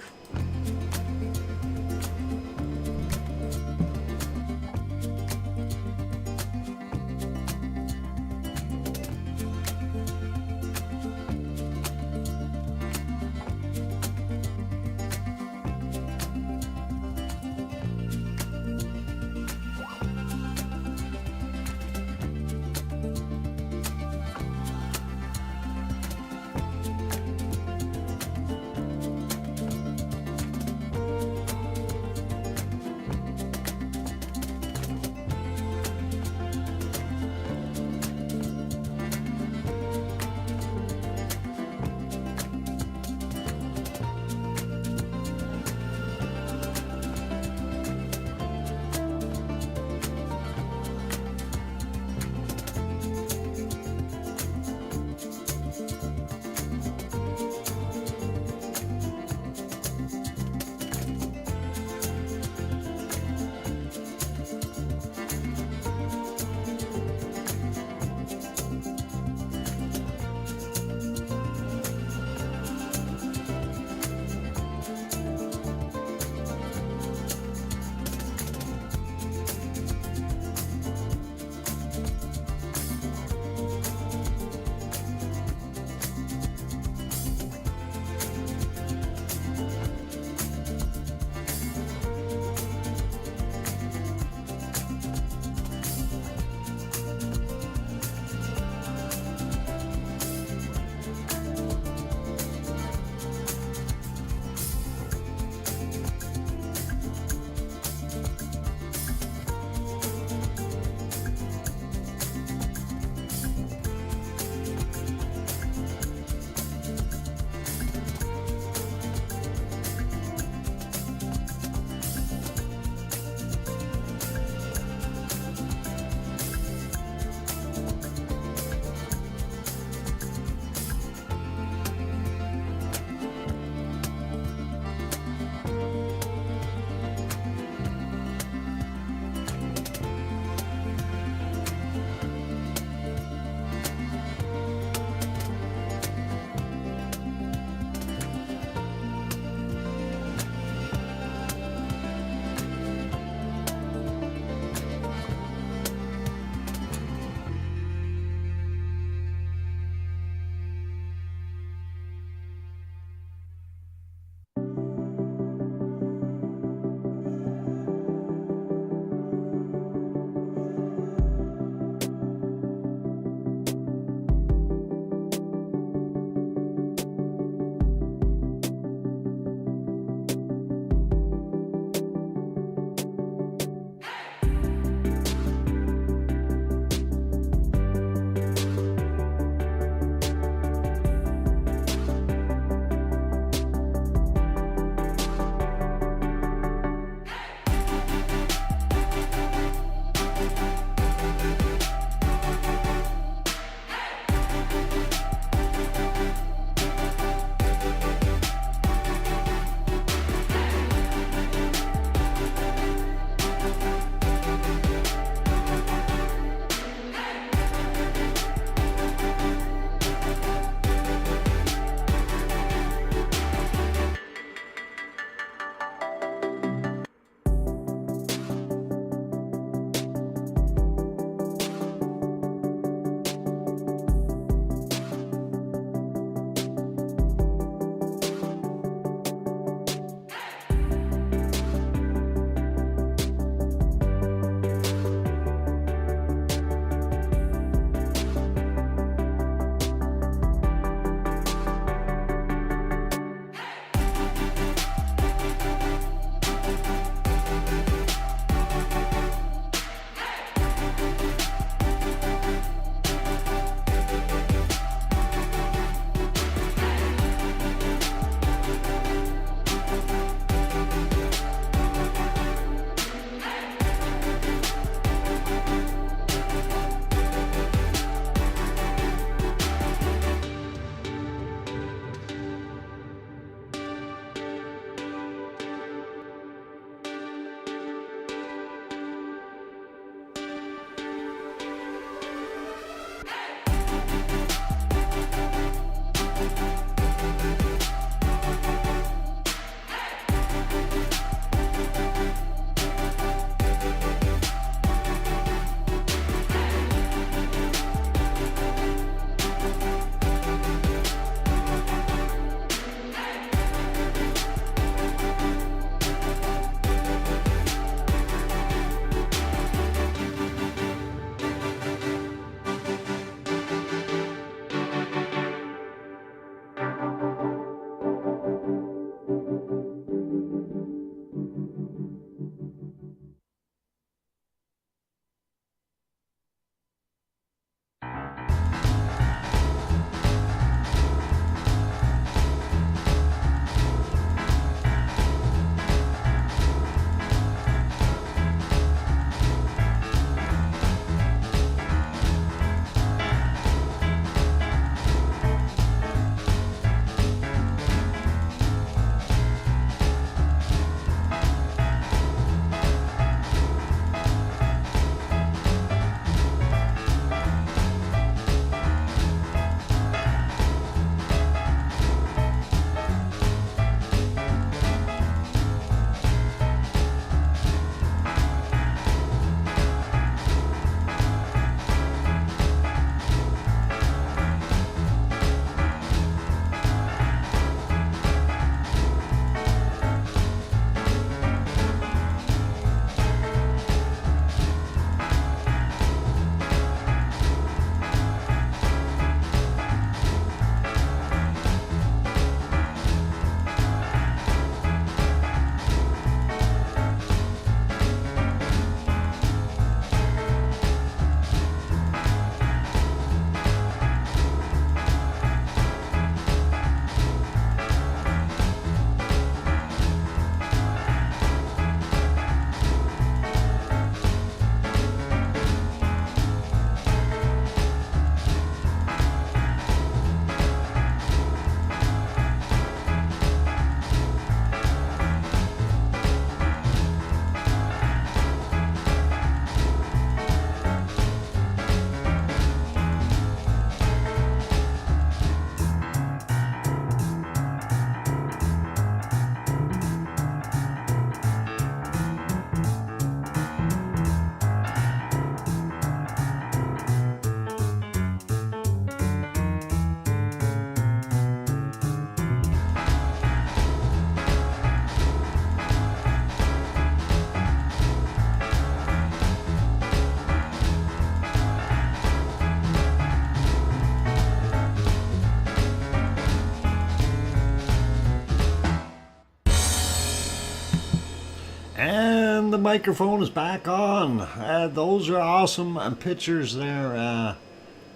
And the microphone is back on. Those are awesome pictures there,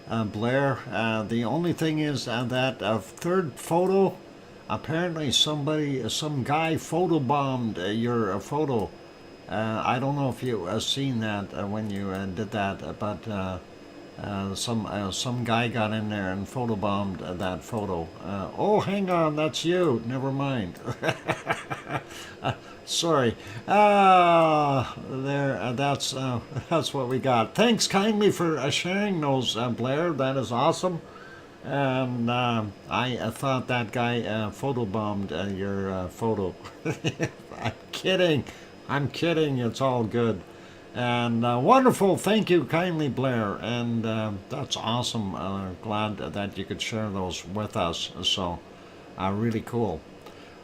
Blair. The only thing is that third photo, apparently some guy photobombed your photo. I don't know if you seen that when you did that, but some guy got in there and photobombed that photo. Oh, hang on, that's you. Never mind. Sorry. That's what we got. Thanks kindly for sharing those, Blair. That is awesome. And I thought that guy photobombed your photo. I'm kidding. I'm kidding. It's all good. And wonderful. Thank you kindly, Blair. And that's awesome. Glad that you could share those with us. So really cool.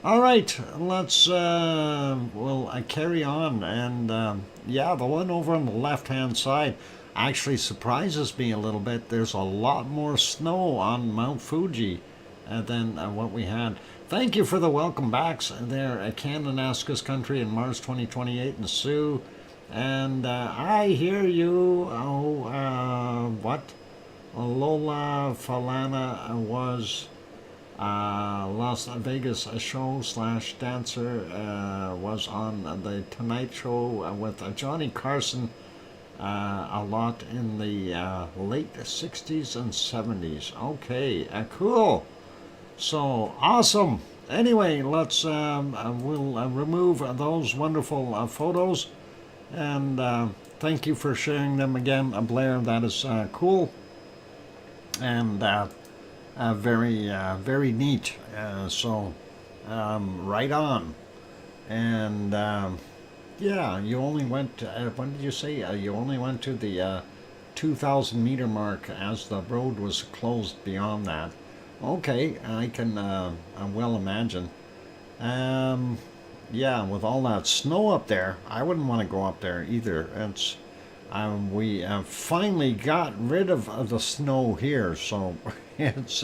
All right, we'll carry on, and yeah, the one over on the left-hand side actually surprises me a little bit. There's a lot more snow on Mount Fuji than what we had. Thank you for the welcome backs there, Kananaskis Country in Mars 2028 and Sue, and I hear you. Oh, what? Lola Falana was. Las Vegas show / dancer was on the Tonight Show with Johnny Carson a lot in the late 60s and 70s. Okay, cool. So awesome. Anyway, let's we'll remove those wonderful photos, and thank you for sharing them again, Blair. That is cool. And very neat. So right on. And yeah, you only went. When did you say you only went to the 2,000 meter mark, as the road was closed beyond that? Okay, I can well imagine. Yeah, with all that snow up there, I wouldn't want to go up there either. It's we finally got rid of the snow here, so it's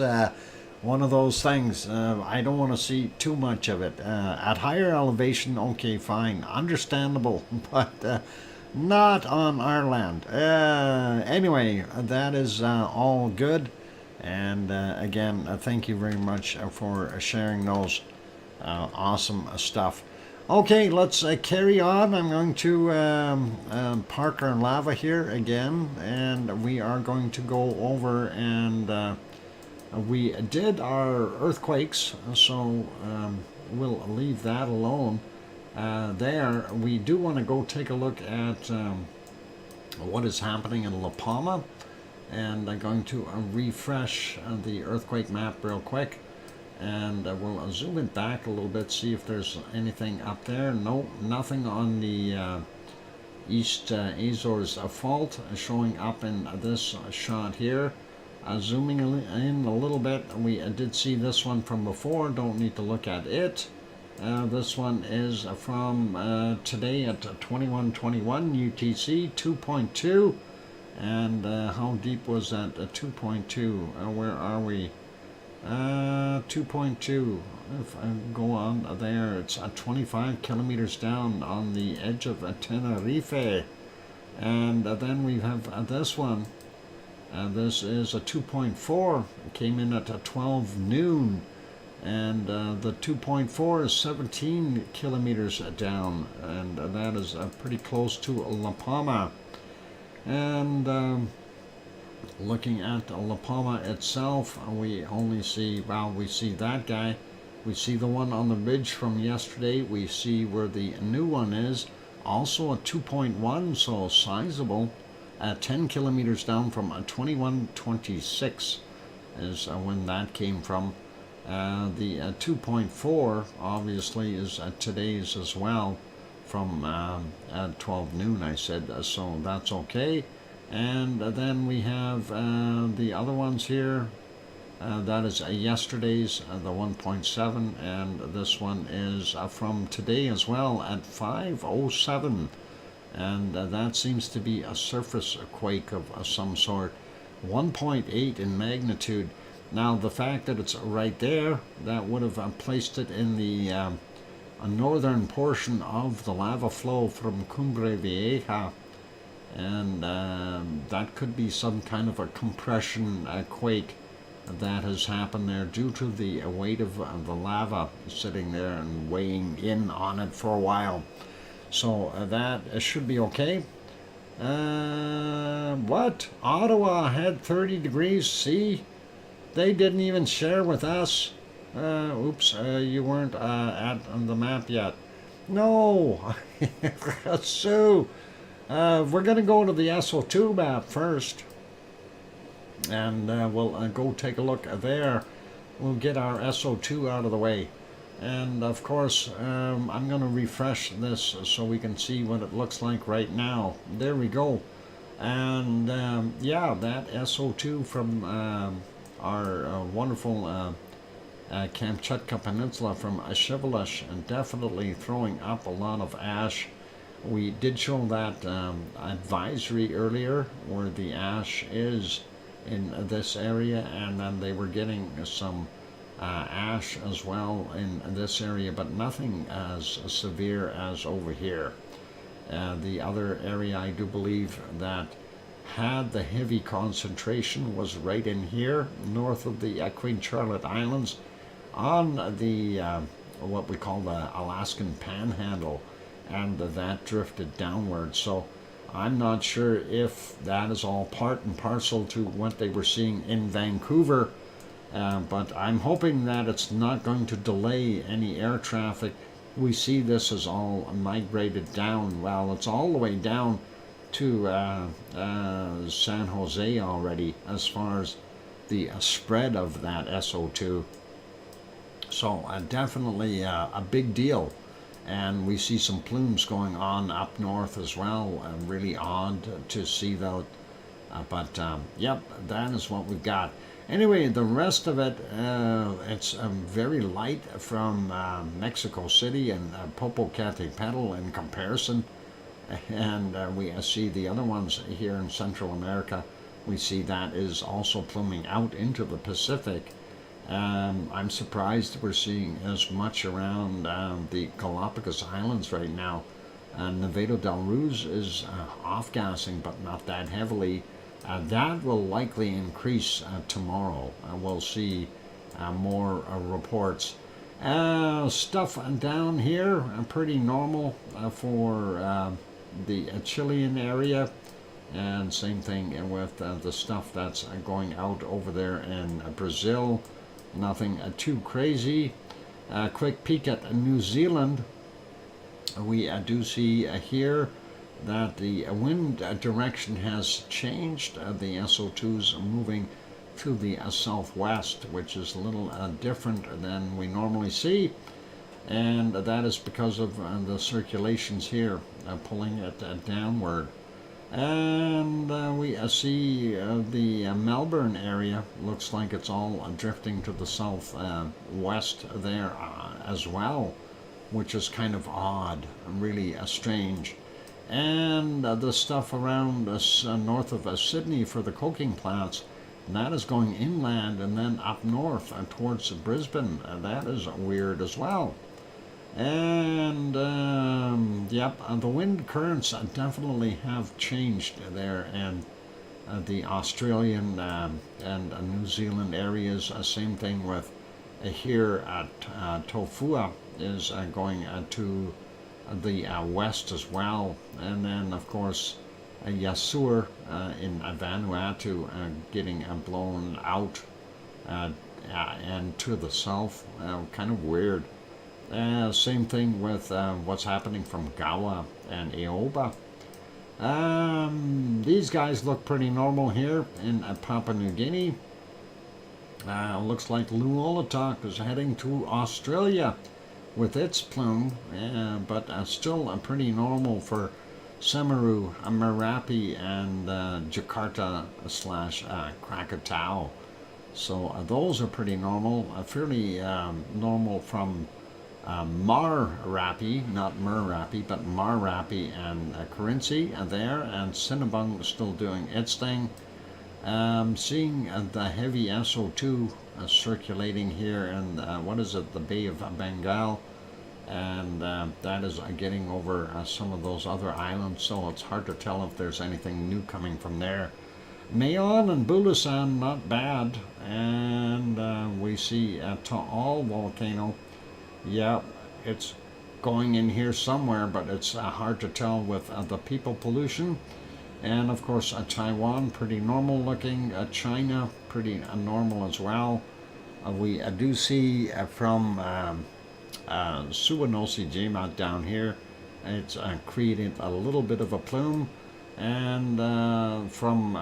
one of those things. I don't want to see too much of it. At higher elevation, okay, fine, understandable, but not on our land. Anyway, that is all good. And again, thank you very much for sharing those awesome stuff. Okay, let's carry on. I'm going to park our lava here again, and we are going to go over and we did our earthquakes, so we'll leave that alone there. We do want to go take a look at what is happening in La Palma, and I'm going to refresh the earthquake map real quick. And we'll zoom it back a little bit, see if there's anything up there. No, nothing on the East Azores fault showing up in this shot here. Zooming in a little bit, we did see this one from before, don't need to look at it. This one is from today at 21:21 UTC 2.2. And how deep was that? 2.2. Where are we? 2.2. If I go on there, it's 25 kilometers down on the edge of Tenerife. And then we have this one. This is a 2.4. It came in at 12 noon. And the 2.4 is 17 kilometers down. And that is pretty close to La Palma. And looking at La Palma itself, we only see, well, we see that guy. We see the one on the ridge from yesterday. We see where the new one is. Also a 2.1, so sizable. 10 kilometers down from 2126 is when that came from. The 2.4 obviously is today's as well, from at 12 noon, I said, so that's okay. And then we have the other ones here. That is yesterday's, the 1.7, and this one is from today as well at 5:07. And that seems to be a surface quake of some sort. 1.8 in magnitude. Now, the fact that it's right there, that would have placed it in the northern portion of the lava flow from Cumbre Vieja, and that could be some kind of a compression quake that has happened there due to the weight of the lava sitting there and weighing in on it for a while. So that should be okay. What? Ottawa had 30 degrees. See? They didn't even share with us. Oops, you weren't on the map yet. No! Sue! We're going to go to the SO2 map first. And we'll go take a look there. We'll get our SO2 out of the way. And of course, I'm going to refresh this so we can see what it looks like right now. There we go. And yeah, that SO2 from our wonderful Kamchatka Peninsula from Shivelish, and definitely throwing up a lot of ash. We did show that advisory earlier where the ash is in this area, and then they were getting some ash as well in this area, but nothing as severe as over here. The other area I do believe that had the heavy concentration was right in here, north of the Queen Charlotte Islands, on the what we call the Alaskan Panhandle, and that drifted downward. So I'm not sure if that is all part and parcel to what they were seeing in Vancouver, but I'm hoping that it's not going to delay any air traffic. We see this as all migrated down. Well, it's all the way down to San Jose already as far as the spread of that SO2. So definitely a big deal. And we see some plumes going on up north as well. Really odd to see that. But yep, that is what we've got. Anyway, the rest of it, it's very light from Mexico City and Popocatépetl in comparison. And we see the other ones here in Central America. We see that is also pluming out into the Pacific. I'm surprised we're seeing as much around the Galapagos Islands right now. Nevado del Ruz is off-gassing, but not that heavily. That will likely increase tomorrow. We'll see more reports. Stuff down here, pretty normal for the Chilean area. And same thing with the stuff that's going out over there in Brazil. Nothing too crazy. Quick peek at New Zealand. We do see here that the wind direction has changed. The SO2s are moving to the southwest, which is a little different than we normally see. And that is because of the circulations here pulling it downward. And we see the Melbourne area looks like it's all drifting to the southwest there as well, which is kind of odd, really strange. And the stuff around north of Sydney for the coking plants, that is going inland and then up north towards Brisbane. That is weird as well. And yep, the wind currents definitely have changed there, and the Australian and New Zealand areas. Same thing with here at Tofua is going to the west as well, and then of course Yasur in Vanuatu getting blown out and to the south. Kind of weird. Same thing with what's happening from Gawa and Eoba. These guys look pretty normal here in Papua New Guinea. Looks like Luolatok is heading to Australia with its plume, but still pretty normal for Semeru, Merapi, and Jakarta / Krakatau. So those are pretty normal, fairly normal from Marapi, not Merapi, but Marapi and Kerinci there, and Cinnabung still doing its thing. Seeing the heavy SO2 circulating here in, what is it, the Bay of Bengal. and that is getting over some of those other islands, so it's hard to tell if there's anything new coming from there. Mayon and Bulusan, not bad, and we see Taal volcano. Yeah, it's going in here somewhere, but it's hard to tell with the people pollution. And of course, Taiwan, pretty normal looking. China, pretty normal as well. We do see from Suwanosi-jima down here, it's created a little bit of a plume. And from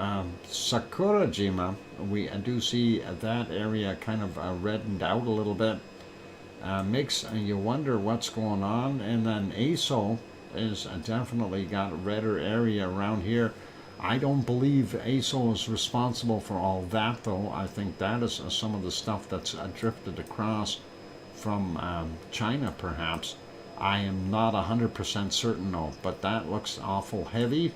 Sakurajima, we do see that area kind of reddened out a little bit. Makes you wonder what's going on. And then ASO is definitely got a redder area around here. I don't believe ASO is responsible for all that, though. I think that is some of the stuff that's drifted across from China, perhaps. I am not 100% certain, though, but that looks awful heavy.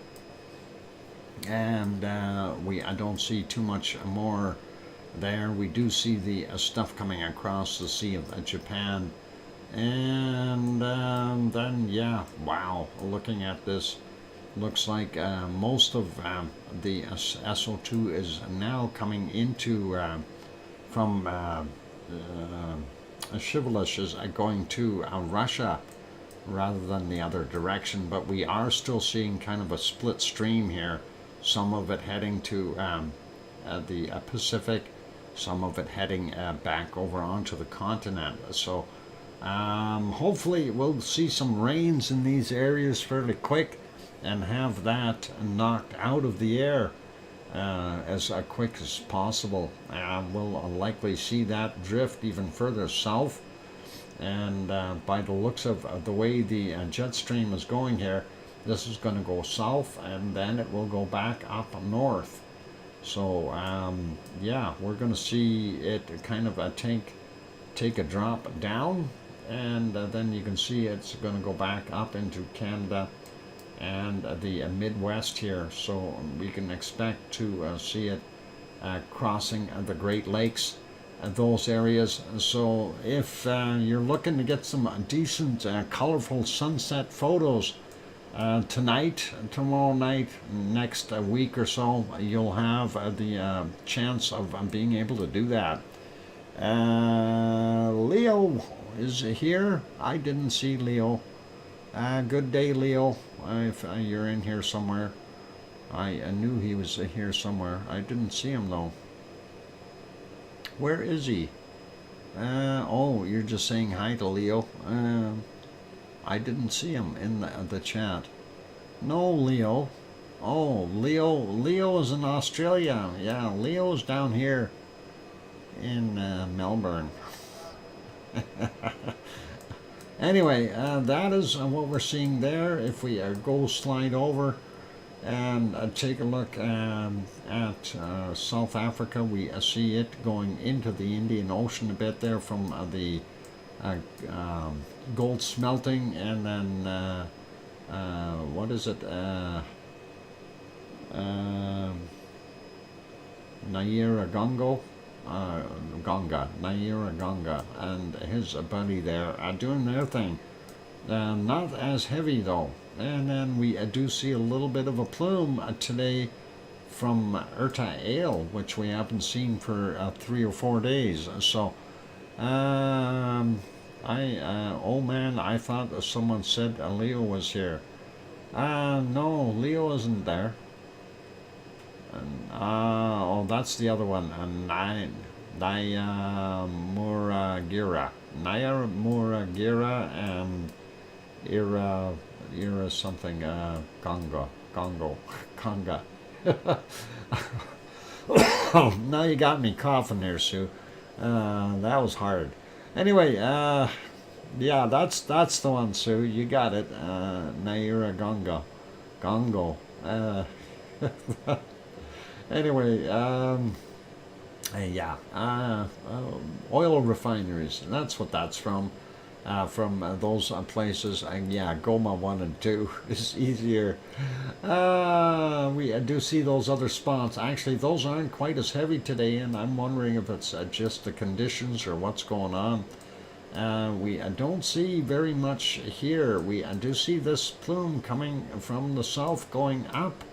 And I don't see too much more there. We do see the stuff coming across the Sea of Japan. And then, yeah, wow, looking at this, looks like most of the SO2 is now coming into from Shivalish is going to Russia rather than the other direction, but we are still seeing kind of a split stream here. Some of it heading to the Pacific, some of it heading back over onto the continent. So hopefully we'll see some rains in these areas fairly quick and have that knocked out of the air as quick as possible. We'll likely see that drift even further south, and by the looks of the way the jet stream is going here, this is going to go south and then it will go back up north. So yeah, we're going to see it kind of take a drop down, and then you can see it's going to go back up into Canada and the Midwest here. So we can expect to see it crossing the Great Lakes, those areas. So if you're looking to get some decent colorful sunset photos tonight, tomorrow night, next week or so, you'll have the chance of being able to do that. Leo is here. I didn't see Leo. Good day, Leo, if you're in here somewhere. I knew he was here somewhere. I didn't see him, though. Where is he? Oh, you're just saying hi to Leo. I didn't see him in the chat. No, Leo. Oh, Leo is in Australia. Yeah, Leo's down here in Melbourne. Anyway, that is what we're seeing there. If we go slide over and take a look at South Africa, we see it going into the Indian Ocean a bit there from the gold smelting, and then what is it? Naira Gonga, and his buddy there are doing their thing. Not as heavy though. And then we do see a little bit of a plume today from RTVE, which we haven't seen for 3 or 4 days. So, oh man, I thought someone said Leo was here. No, Leo isn't there. Oh, that's the other one. Naya Muragira and Ira something Conga. Now you got me coughing there, Sue. That was hard. Anyway, yeah, that's the one, Sue. You got it. Naira Gongo. Anyway, yeah, oil refineries. That's what that's from. From those places. Yeah, Goma 1 and 2 is easier. We do see those other spots. Actually, those aren't quite as heavy today, and I'm wondering if it's just the conditions or what's going on. We don't see very much here. We do see this plume coming from the south going up,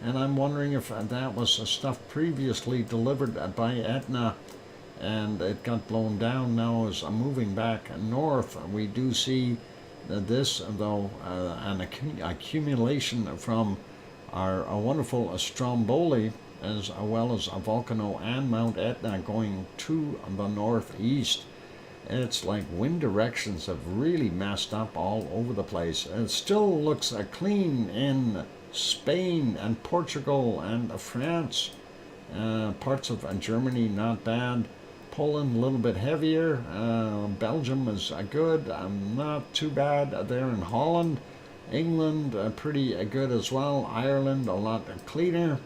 and I'm wondering if that was stuff previously delivered by Etna and it got blown down, now is moving back north. We do see this, though, an accumulation from our wonderful Stromboli, as well as a Volcano and Mount Etna going to the northeast. It's like wind directions have really messed up all over the place. It still looks clean in Spain and Portugal and France. Parts of Germany not bad. Poland a little bit heavier. Belgium is good. Not too bad there in Holland. England pretty good as well. Ireland a lot cleaner.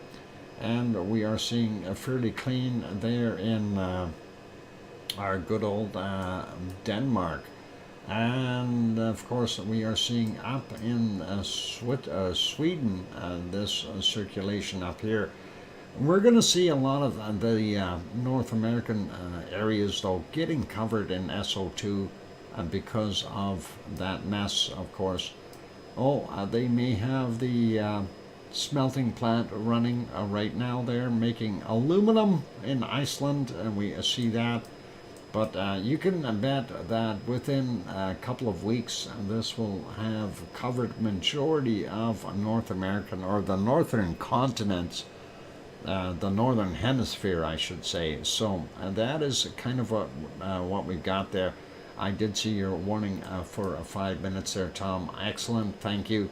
And we are seeing fairly clean there in our good old Denmark. And of course we are seeing up in Sweden this circulation up here. We're going to see a lot of the North American areas though getting covered in SO2 because of that mess, of course. They may have the smelting plant running right now. They're making aluminum in Iceland, and we see that. But you can bet that within a couple of weeks, this will have covered majority of North American, or the northern continents, the northern hemisphere, I should say. So that is kind of what we've got there. I did see your warning for 5 minutes there, Tom. Excellent, thank you.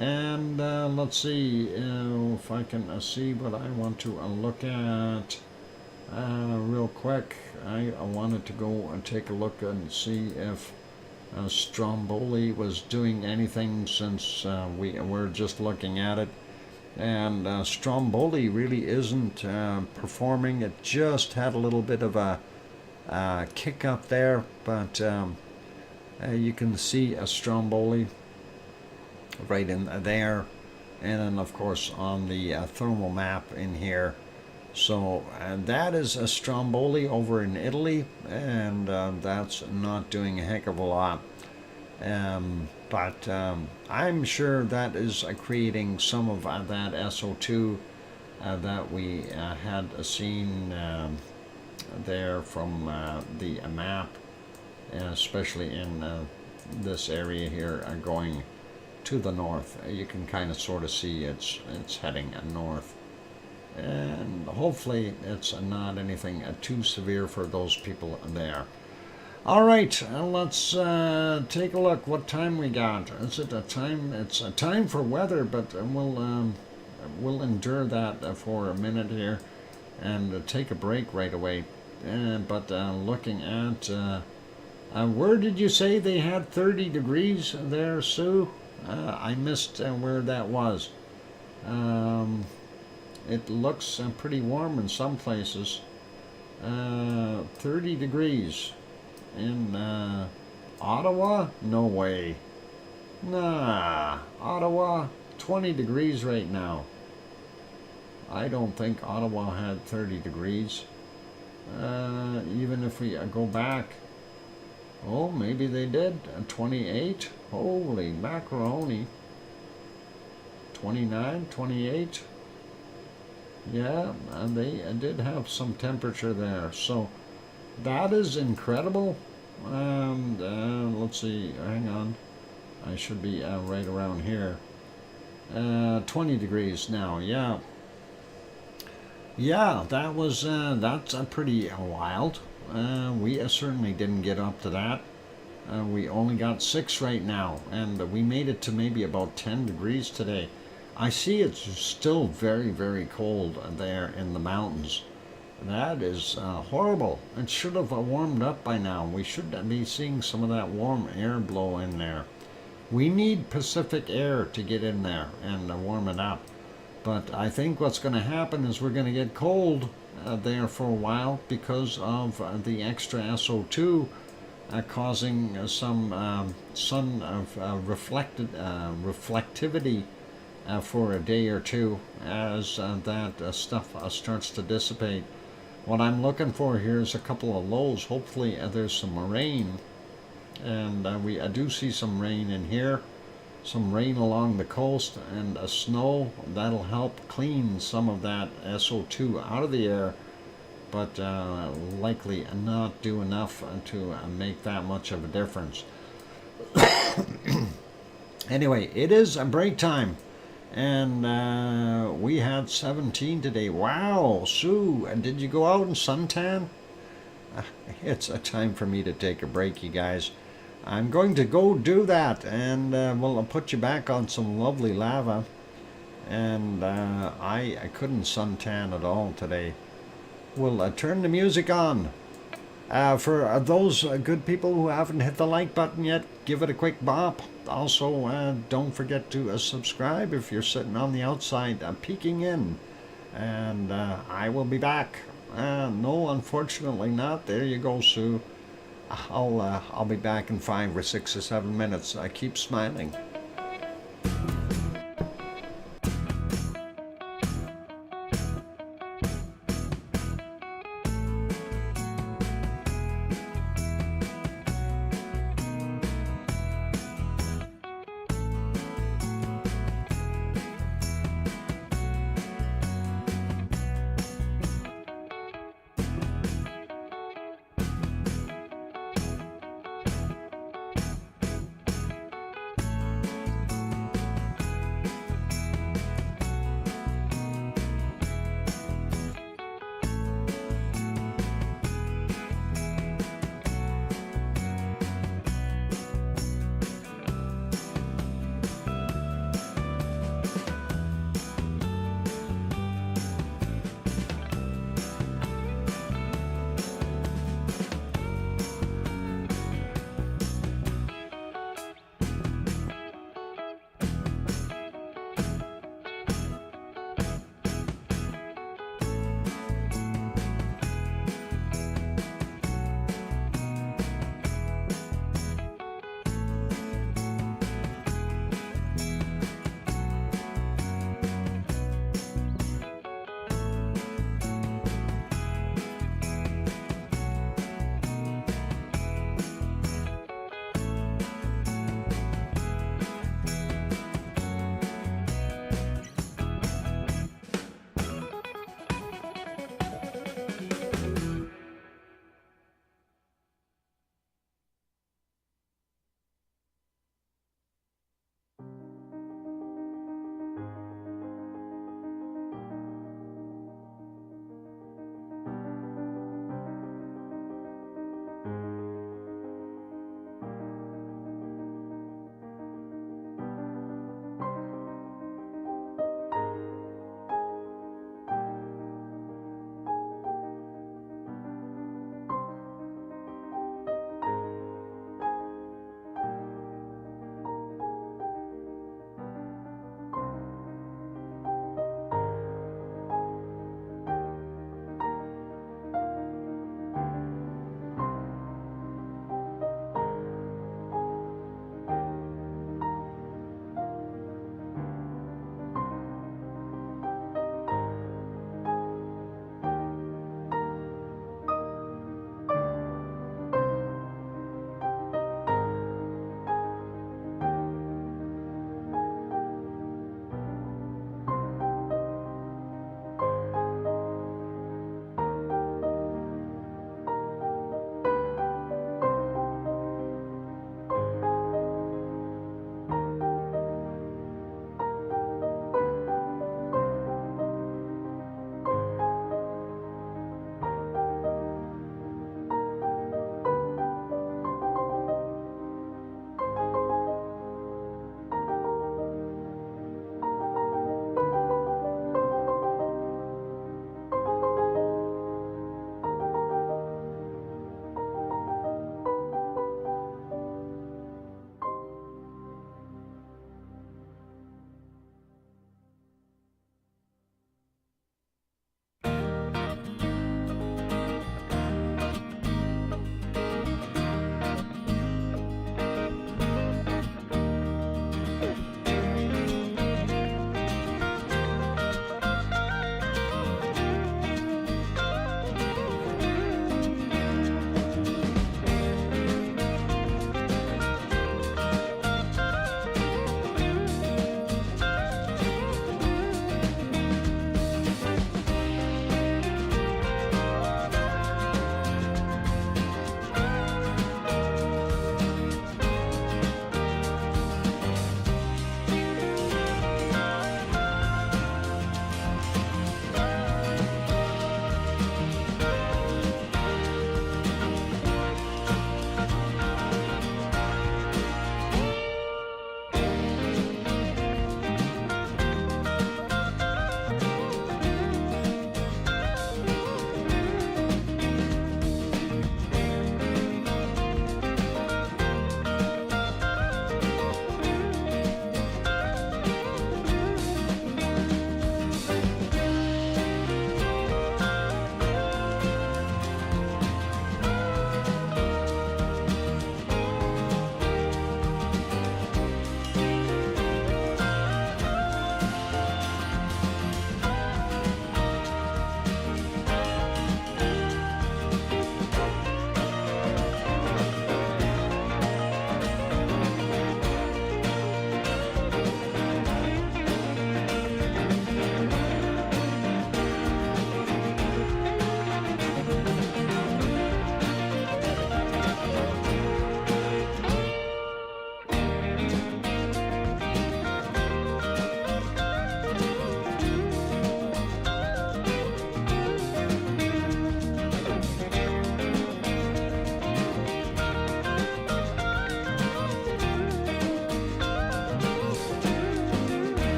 And let's see if I can see what I want to look at real quick. I wanted to go and take a look and see if Stromboli was doing anything, since we were just looking at it. And Stromboli really isn't performing. It just had a little bit of a kick up there, but you can see a Stromboli right in there, and then of course on the thermal map in here. So that is a Stromboli over in Italy, and that's not doing a heck of a lot. But I'm sure that is creating some of that SO2 that we had seen there from the map, especially in this area here going to the north. You can kind of sort of see it's heading north, and hopefully it's not anything too severe for those people there. All right, let's take a look what time we got. Is it a time? It's a time for weather, but we'll endure that for a minute here and take a break right away. But looking at where did you say they had 30 degrees there, Sue? I missed where that was. It looks pretty warm in some places. 30 degrees in Ottawa? No way. Nah, Ottawa, 20 degrees right now. I don't think Ottawa had 30 degrees. Even if we go back, maybe they did. 28. Holy macaroni. 29, 28. Yeah, and they did have some temperature there. So that is incredible. And let's see, hang on. I should be right around here. 20 degrees now, yeah. Yeah, that was, that's pretty wild. We certainly didn't get up to that. We only got 6 right now, and we made it to maybe about 10 degrees today. I see it's still very, very cold there in the mountains. That is horrible. It should have warmed up by now. We should be seeing some of that warm air blow in there. We need Pacific air to get in there and warm it up. But I think what's going to happen is we're going to get cold there for a while because of the extra SO2 causing some sun reflectivity for a day or two as that stuff starts to dissipate. What I'm looking for here is a couple of lows. Hopefully there's some rain And I do see some rain in here, some rain along the coast, and a snow that'll help clean some of that SO2 out of the air, but likely not do enough to make that much of a difference. Anyway, it is a break time, and we had 17 today. Wow, Sue, did you go out and suntan? It's a time for me to take a break, you guys. I'm going to go do that, and well, I'll put you back on some lovely lava. And I couldn't suntan at all today. We'll turn the music on. For those good people who haven't hit the like button yet, give it a quick bop. Also, don't forget to subscribe if you're sitting on the outside peeking in. And I will be back. No, unfortunately not. There you go, Sue. I'll be back in 5 or 6 or 7 minutes. Keep smiling.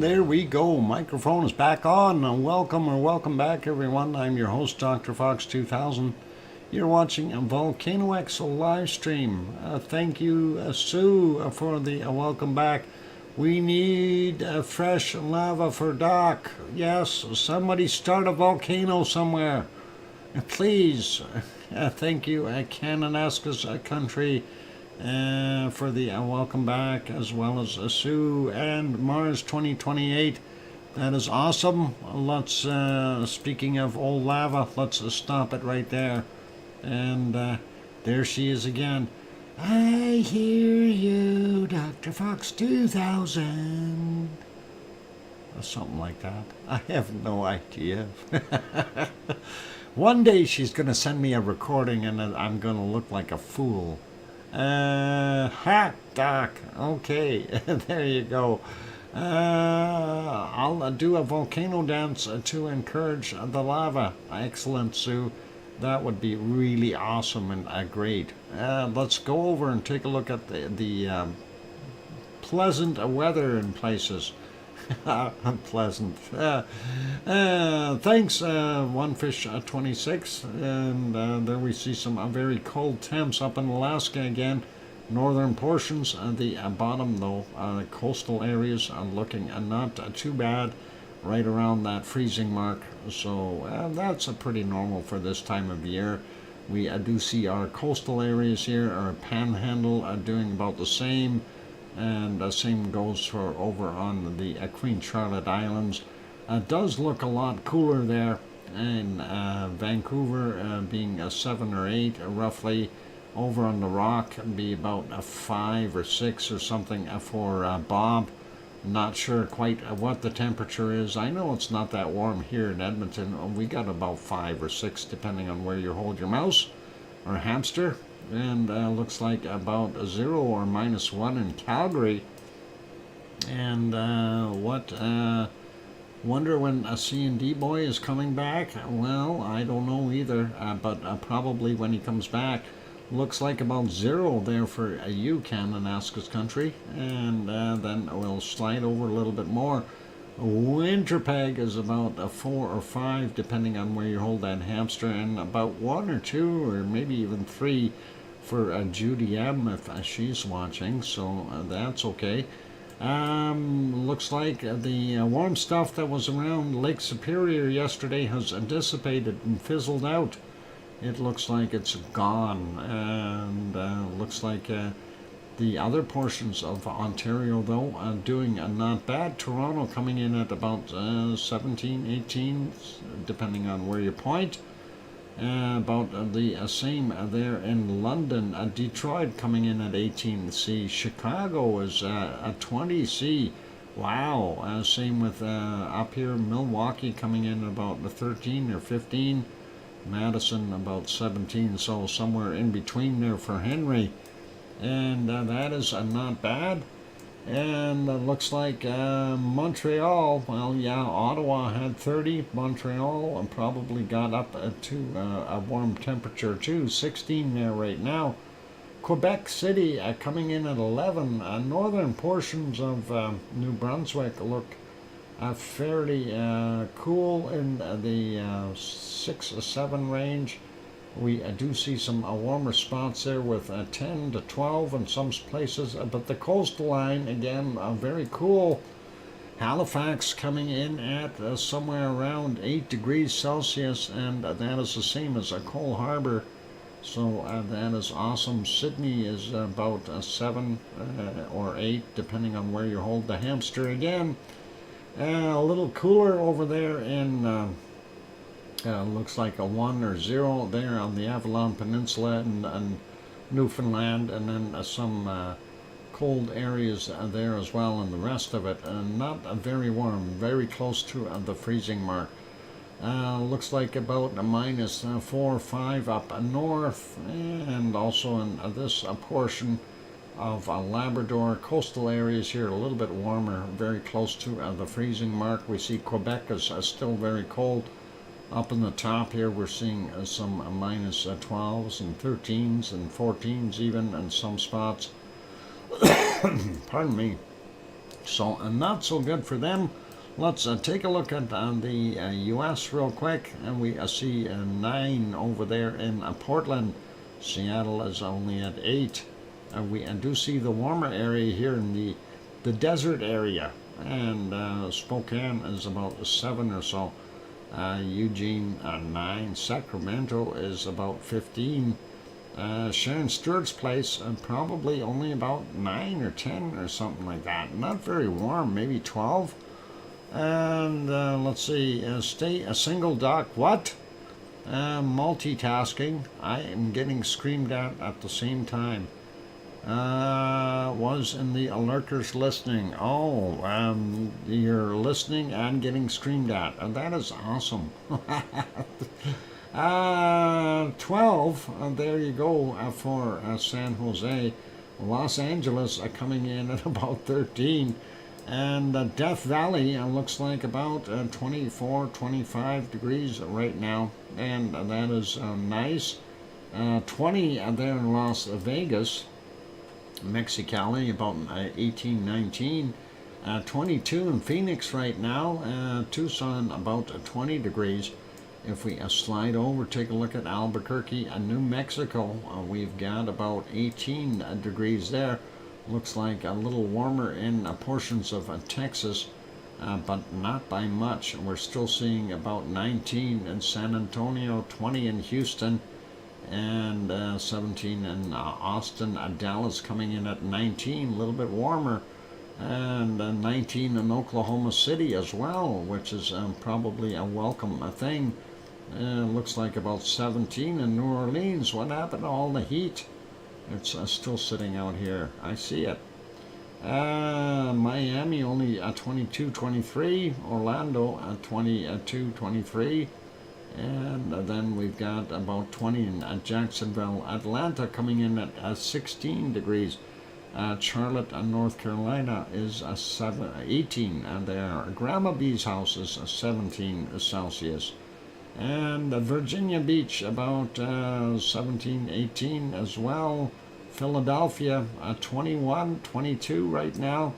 And there we go. Microphone is back on. Welcome back, everyone. I'm your host, DrFox2000. You're watching a VolcanoX live stream. Thank you, Sue, for the welcome back. We need fresh lava for Doc. Yes, somebody start a volcano somewhere. Please. Thank you, Cananaska's country, for the welcome back, as well as Sue and Mars 2028. That is awesome. Let's, speaking of old lava, let's stop it right there. And there she is again. I hear you, Dr. Fox 2000. Something like that. I have no idea. One day she's going to send me a recording and I'm going to look like a fool. Doc. Okay, there you go. I'll do a volcano dance to encourage the lava. Excellent, Sue. That would be really awesome and great. Let's go over and take a look at the pleasant weather in places. Pleasant. Thanks, OneFish26. And there we see some very cold temps up in Alaska again. Northern portions, the bottom though, coastal areas are looking not too bad. Right around that freezing mark, so that's pretty normal for this time of year. We do see our coastal areas here, our panhandle, doing about the same, and the same goes for over on the Queen Charlotte Islands. Does look a lot cooler there, and Vancouver being 7 or 8 roughly. Over on the Rock be about 5 or 6 or something for Bob. Not sure quite what the temperature is. I know it's not that warm here in Edmonton. We got about 5 or 6 depending on where you hold your mouse or hamster. And looks like about 0 or -1 in Calgary. And wonder when a C&D boy is coming back? Well, I don't know either, but probably when he comes back. Looks like about 0 there for you, Cananaska's country, and then we'll slide over a little bit more. Winterpeg is about a 4 or 5, depending on where you hold that hamster, and about 1 or 2, or maybe even 3 for Judy M if she's watching, so that's okay. Looks like the warm stuff that was around Lake Superior yesterday has dissipated and fizzled out. It looks like it's gone, and looks like the other portions of Ontario, though, are doing not bad. Toronto coming in at about 17, 18, depending on where you point. About the same there in London. Detroit coming in at 18C. Chicago is at 20C. Wow. Same with up here, Milwaukee coming in about 13 or 15. Madison about 17, so somewhere in between there for Henry, and that is not bad. And looks like Montreal, well, yeah, Ottawa had 30, Montreal probably got up to a warm temperature too, 16 there right now. Quebec City coming in at 11. Northern portions of New Brunswick look fairly cool in the 6 or 7 range. We do see some warmer spots there with 10 to 12 in some places, but the coastal line again very cool. Halifax coming in at somewhere around 8 degrees Celsius, and that is the same as Cole Harbour, so that is awesome. Sydney is about 7 or 8 depending on where you hold the hamster again. A little cooler over there in looks like a 1 or 0 there on the Avalon Peninsula and Newfoundland, and then some cold areas there as well, and the rest of it not very warm, very close to the freezing mark. Looks like about a -4 or 5 up north, and also in this portion of Labrador coastal areas here a little bit warmer, very close to the freezing mark. We see Quebec is still very cold. Up in the top here we're seeing some -12s and 13s and 14s even in some spots. Pardon me. So not so good for them. Let's take a look at the U.S. real quick, and we see 9 over there in Portland. Seattle is only at 8. We do see the warmer area here in the desert area, and Spokane is about 7 or so. Eugene 9. Sacramento is about 15. Sharon Stewart's place probably only about 9 or 10 or something like that. Not very warm, maybe 12. And let's see, stay a single duck. What? Multitasking. I am getting screamed at the same time. Was in the alerters listening. Oh, you're listening and getting screamed at. And that is awesome. 12, there you go for San Jose. Los Angeles coming in at about 13. And Death Valley looks like about 24, 25 degrees right now. And that is nice. 20 there in Las Vegas. Mexicali about 18, 19. 22 in Phoenix right now. Tucson about 20 degrees. If we slide over, take a look at Albuquerque, New Mexico, we've got about 18 degrees there. Looks like a little warmer in portions of Texas, but not by much. We're still seeing about 19 in San Antonio, 20 in Houston, and 17 in Austin. Dallas coming in at 19, a little bit warmer, and 19 in Oklahoma City as well, which is probably a welcome thing. Looks like about 17 in New Orleans. What happened to all the heat? It's still sitting out here. I see it. Miami only 22, 23. Orlando 22, 23. And then we've got about 20 in Jacksonville. Atlanta coming in at 16 degrees. Charlotte, North Carolina is 18 there. Grandma Bee's house is 17 Celsius. And Virginia Beach about 17, 18 as well. Philadelphia 21, 22 right now.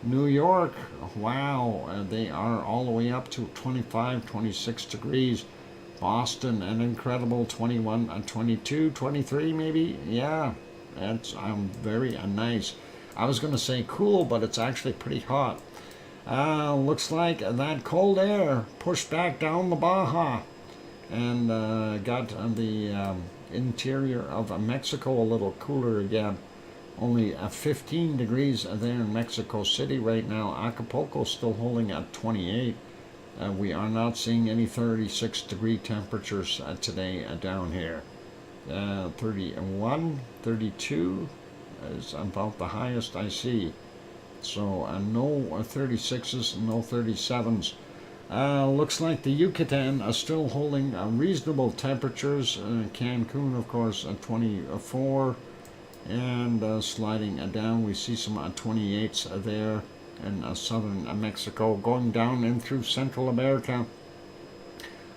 New York, wow, they are all the way up to 25, 26 degrees. Boston, an incredible 21, 22, 23 maybe. Yeah, it's very nice. I was going to say cool, but it's actually pretty hot. Looks like that cold air pushed back down the Baja and got the interior of Mexico a little cooler again. Only 15 degrees there in Mexico City right now. Acapulco still holding at 28. We are not seeing any 36 degree temperatures today down here. 31, 32 is about the highest I see. So no 36s, no 37s. Looks like the Yucatan are still holding reasonable temperatures. Cancun, of course, 24. And sliding down, we see some 28s there in southern Mexico. Going down in through Central America.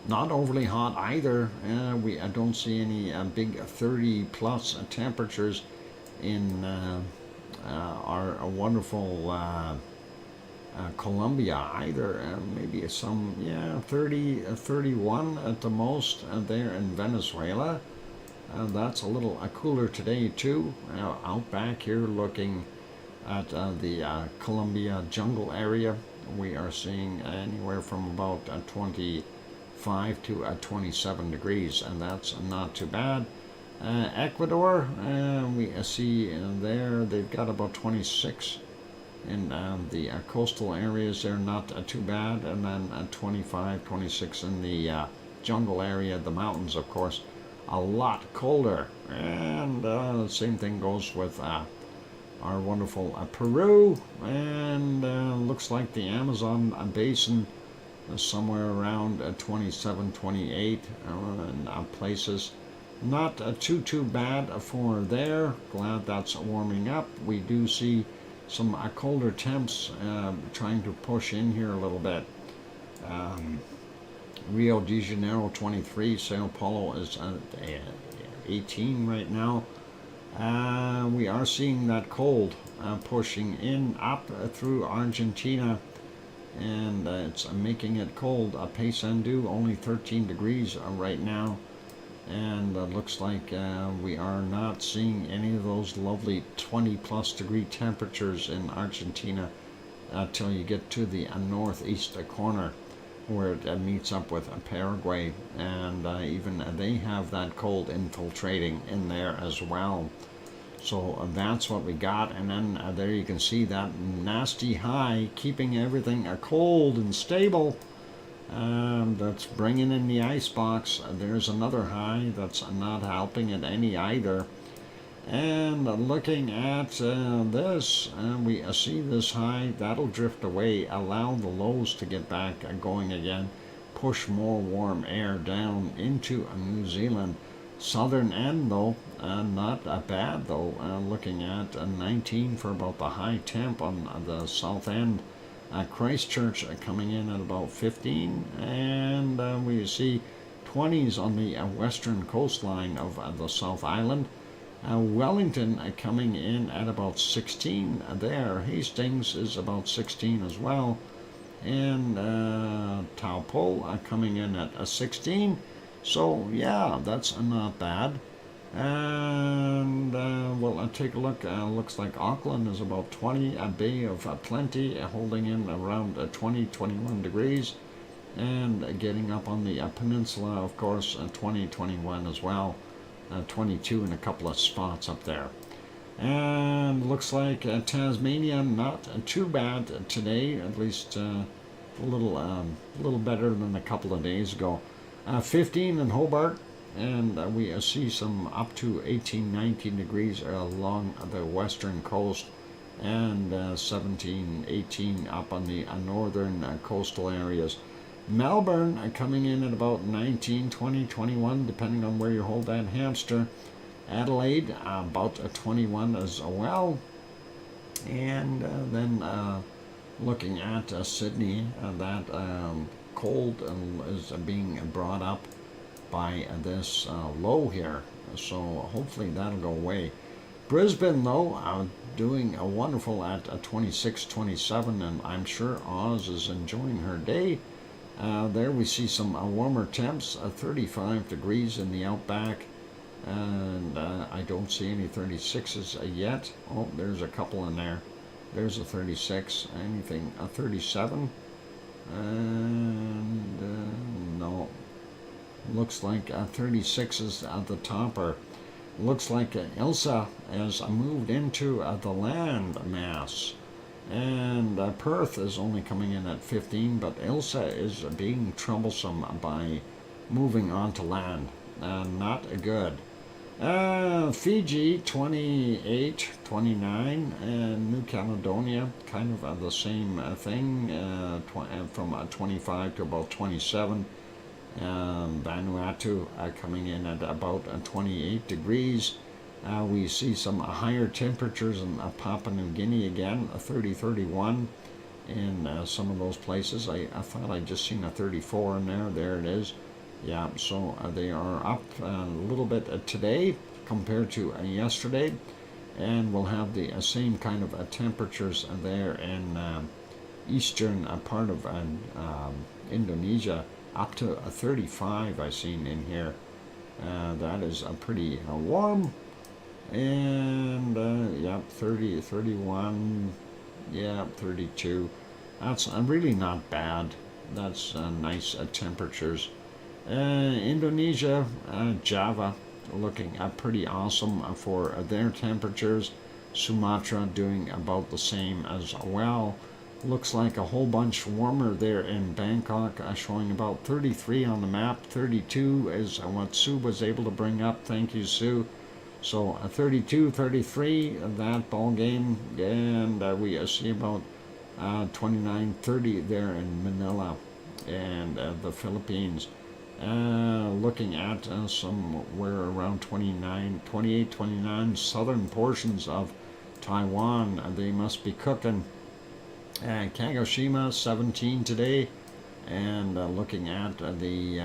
Not overly hot either. I don't see any big 30 plus temperatures in our wonderful Colombia either. Maybe some 30 31 at the most there in Venezuela. That's a little cooler today too. Out back here looking at the Colombia jungle area, we are seeing anywhere from about 25 to 27 degrees, and that's not too bad. Ecuador, we see there they've got about 26 in the coastal areas. They're not too bad, and then 25, 26 in the jungle area, the mountains, of course, a lot colder. And the same thing goes with our wonderful Peru, and looks like the Amazon basin somewhere around 27, 28 in places. Not too bad for there. Glad that's warming up. We do see some colder temps trying to push in here a little bit. Rio de Janeiro 23, Sao Paulo is 18 right now. We are seeing that cold pushing in up through Argentina, and it's making it cold. Paysandú only 13 degrees right now, and looks like we are not seeing any of those lovely 20 plus degree temperatures in Argentina until you get to the northeast corner, where it meets up with Paraguay, and even they have that cold infiltrating in there as well. So that's what we got, and then there you can see that nasty high keeping everything cold and stable. That's bringing in the ice box. There's another high that's not helping it any either. And looking at this, we see this high, that'll drift away, allow the lows to get back going again, push more warm air down into New Zealand. Southern end though, not bad though, looking at 19 for about the high temp on the south end. Christchurch coming in at about 15, and we see 20s on the western coastline of the South Island. Wellington coming in at about 16 there. Hastings is about 16 as well. And Taupo coming in at 16. So, yeah, that's not bad. And well, take a look. Looks like Auckland is about 20. A Bay of Plenty holding in around 20, 21 degrees. And getting up on the peninsula, of course, 20, 21 as well. 22 in a couple of spots up there. And looks like Tasmania not too bad today, at least a little better than a couple of days ago. 15 in Hobart, and we see some up to 18, 19 degrees along the western coast, and 17, 18 up on the northern coastal areas. Melbourne coming in at about 19, 20, 21, depending on where you hold that hamster. Adelaide about 21 as well. And then looking at Sydney, that cold is being brought up by this low here. So hopefully that'll go away. Brisbane, though, doing wonderful at 26, 27, and I'm sure Oz is enjoying her day. There we see some warmer temps, 35 degrees in the outback, and I don't see any 36s yet. Oh, there's a couple in there. There's a 36, anything, a 37, and no, looks like 36s at the topper. Looks like Ilsa has moved into the land mass. And Perth is only coming in at 15, but Ilsa is being troublesome by moving onto land. Not good. Fiji, 28, 29, and New Caledonia, kind of the same thing, from 25 to about 27. Vanuatu coming in at about 28 degrees. We see some higher temperatures in Papua New Guinea again, a 30, 31 in some of those places. I thought I'd just seen a 34 in there. There it is. Yeah, so they are up a little bit today compared to yesterday, and we'll have the same kind of temperatures there in eastern part of Indonesia, up to 35 I've seen in here. That is pretty warm. And yeah, 30, 31, yeah, 32. That's really not bad. That's nice temperatures. Indonesia, Java, looking pretty awesome for their temperatures. Sumatra doing about the same as well. Looks like a whole bunch warmer there in Bangkok, showing about 33 on the map. 32 is what Sue was able to bring up. Thank you, Sue. So 32, 33, that ball game, and we see about 29, 30 there in Manila and the Philippines. Looking at somewhere around 29, 28, 29, southern portions of Taiwan, they must be cooking. Kagoshima, 17 today, and looking at the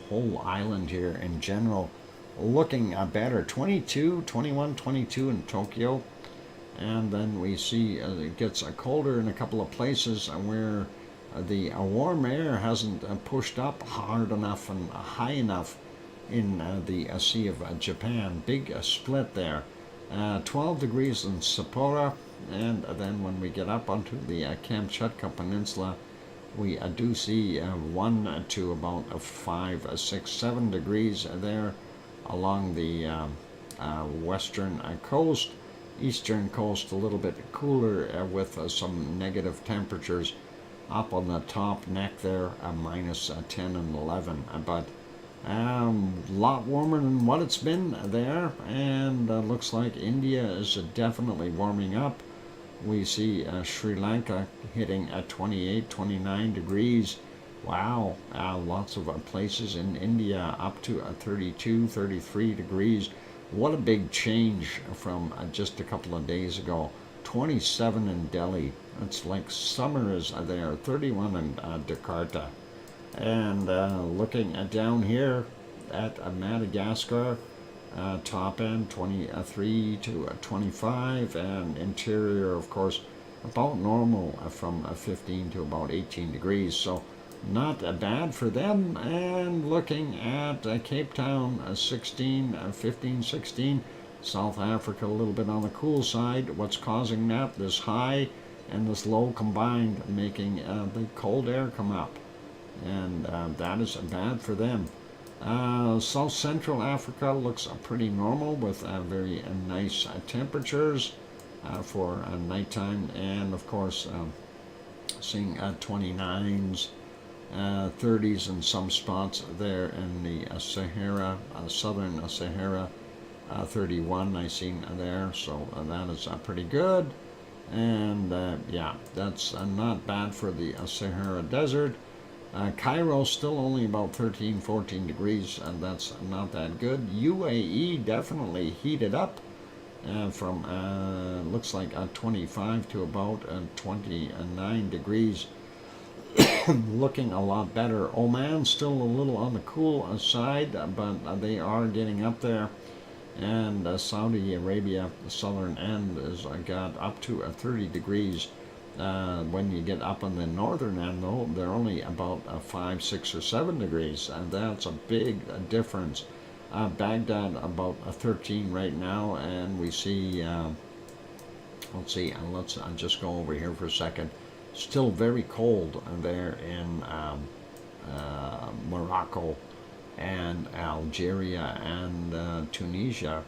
whole island here in general, looking better. 22, 21, 22 in Tokyo. And then we see it gets colder in a couple of places where the warm air hasn't pushed up hard enough and high enough in the Sea of Japan. Big split there. 12 degrees in Sapporo, and then when we get up onto the Kamchatka Peninsula, we do see 1 to about 5, 6, 7 degrees there along the western coast. Eastern coast a little bit cooler with some negative temperatures up on the top neck there, minus 10 and 11, but a lot warmer than what it's been there, and looks like India is definitely warming up. We see Sri Lanka hitting at 28, 29 degrees. Wow, lots of places in India up to 32, 33 degrees. What a big change from just a couple of days ago. 27 in Delhi. It's like summer is there. 31 in Jakarta. And looking down here at Madagascar, top end 23 to 25, and interior, of course, about normal from 15 to about 18 degrees. So not bad for them. And looking at Cape Town, 16, 15, 16. South Africa a little bit on the cool side. What's causing that? This high and this low combined, making the cold air come up. And that is bad for them. South Central Africa looks pretty normal with very nice temperatures for nighttime. And of course, seeing 29s. 30s in some spots there in the Sahara, southern Sahara, 31 I seen there, so that is pretty good. And yeah, that's not bad for the Sahara Desert. Cairo still only about 13, 14 degrees, and that's not that good. UAE definitely heated up from looks like 25 to about 29 degrees. Looking a lot better. Oman still a little on the cool side, but they are getting up there. And Saudi Arabia, the southern end, has got up to 30 degrees. When you get up on the northern end, though, they're only about 5, 6, or 7 degrees, and that's a big difference. Baghdad about 13 right now, and we see, let's see, let's just go over here for a second. Still very cold there in Morocco and Algeria and Tunisia.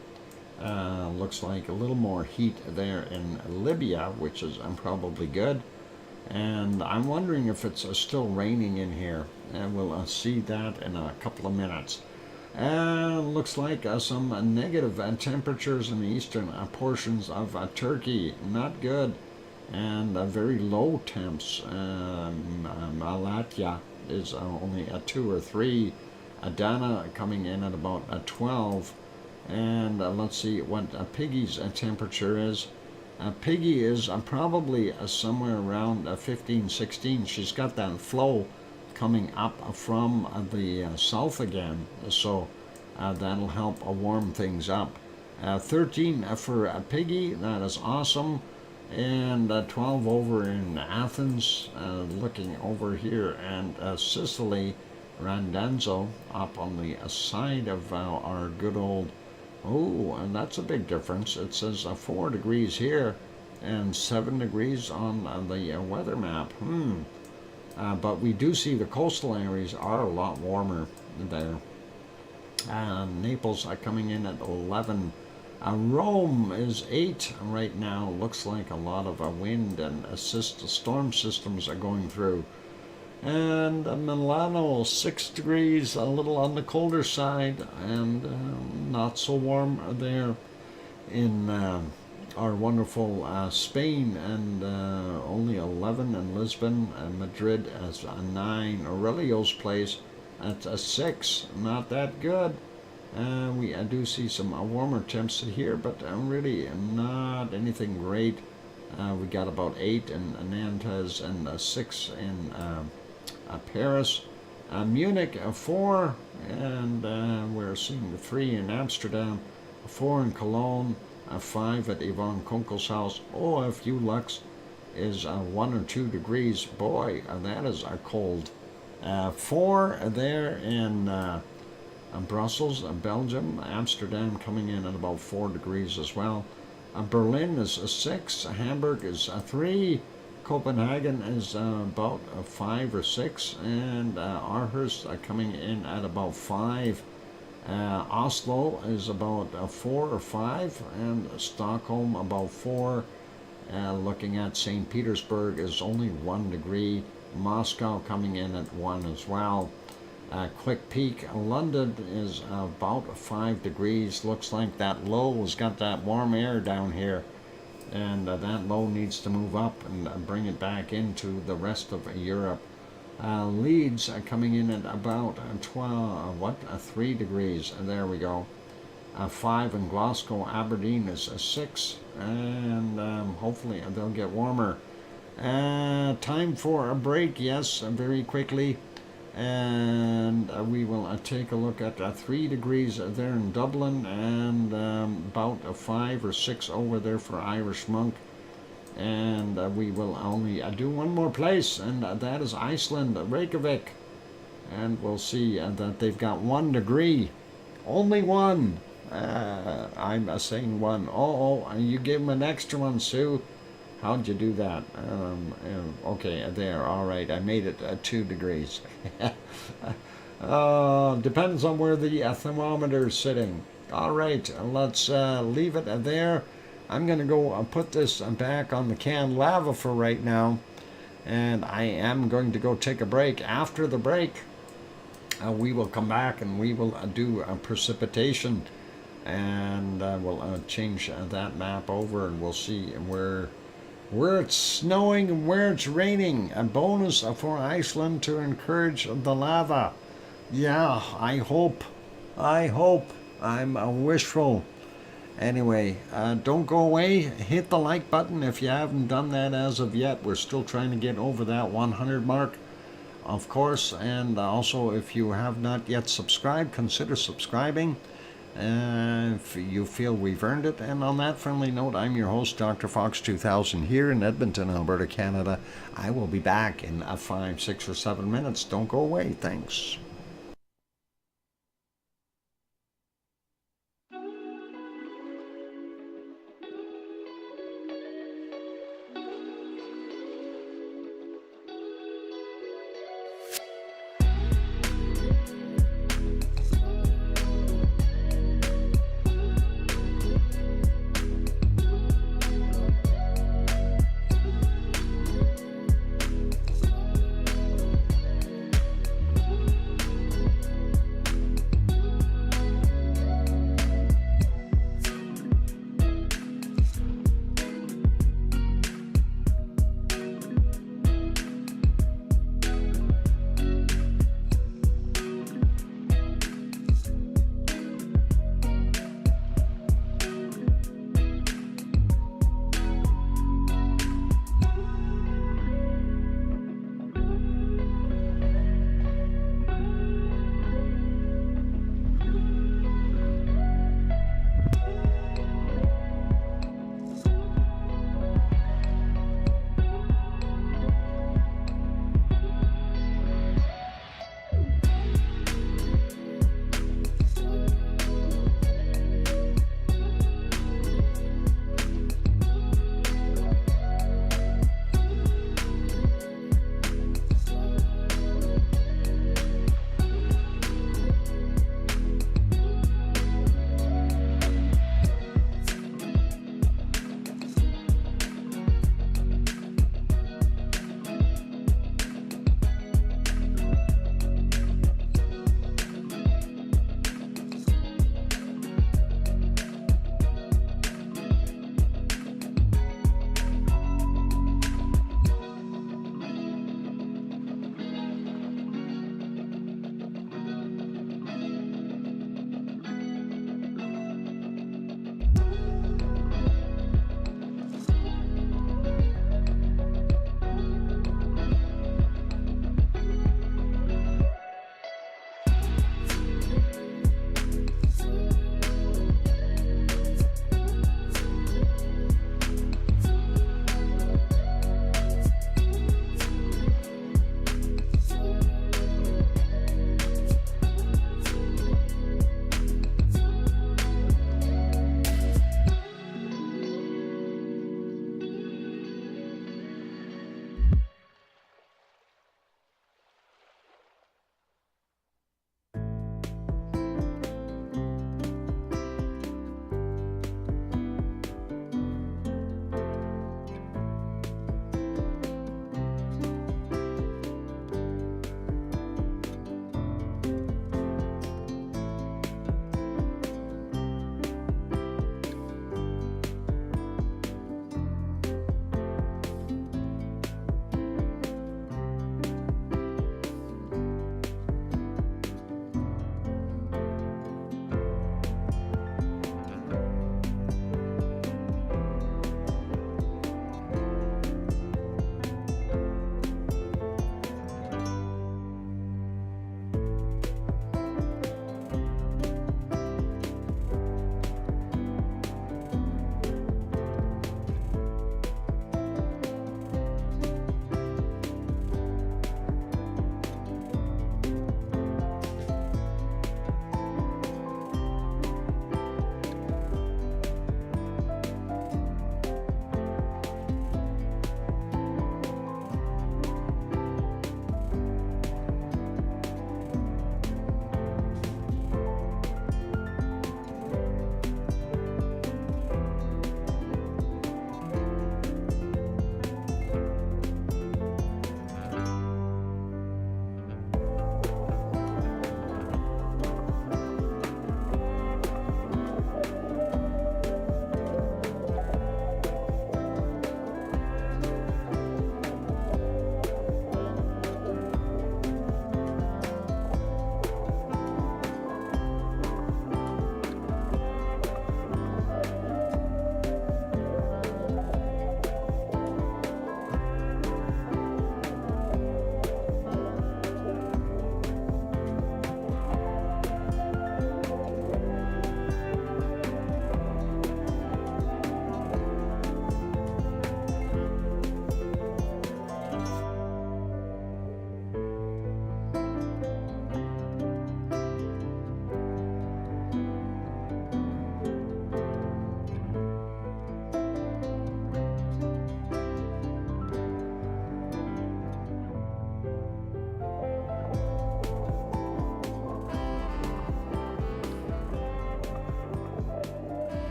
Looks like a little more heat there in Libya, which is probably good. And I'm wondering if it's still raining in here. And we'll see that in a couple of minutes. Looks like some negative temperatures in the eastern portions of Turkey. Not good. And very low temps. Malatya is only a 2 or 3. Adana coming in at about 12. And let's see what Piggy's temperature is. Piggy is probably somewhere around 15, 16. She's got that flow coming up from the south again, so that'll help warm things up. 13 for Piggy, that is awesome. And 12 over in Athens. Looking over here, and Sicily, Randanzo, up on the side of our good old, oh, and that's a big difference. It says 4 degrees here and 7 degrees on the weather map. But we do see the coastal areas are a lot warmer there. Naples are coming in at 11. Rome is 8 right now. Looks like a lot of wind and storm systems are going through. And Milano, 6 degrees, a little on the colder side, and not so warm there in our wonderful Spain, and only 11 in Lisbon. Madrid as 9. Aurelio's place at 6, not that good. We do see some warmer temps here, but really not anything great. We got about 8 in Nantes and 6 in Paris, Munich 4, and we're seeing 3 in Amsterdam, 4 in Cologne, 5 at Yvonne Kunkel's house. Oh, a few lux is 1 or 2 degrees. Boy, that is cold. 4 there in Brussels, Belgium. Amsterdam coming in at about 4 degrees as well. Berlin is 6. Hamburg is 3. Copenhagen is about 5 or 6. And Aarhus coming in at about 5. Oslo is about 4 or 5. And Stockholm about 4. Looking at St. Petersburg is only 1 degree. Moscow coming in at 1 as well. Quick peek, London is about 5 degrees. Looks like that low has got that warm air down here, and that low needs to move up and bring it back into the rest of Europe. Leeds coming in at about 3 degrees. There we go. 5 in Glasgow. Aberdeen is 6, and hopefully they'll get warmer. Time for a break, yes, very quickly. And we will take a look at 3 degrees there in Dublin, and about 5 or 6 over there for Irish Monk. And we will only do one more place, and that is Iceland, Reykjavik. And we'll see that they've got 1 degree. Only 1. I'm saying 1. Oh, you gave them an extra one, Sue. How'd you do that? Okay, there. All right, I made it 2 degrees. Depends on where the thermometer is sitting. All right, let's leave it there. I'm going to go put this back on the canned lava for right now. And I am going to go take a break. After the break, we will come back and we will do precipitation. And we'll change that map over, and we'll see where it's snowing and where it's raining. A bonus for Iceland to encourage the lava. Yeah, I hope. I'm wishful. Anyway, don't go away. Hit the like button if you haven't done that as of yet. We're still trying to get over that 100 mark, of course. And also, if you have not yet subscribed, consider subscribing. If you feel we've earned it. And on that friendly note, I'm your host, DrFox2000, here in Edmonton, Alberta, Canada. I will be back in 5, 6, or 7 minutes. Don't go away. Thanks.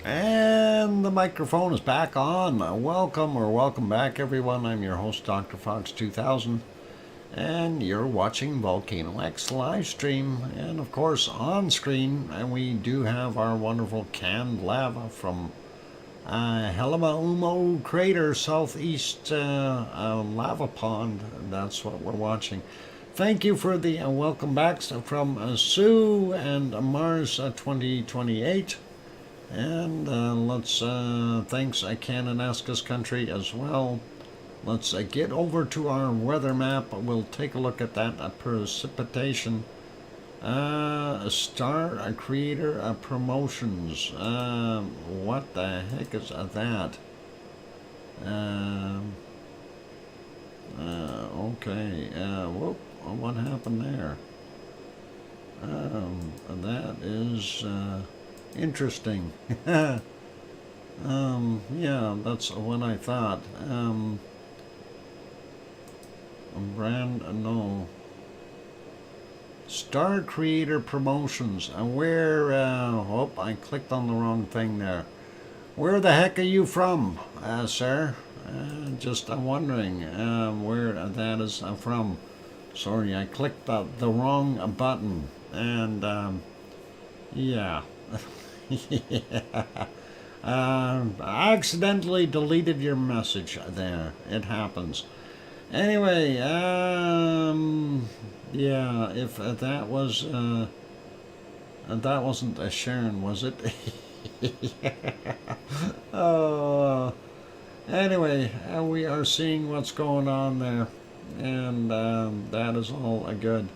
And the microphone is back on. Welcome back, everyone. I'm your host, DrFox2000, and you're watching VolcanoX live stream. And of course, on screen, and we do have our wonderful canned lava from Helima Umo crater, southeast lava pond. That's what we're watching. Thank you for the welcome backs from Sue and Mars 2028. And let's thanks Cananaska's country as well. Let's get over to our weather map. We'll take a look at that precipitation. Star Creator Promotions. What the heck is that? Okay. Whoop. What happened there? That is interesting. Yeah, that's what I thought. No. Star Creator Promotions. Where, I clicked on the wrong thing there. Where the heck are you from, sir? Just wondering where that is from. Sorry, I clicked the wrong button. And, yeah. I accidentally deleted your message there. It happens. Anyway, yeah, if that wasn't a Sharon, was it? Oh, anyway, we are seeing what's going on there, and that is all good.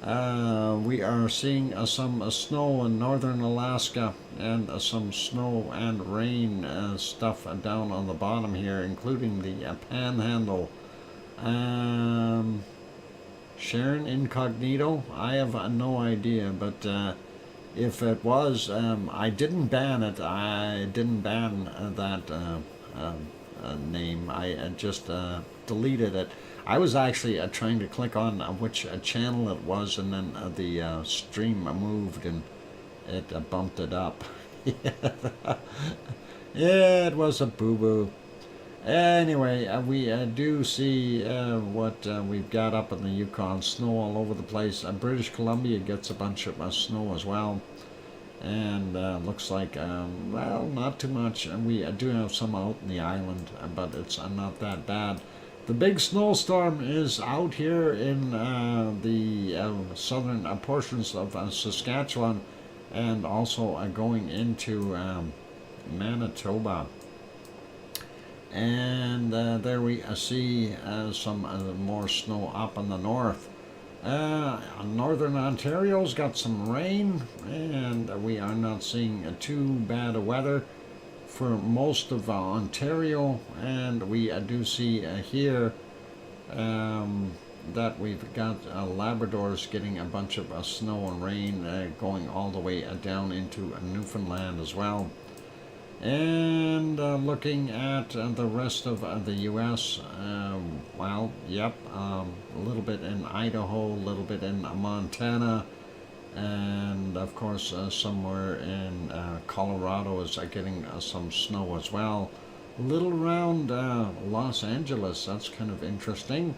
We are seeing some snow in northern Alaska and some snow and rain stuff down on the bottom here, including the Panhandle. Sharon Incognito? I have no idea, but if it was, I didn't ban it. I didn't ban that name. I just deleted it. I was actually trying to click on which channel it was, and then the stream moved and it bumped it up. Yeah, it was a boo-boo. Anyway, we do see what we've got up in the Yukon. Snow all over the place. British Columbia gets a bunch of snow as well. And looks like, well, not too much. We do have some out in the island, but it's not that bad. The big snowstorm is out here in the southern portions of Saskatchewan, and also going into Manitoba. And there we see some more snow up in the north. Northern Ontario's got some rain, and we are not seeing too bad weather for most of Ontario. And we do see here that we've got Labrador's getting a bunch of snow and rain going all the way down into Newfoundland as well. And looking at the rest of the U.S., well, yep, a little bit in Idaho, a little bit in Montana, and of course somewhere in Colorado is getting some snow as well. A little around Los Angeles, that's kind of interesting.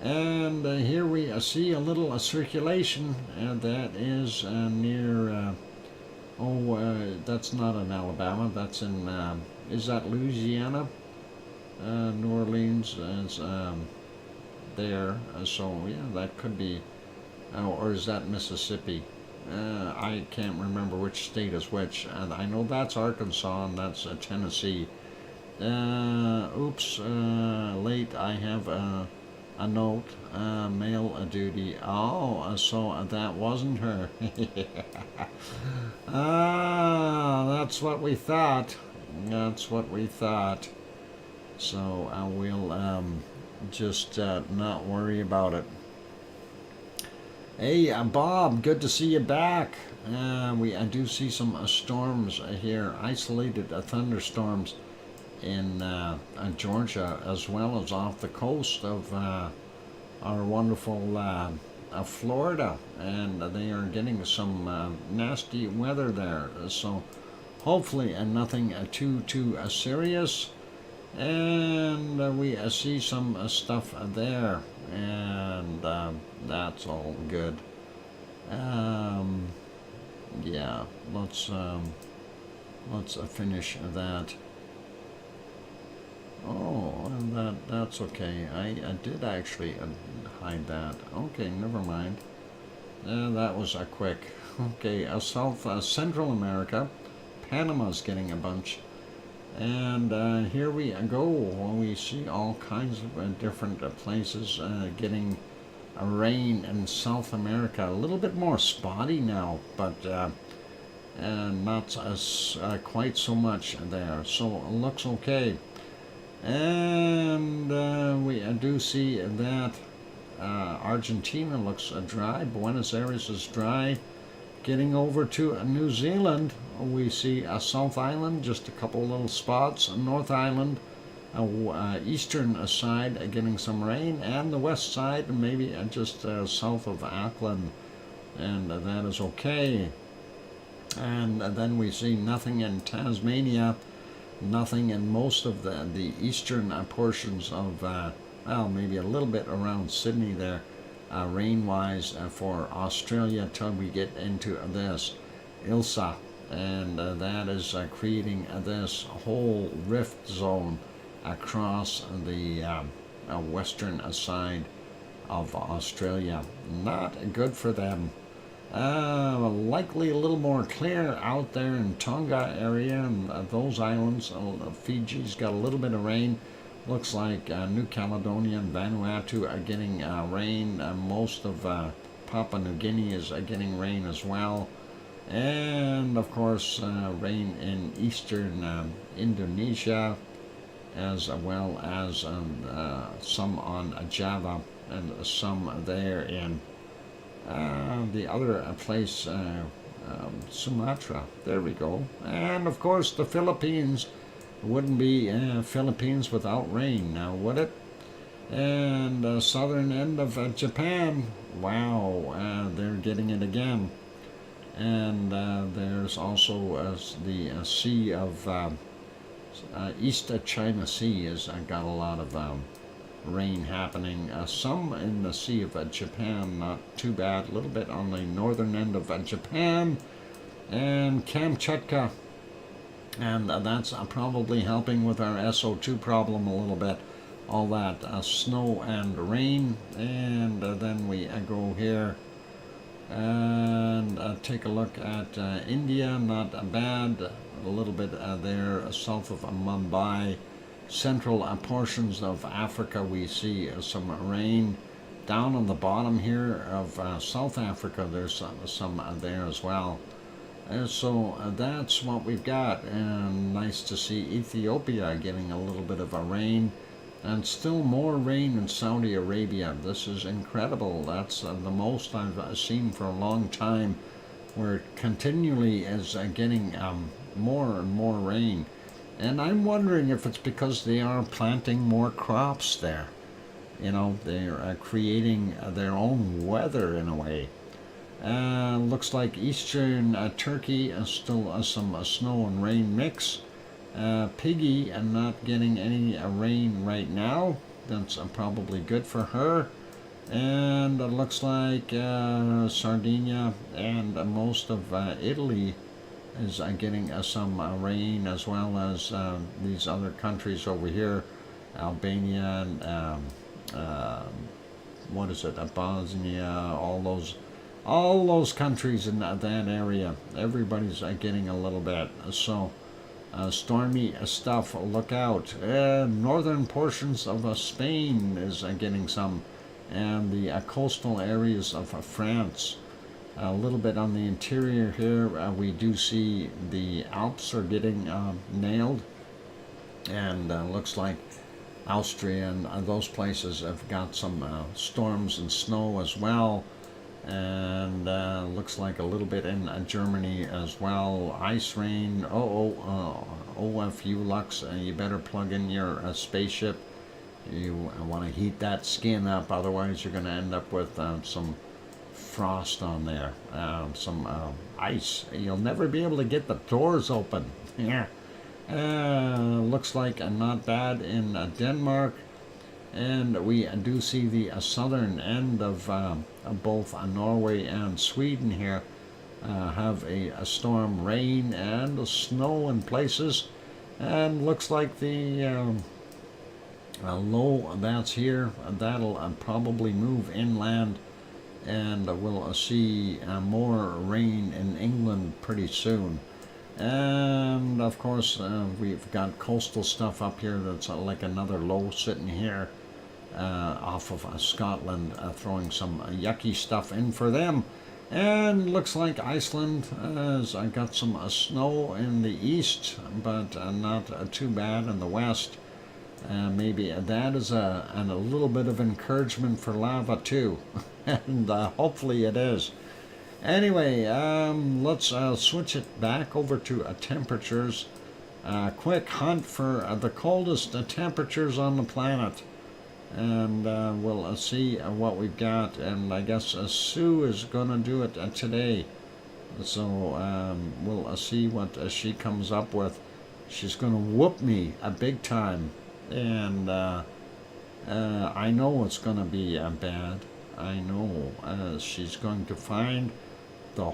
And here we see a little circulation, and that is near... that's not in Alabama. That's in, is that Louisiana? New Orleans is there. So, yeah, that could be, or is that Mississippi? I can't remember which state is which. And I know that's Arkansas and that's Tennessee. Oops, late. I have a note, mail duty. Oh, so that wasn't her. That's what we thought. That's what we thought. So we'll just not worry about it. Hey, Bob, good to see you back. I do see some storms here, isolated thunderstorms in Georgia, as well as off the coast of our wonderful Florida, and they are getting some nasty weather there. So hopefully nothing too serious. And we see some stuff there, and that's all good. Yeah, let's finish that. Oh, and that's okay. I did actually hide that. Okay, never mind. That was a quick. Okay, South Central America, Panama's getting a bunch, and here we go. We see all kinds of different places getting rain in South America. A little bit more spotty now, but not quite so much there. So it looks okay. And we do see that Argentina looks dry. Buenos Aires is dry. Getting over to New Zealand, we see South Island, just a couple little spots. North Island, eastern side getting some rain, and the west side maybe just south of Auckland, and that is okay. And then we see nothing in Tasmania, nothing in most of the eastern portions of, well, maybe a little bit around Sydney there, rain-wise for Australia till we get into this Ilsa, and that is creating this whole rift zone across the western side of Australia. Not good for them. Likely a little more clear out there in Tonga area and those islands. Fiji's got a little bit of rain. Looks like New Caledonia and Vanuatu are getting rain. Most of Papua New Guinea is getting rain as well. And of course rain in eastern Indonesia, as well as some on Java and some there in the other place, Sumatra. There we go. And of course the Philippines. Wouldn't be Philippines without rain, now would it? And southern end of Japan, wow, they're getting it again. And there's also the Sea of East China Sea has got a lot of rain happening. Some in the Sea of Japan, not too bad. A little bit on the northern end of Japan, and Kamchatka. And that's probably helping with our SO2 problem a little bit. All that snow and rain. And then we go here and take a look at India. Not bad. A little bit there south of Mumbai. Central portions of Africa, we see some rain. Down on the bottom here of South Africa, there's some there as well. And so that's what we've got, and nice to see Ethiopia getting a little bit of a rain, and still more rain in Saudi Arabia. This is incredible. That's the most I've seen for a long time, where it continually is getting more and more rain. And I'm wondering if it's because they are planting more crops there. You know, they're creating their own weather in a way. Looks like eastern Turkey still some snow and rain mix. Piggy not getting any rain right now. That's probably good for her. And it looks like Sardinia and most of Italy is getting some rain, as well as these other countries over here, Albania and what is it, Bosnia, all those countries in that area. Everybody's getting a little bit. So stormy stuff, look out. Northern portions of Spain is getting some, and the coastal areas of France. A little bit on the interior here, we do see the Alps are getting nailed, and looks like Austria and those places have got some storms and snow as well, and looks like a little bit in Germany as well. Ice rain. OFU Lux, you better plug in your spaceship. You want to heat that skin up, otherwise you're going to end up with some frost on there, some ice. You'll never be able to get the doors open. Yeah. Looks like not bad in Denmark, and we do see the southern end of both Norway and Sweden here have a storm, rain and snow in places, and looks like the low that's here, that'll probably move inland, and we'll see more rain in England pretty soon. And of course we've got coastal stuff up here that's like another low sitting here off of Scotland, throwing some yucky stuff in for them. And looks like Iceland has got some snow in the east, but not too bad in the west. Maybe that is a little bit of encouragement for lava too. And hopefully it is. Anyway, let's switch it back over to temperatures. Quick hunt for the coldest temperatures on the planet. And we'll see what we've got. And I guess Sue is going to do it today. So we'll see what she comes up with. She's going to whoop me a big time. And I know it's going to be bad. I know she's going to find the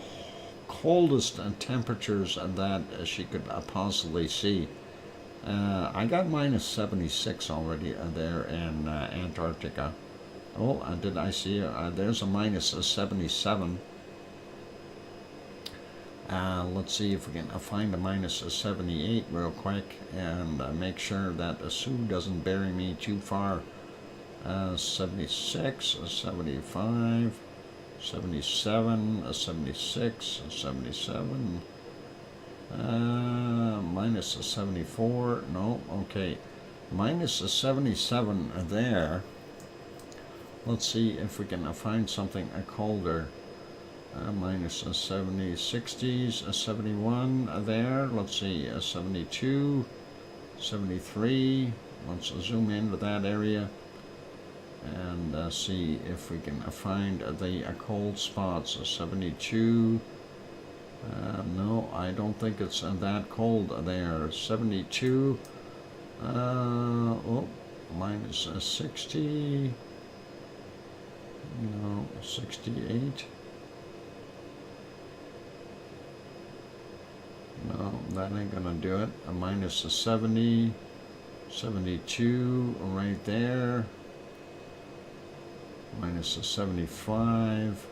coldest temperatures that she could possibly see. I got minus 76 already there in Antarctica. Oh, did I see? There's a minus 77. Let's see if we can find a minus 78 real quick and make sure that Sue doesn't bury me too far. 76, 75, 77, 76, 77, minus 74, no, okay, minus 77 there. Let's see if we can find something colder. Minus 70, 60s, 71 there. Let's see, 72, 73. Let's zoom into that area and see if we can find the cold spots. 72. No, I don't think it's that cold there. 72. Oh, minus 60. No, 68. No, that ain't gonna do it. A minus 70, 72 right there. Minus 75,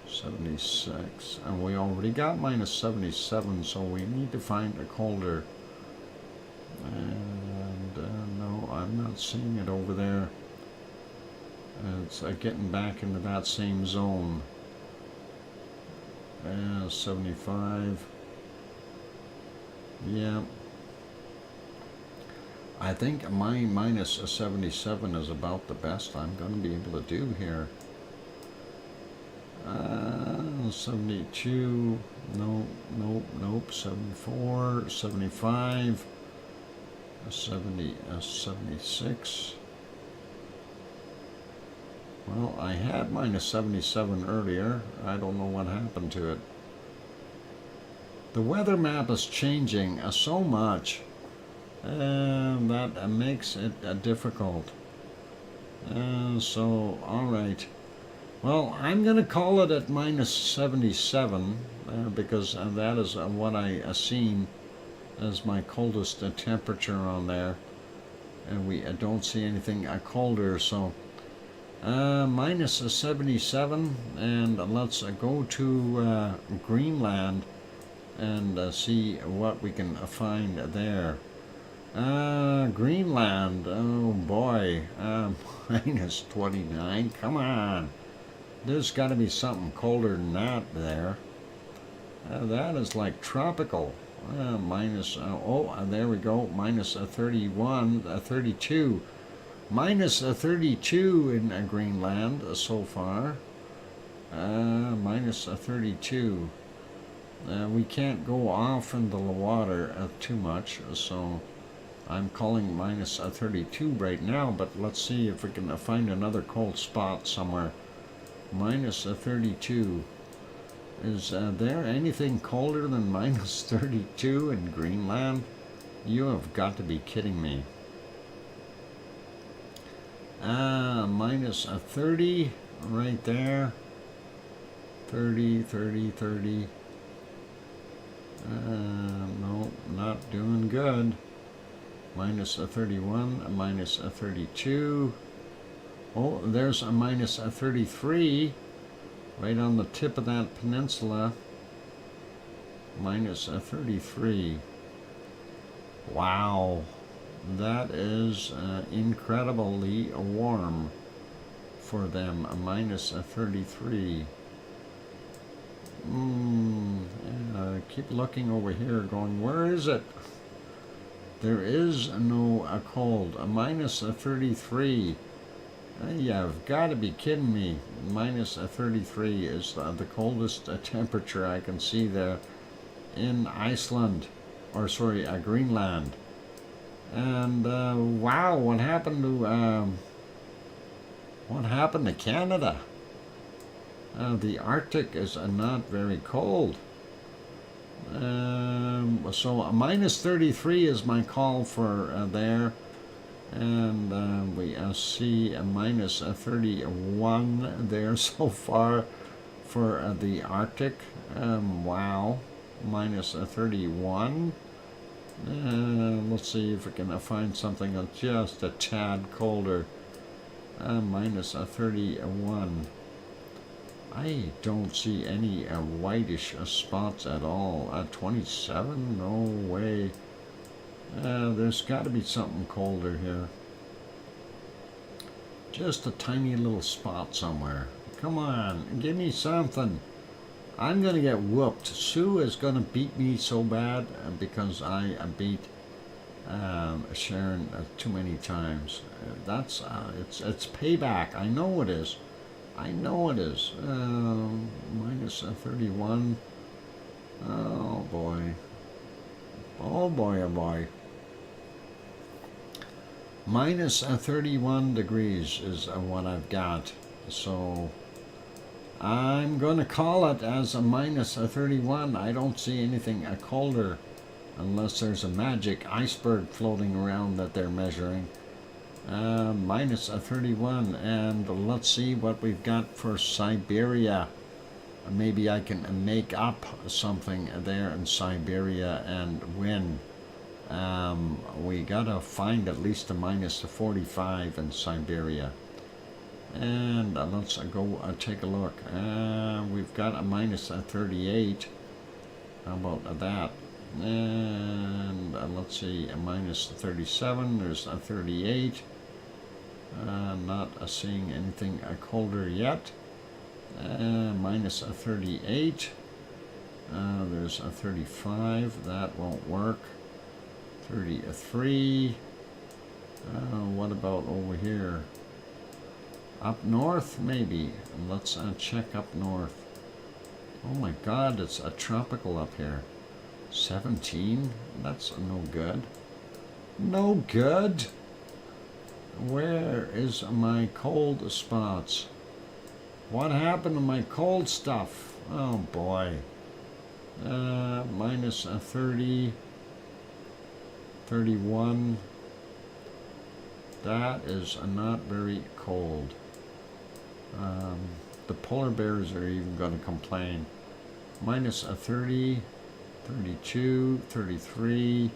76, and we already got minus 77, so we need to find a colder. And no, I'm not seeing it over there. It's getting back into that same zone. 75. Yeah. I think my minus 77 is about the best I'm going to be able to do here. 72, nope, 74, 75, 70, 76. Well, I had minus 77 earlier. I don't know what happened to it. The weather map is changing so much. That makes it difficult. So, alright. Well, I'm going to call it at minus 77 because that is what I seen as my coldest temperature on there. And we don't see anything colder, so minus 77. And let's go to Greenland and see what we can find there. Greenland, oh boy, minus 29, come on. There's got to be something colder than that there. That is like tropical. Minus, there we go, minus 31, 32. Minus 32 in Greenland so far. Minus 32. We can't go off into the water too much, so I'm calling minus 32 right now, but let's see if we can find another cold spot somewhere. minus 32. Is there anything colder than minus 32 in Greenland? You have got to be kidding me. Minus 30 right there. 30, 30, 30. No, not doing good. Minus 31, minus 32. Oh, there's a minus 33 right on the tip of that peninsula. Minus 33. Wow, that is incredibly warm for them. A minus 33. Keep looking over here going, where is it? There is no cold. A minus 33. You've got to be kidding me. Minus 33 is the coldest temperature I can see there in Iceland, or sorry, Greenland. And wow, what happened to Canada? The Arctic is not very cold. So a minus 33 is my call for there. And we see a minus 31 there so far for the Arctic. Wow, minus 31. Let's see if we can find something that's just a tad colder. Minus 31. I don't see any whitish spots at all. 27? No way. There's got to be something colder here. Just a tiny little spot somewhere. Come on, give me something. I'm going to get whooped. Sue is going to beat me so bad because I beat Sharon too many times. That's it's payback. I know it is. I know it is. Minus 31. Oh boy. Oh boy, oh boy. Minus 31 degrees is what I've got. So I'm going to call it as a minus 31. I don't see anything colder unless there's a magic iceberg floating around that they're measuring. Minus 31, and let's see what we've got for Siberia. Maybe I can make up something there in Siberia and win. We gotta find at least a minus 45 in Siberia. And let's go take a look. We've got a minus 38. How about that? And let's see, a minus 37. There's a 38. Not seeing anything colder yet. Minus 38. There's a 35. That won't work. 33. What about over here? Up north, maybe. Let's check up north. Oh my God, it's a tropical up here. 17? That's no good. No good? Where is my cold spots? What happened to my cold stuff? Oh boy. Minus 30. 31. That is not very cold. The polar bears are even going to complain. Minus 30. 32, 33.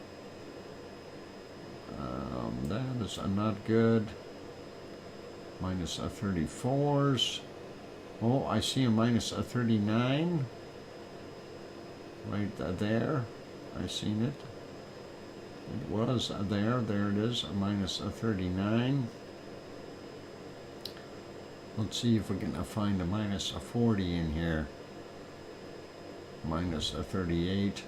That is not good. Minus 34s. Oh, I see a minus 39. Right there. I seen it. It was there. There it is. A minus 39. Let's see if we can find a minus 40 in here. Minus 38.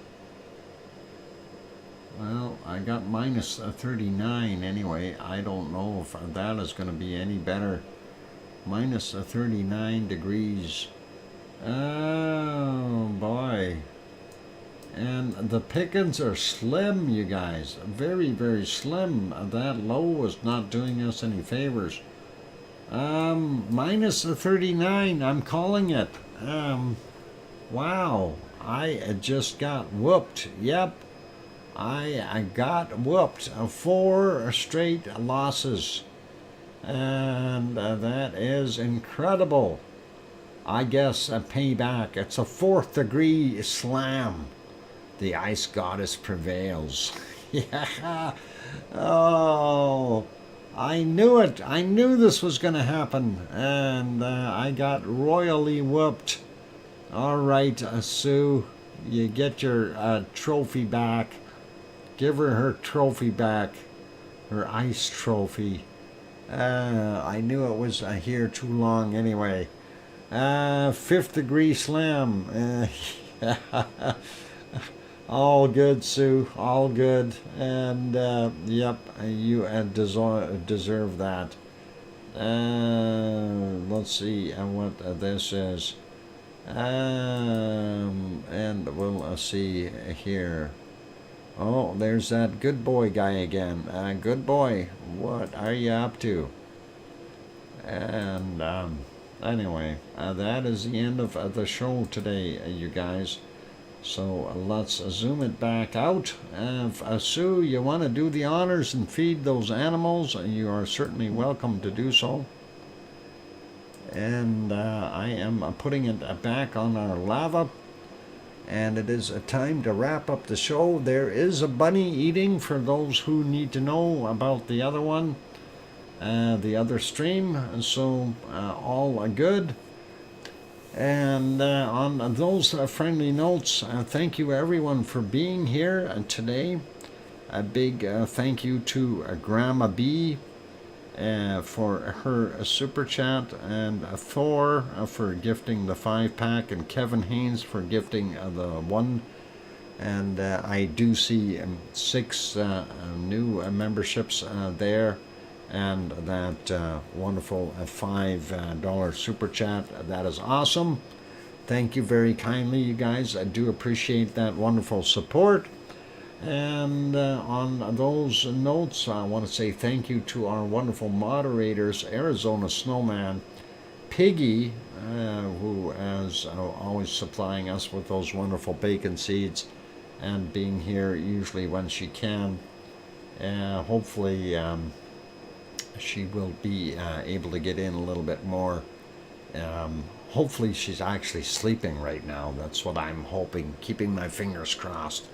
Well, I got minus 39 anyway. I don't know if that is going to be any better. Minus 39 degrees. Oh boy. And the pickings are slim, you guys. Very, very slim. That low was not doing us any favors. minus the 39. I'm calling it. Wow. I just got whooped. Yep. I got whooped. 4 straight losses. And that is incredible. I guess a payback. It's a 4th degree slam. The ice goddess prevails. Yeah. Oh, I knew it. I knew this was going to happen. And I got royally whooped. All right, Sue, you get your trophy back. Give her trophy back. Her ice trophy. I knew it was here too long anyway. 5th degree slam. All good, Sue. All good. And, yep, you deserve that. Let's see what this is. And we'll see here. Oh, there's that good boy guy again. Good boy, what are you up to? And anyway, that is the end of the show today, you guys. So let's zoom it back out. Sue, you want to do the honors and feed those animals? You are certainly welcome to do so. And I am putting it back on our lava. And it is time to wrap up the show. There is a bunny eating for those who need to know about the other one, the other stream. So all good. And on those friendly notes, thank you everyone for being here today. A big thank you to Grandma B for her super chat, and Thor for gifting the 5-pack, and Kevin Haynes for gifting the 1. And I do see 6 new memberships there, and that wonderful $5 super chat. That is awesome. Thank you very kindly, you guys. I do appreciate that wonderful support. And on those notes, I want to say thank you to our wonderful moderators, Arizona Snowman, Piggy, who is always supplying us with those wonderful bacon seeds and being here usually when she can. Hopefully she will be able to get in a little bit more. Hopefully she's actually sleeping right now. That's what I'm hoping, keeping my fingers crossed.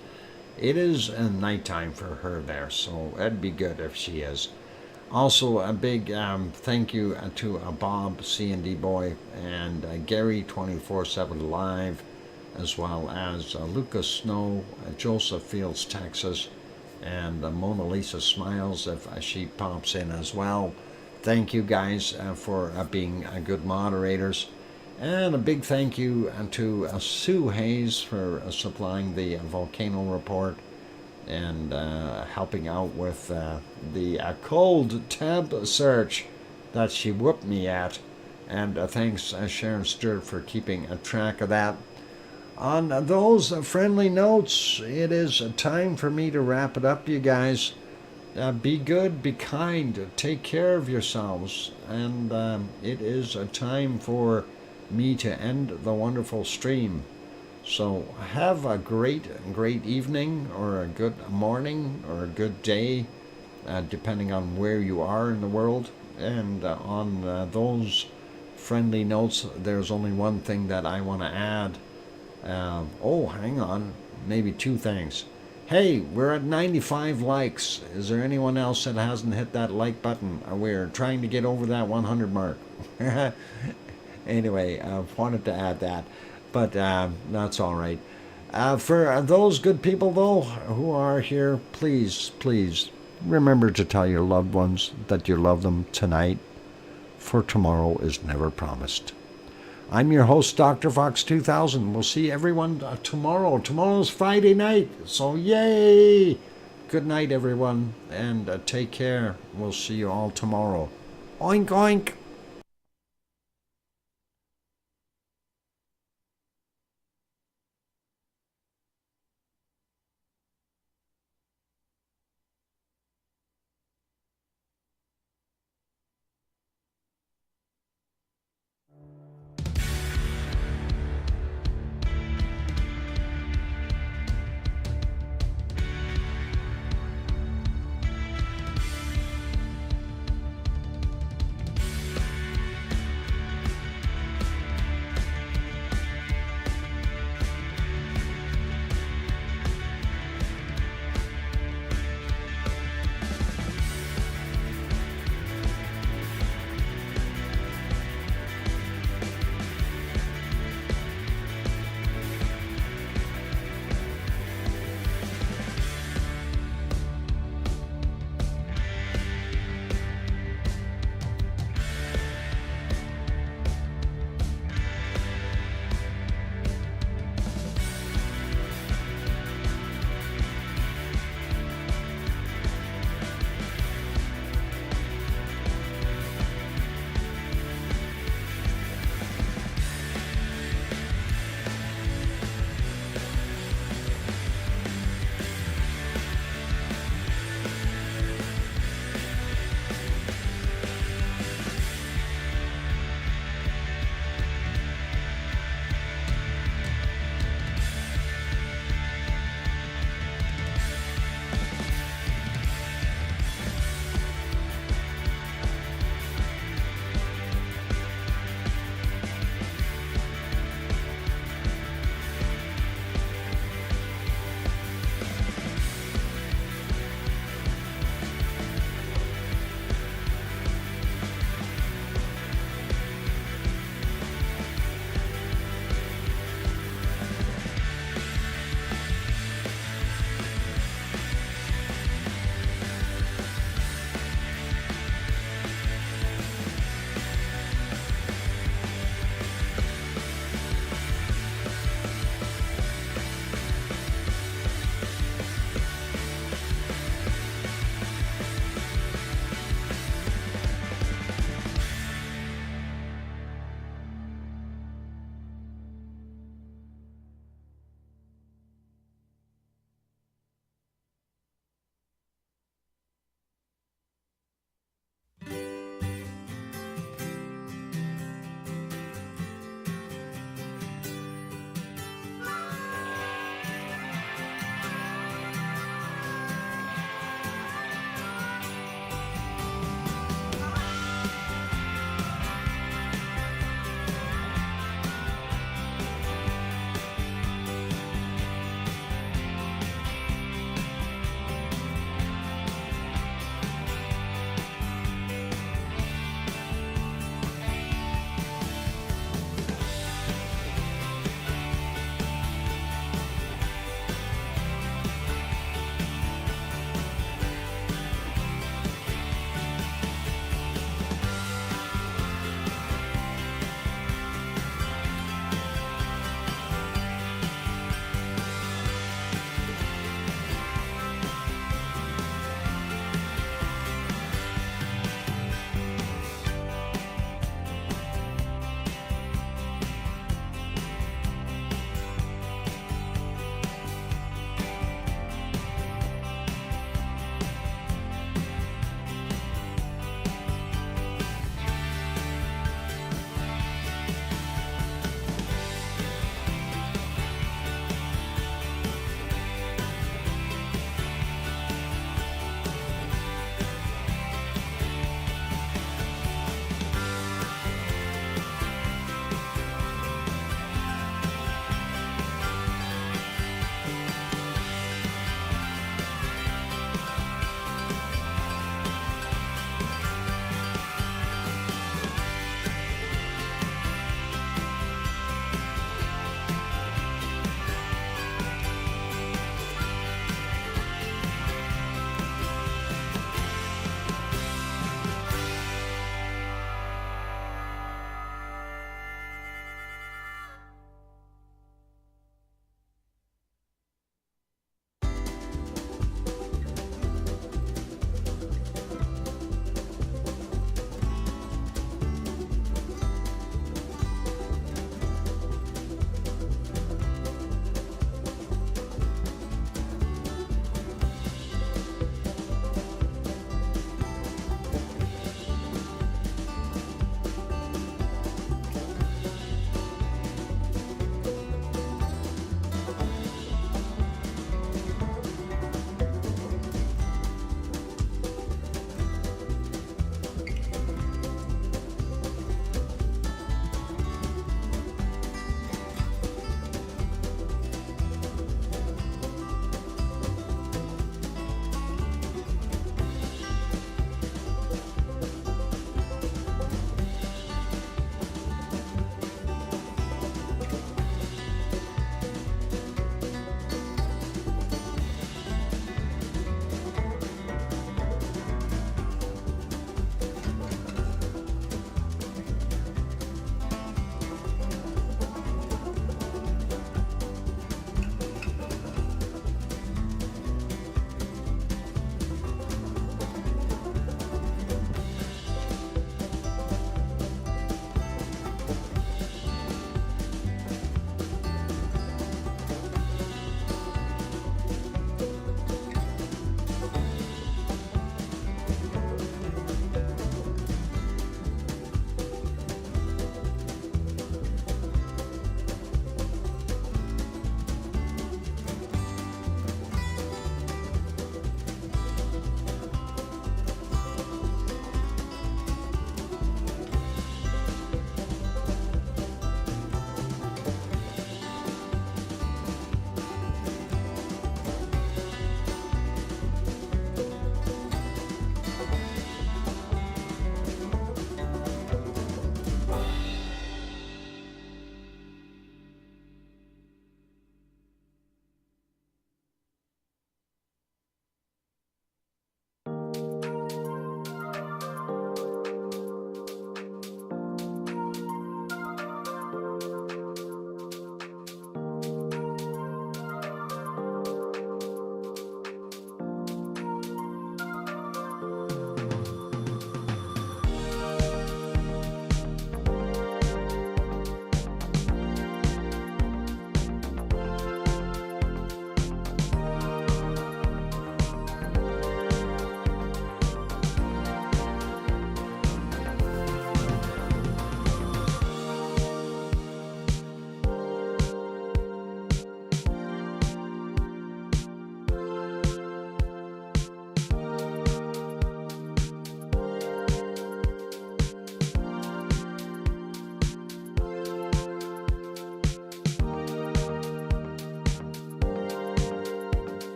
It is nighttime for her there, so it'd be good if she is. Also, a big thank you to Bob, C&D Boy, and Gary, 24/7 Live, as well as Lucas Snow, Joseph Fields, Texas, and Mona Lisa Smiles, if she pops in as well. Thank you guys for being good moderators. And a big thank you to Sue Hayes for supplying the volcano report and helping out with the cold temp search that she whooped me at. And thanks Sharon Stewart for keeping track of that. On those friendly notes, it is time for me to wrap it up, you guys. Be good, be kind, take care of yourselves. And it is a time for me to end the wonderful stream. So have a great evening, or a good morning, or a good day, depending on where you are in the world. And on those friendly notes, there's only one thing that I want to add. Oh, hang on, maybe 2 things. Hey, we're at 95 likes. Is there anyone else that hasn't hit that like button? We're trying to get over that 100 mark. Anyway, I wanted to add that, but that's all right. For those good people, though, who are here, please remember to tell your loved ones that you love them tonight, for tomorrow is never promised. I'm your host, DrFox2000. We'll see everyone tomorrow. Tomorrow's Friday night, so yay! Good night, everyone, and take care. We'll see you all tomorrow. Oink, oink!